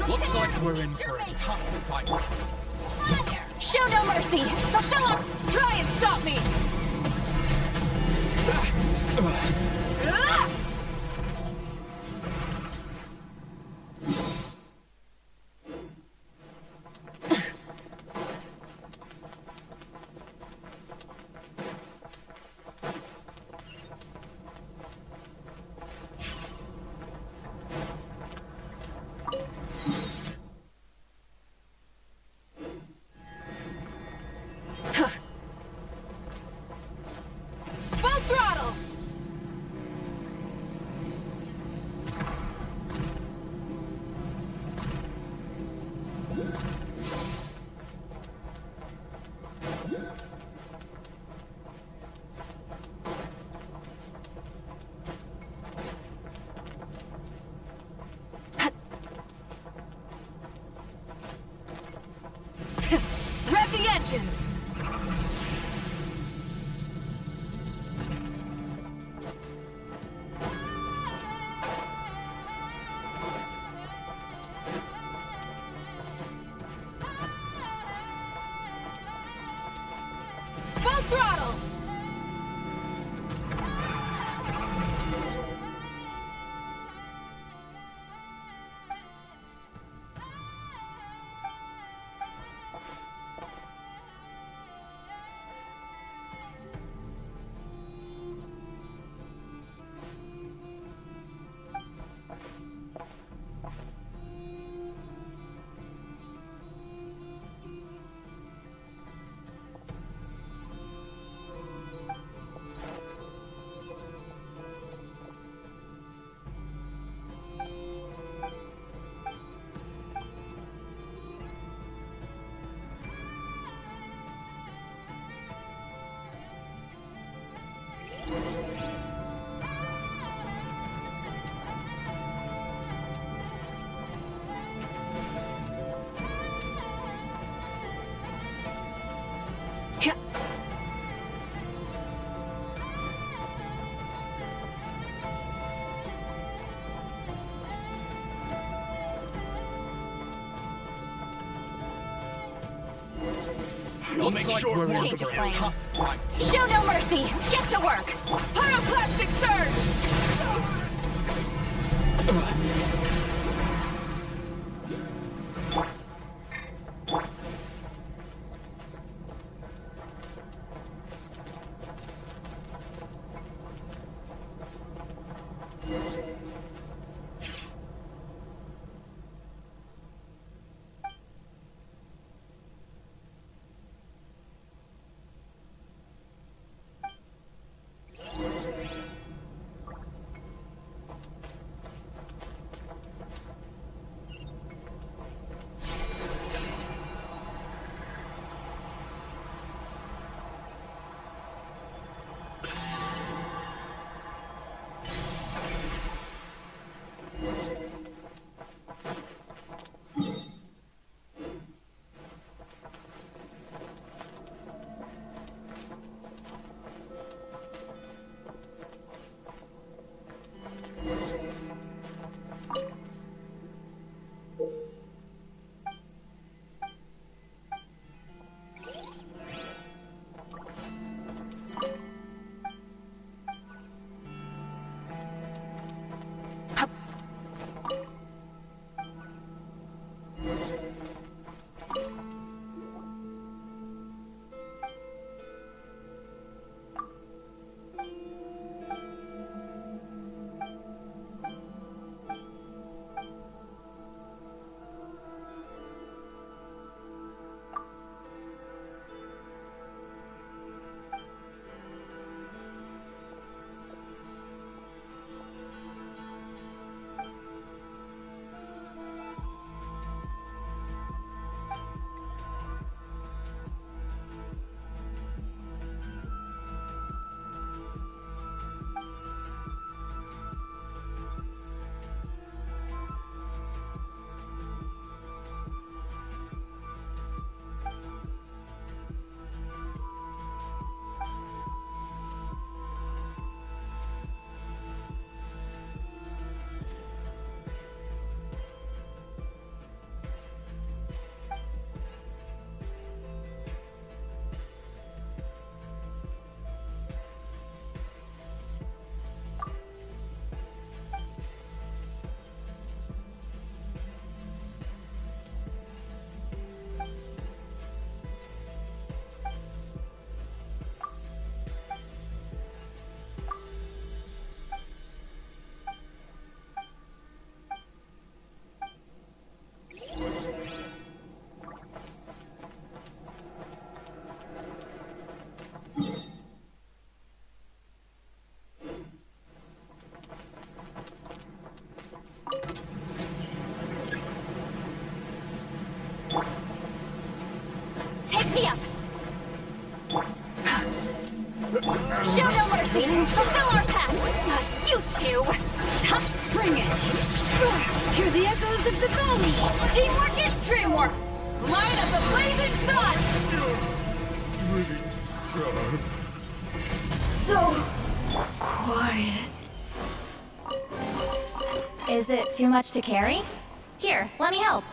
Looks like we're in for a tough fight. Show no mercy! Philip, try and stop me! Full throttle! Rev the engines! Full throttle! We'll make sure we're Change of plan. tough fight. Show no mercy! Get to work! Pyroclastic surge! Take me up! Show no mercy! Fulfill our pact! You two! Bring it! Hear the echoes of the valley! Teamwork is dreamwork! Light of the blazing sun! So quiet. Is it too much to carry? Here, let me help.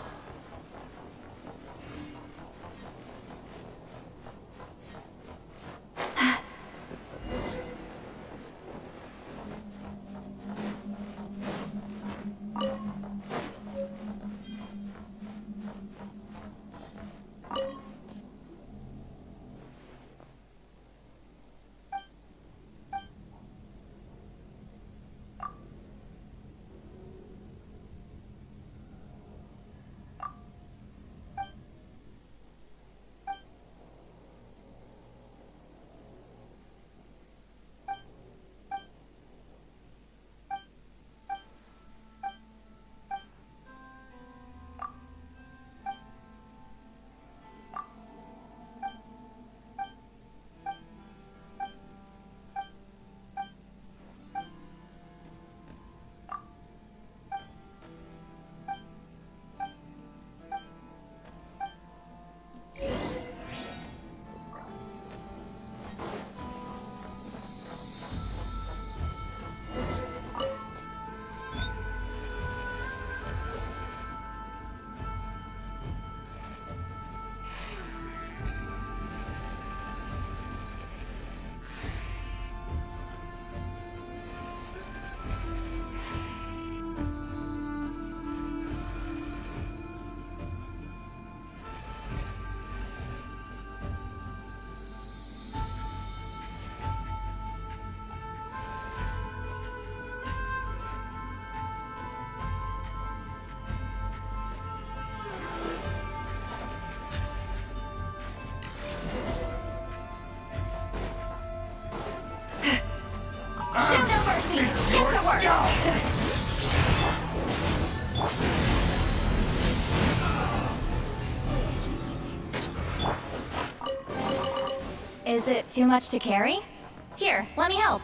Is it too much to carry? Here, let me help.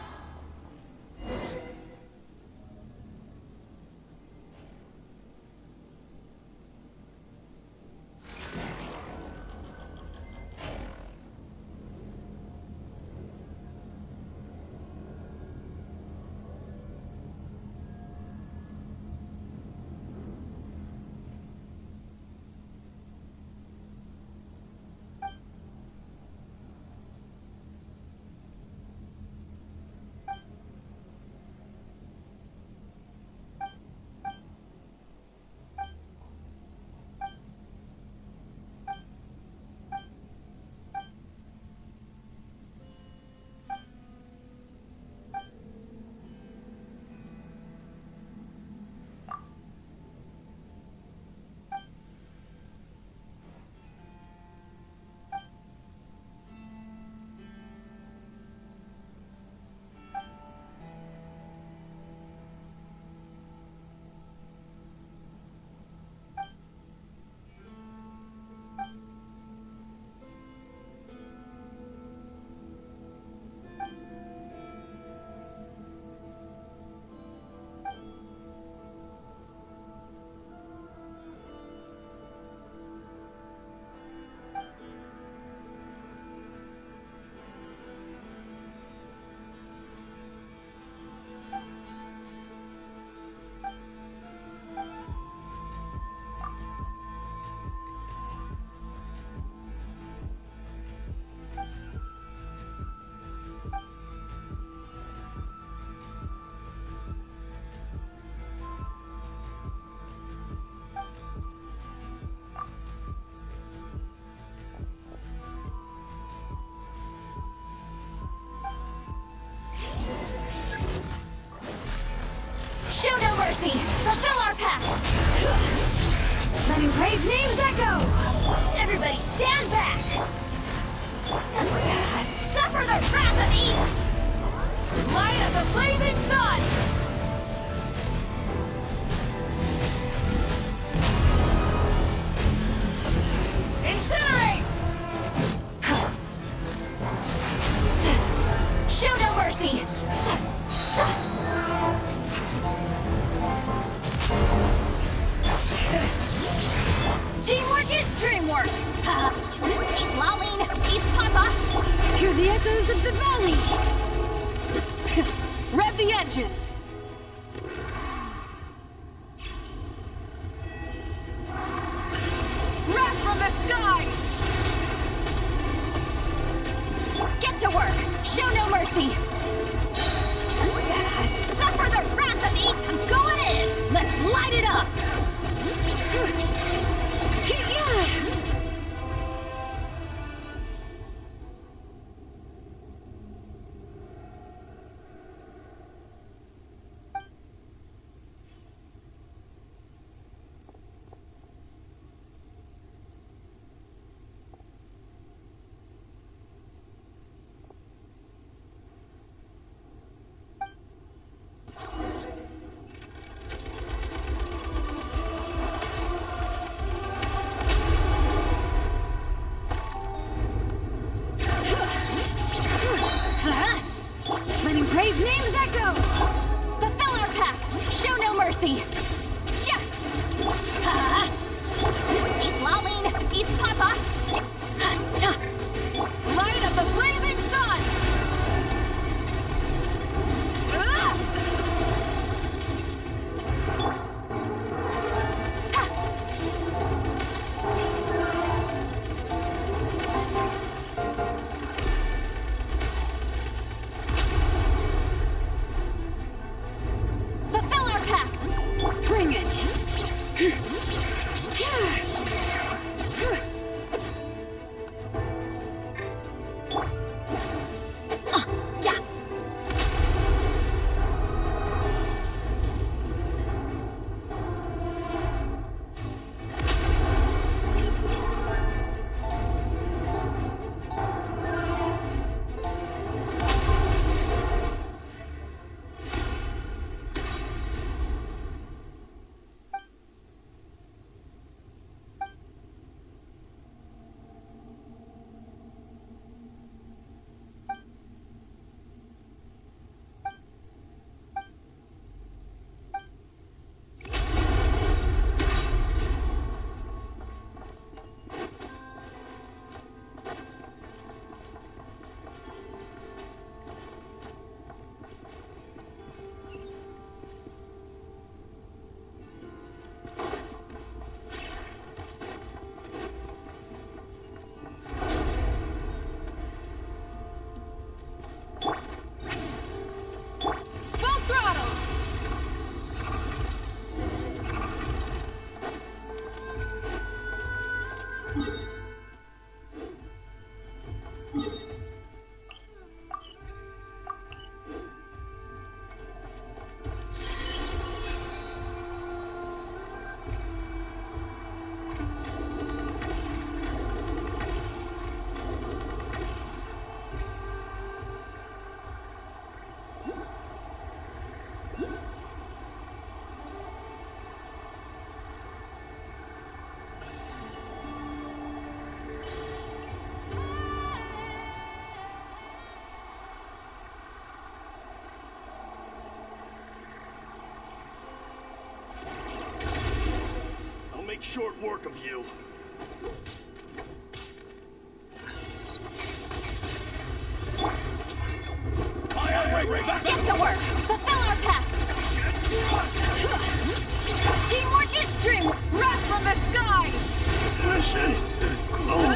Show no mercy! Fulfill our pact! Letting brave names echo! Everybody stand back! Suffer the wrath of Eve! Light of the blazing sun! Incinerate! Show no mercy! Teamwork is dreamwork! Keep lolling! Keep papa! Hear the echoes of the valley! Rev the engines! Wrath from the skies! Get to work! Show no mercy! Suffer the wrath of Eve! I'm going in! Let's light it up! short work of you. Get to work! Fulfill our pact! Teamwork is dream! Wrath from the skies! Precious glory.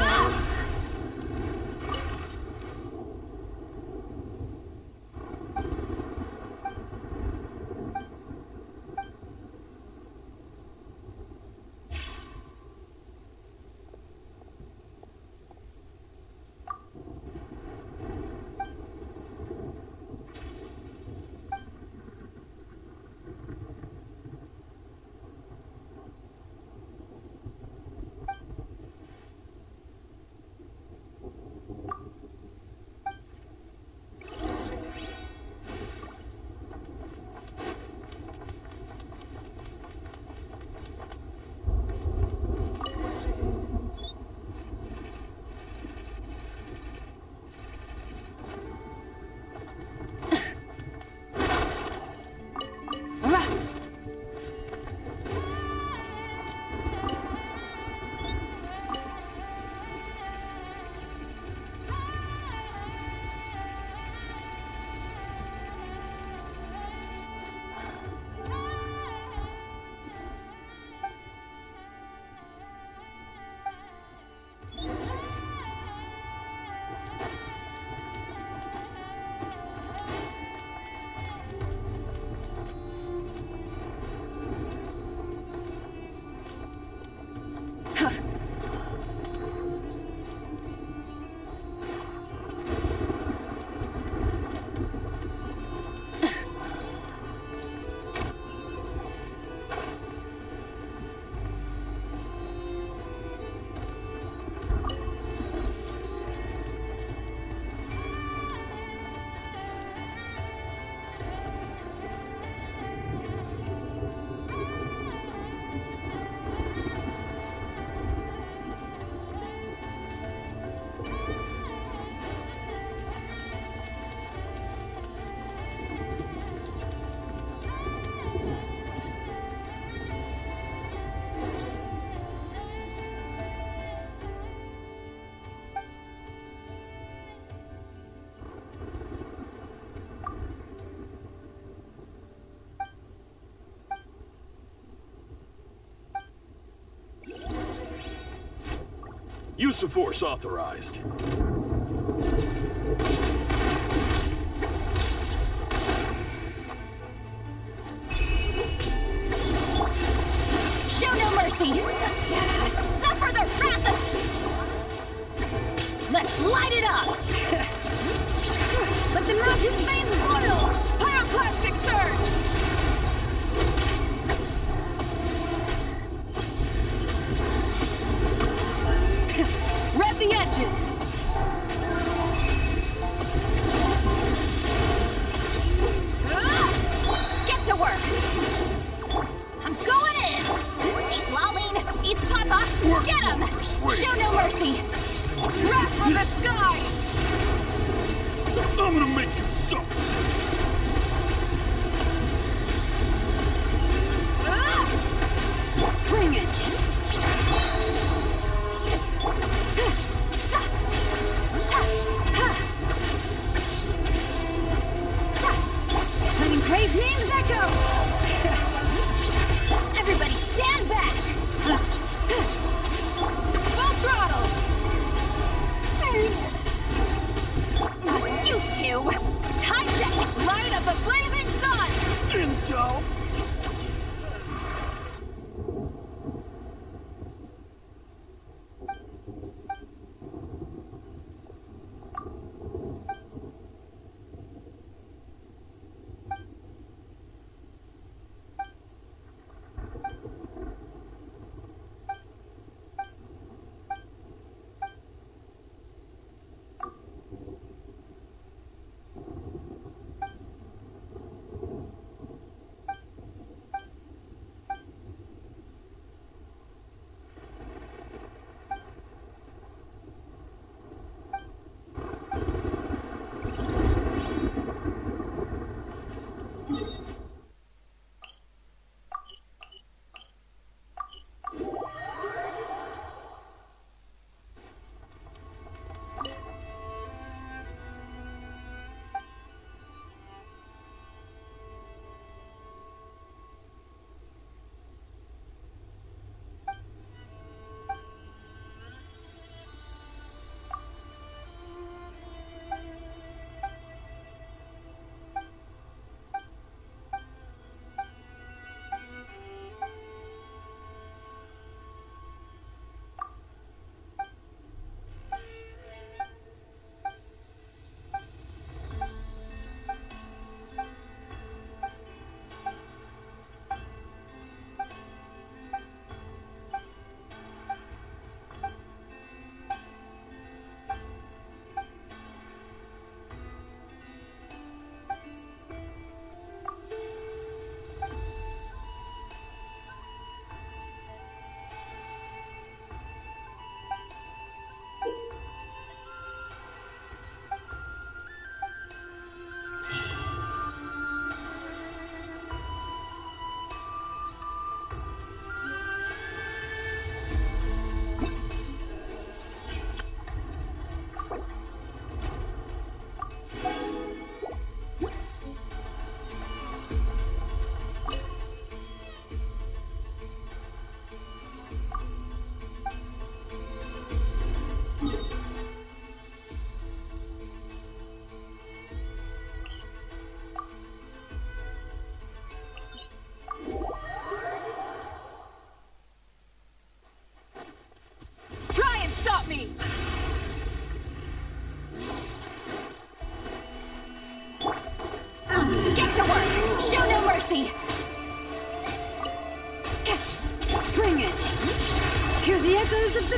Use of force authorized. Show no mercy! Suffer the wrath of... Let's light it up! Let the mountain's veins boil! Pyroclastic surge! Rev the engines! Get to work! I'm going in! Eat lolling! Eat papa! Get him! Show no mercy! Wrath from the sky! I'm gonna make you suffer! Bring it! Let engraved names echo! Everybody stand back! Full throttle! You two! Time to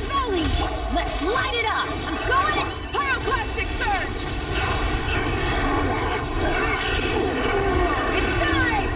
the valley! Let's light it up! I'm going! Pyroclastic surge! Incinerate!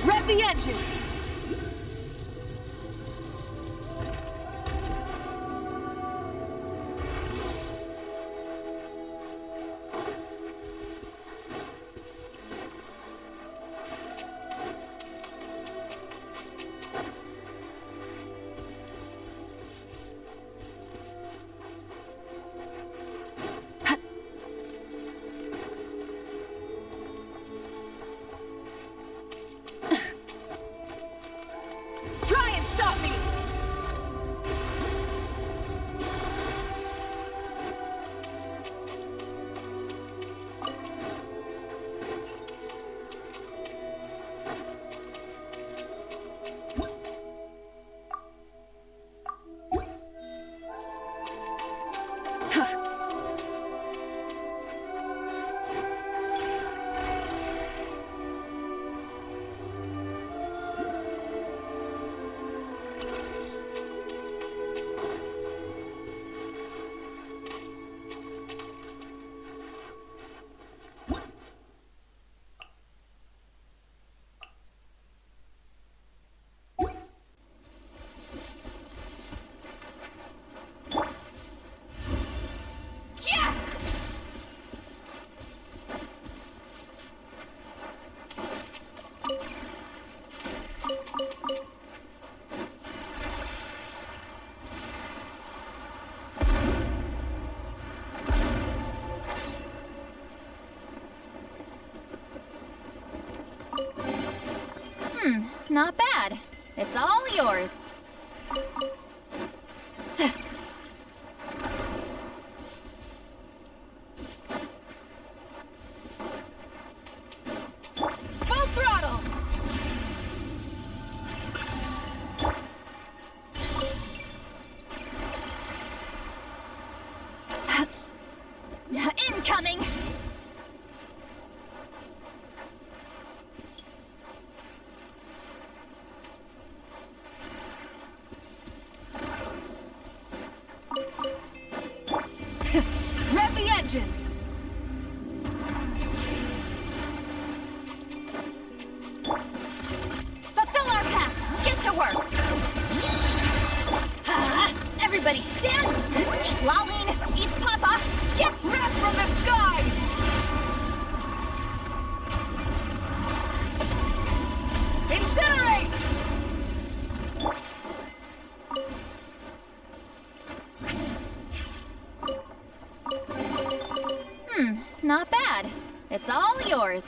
Rev the engines! Try and stop me! Not bad. It's all yours. Full throttle! Incoming! Rev the engines! Fulfill our pact! Get to work! Everybody stand! Eat Lolene! Eat Papa! Get Rev from the skies! Incinerate! Not bad. It's all yours.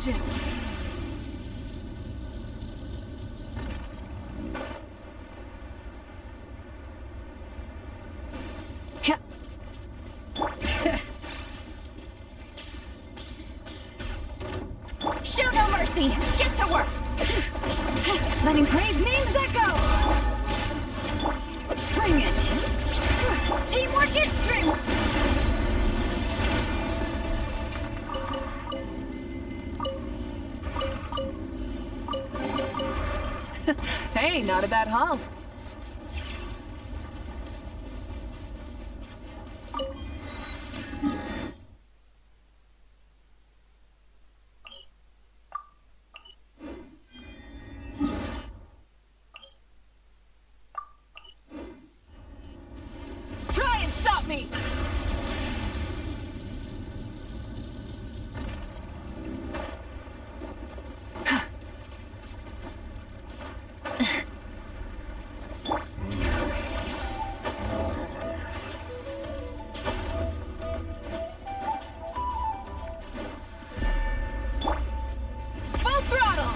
vengeance! Show no mercy! Get to work! Letting praise names echo! Bring it! Teamwork is strength! Hey, not a bad haul. Try and stop me! Full throttle!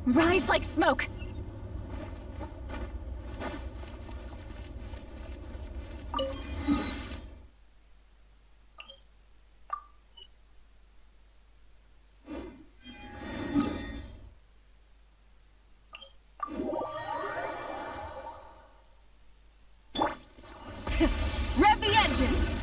Rise like smoke! Rev the engines!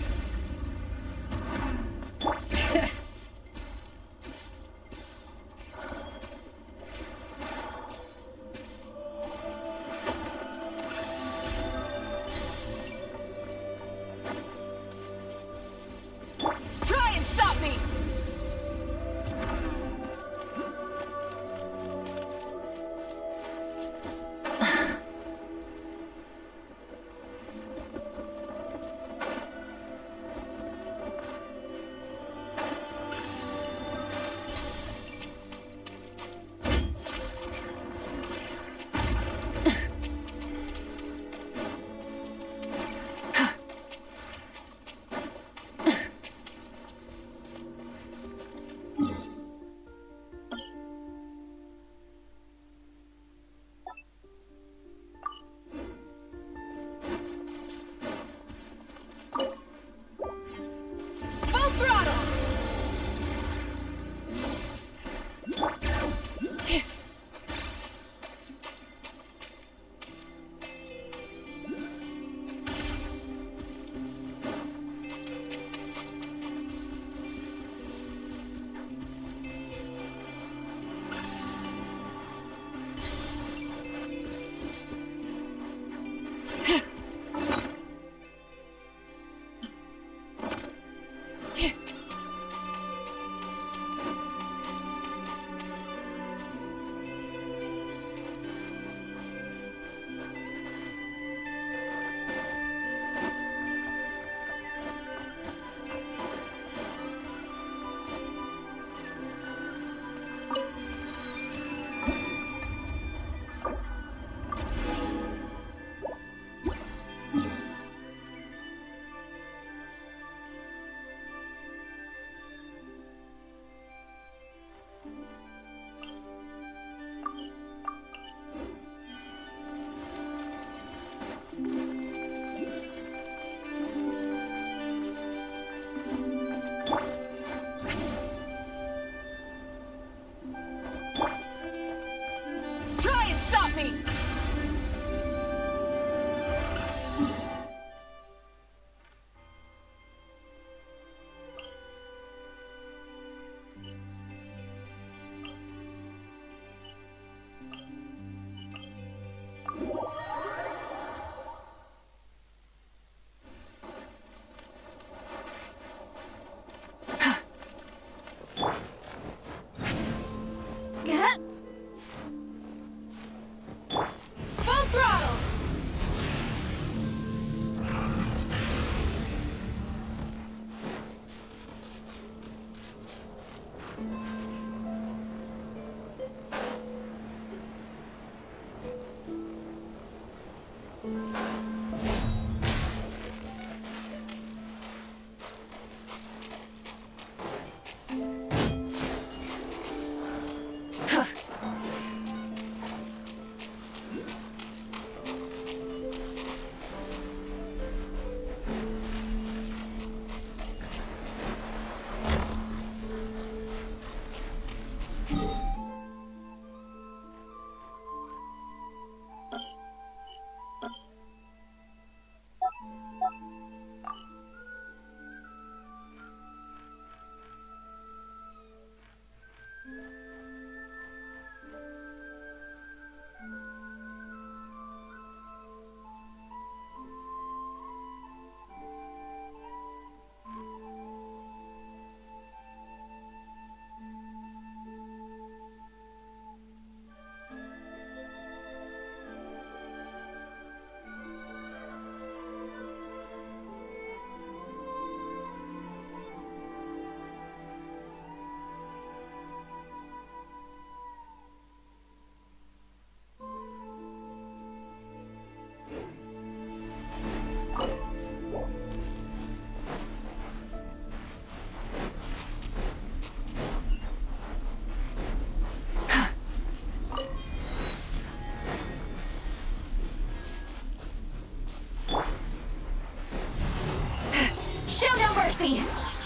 mercy!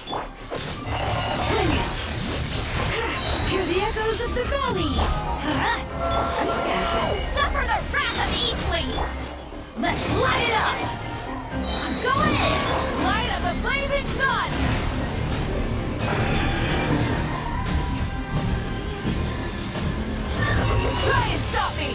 Bring it! Hear the echoes of the valley! Suffer the wrath of Eastling! Let's light it up! I'm going in! Light of the blazing sun! Try and stop me!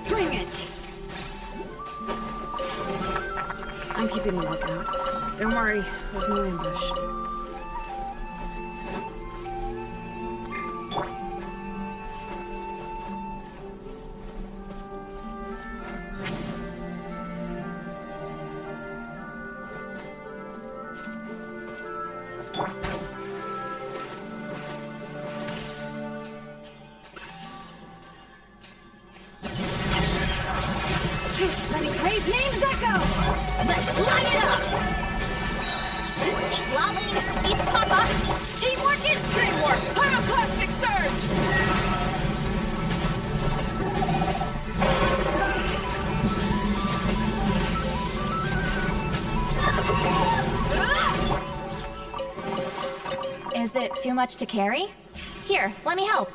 Bring it! I'm keeping a lookout. Don't worry, there's no ambush. Let me crave names echo! Let's light it up! Eat Lolling, eat Papa! Teamwork is dreamwork! Pyroclastic surge! Is it too much to carry? Here, let me help.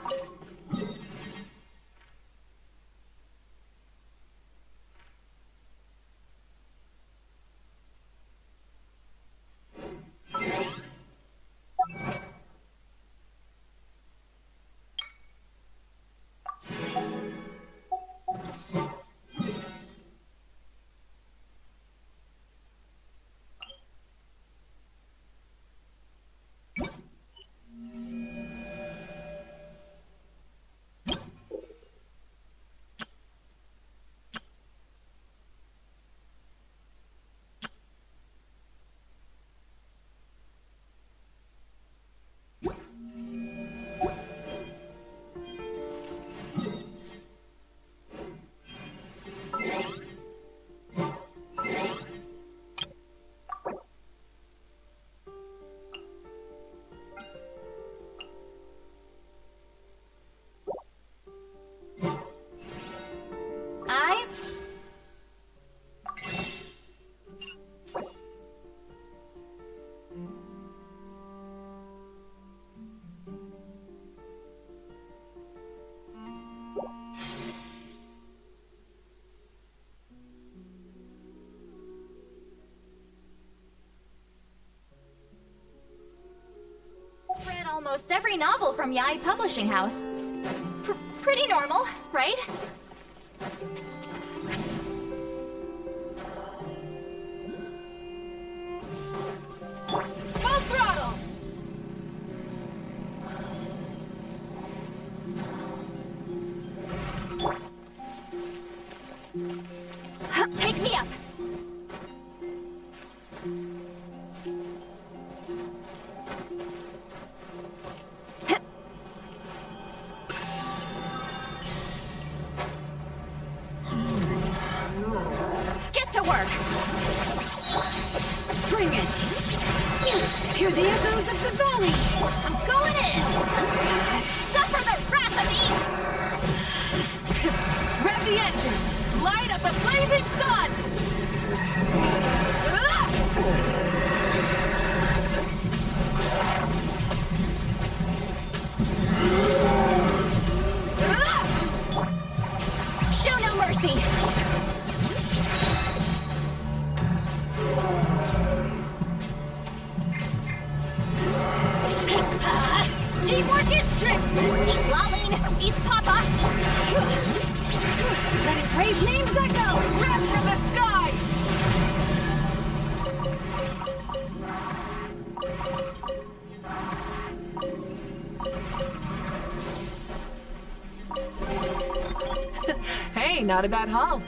almost every novel from Yai Publishing House. Pretty normal, right? Full throttle! Take me up! Get to work! Bring it! Hear the echoes of the valley! I'm going in! Suffer the wrath of Eve! Rev the engines! Light up the blazing sun! Show no mercy! Teamwork is strength! See Lolling, East Papa! Let brave names echo! Rev from the sky! Hey, not a bad haul.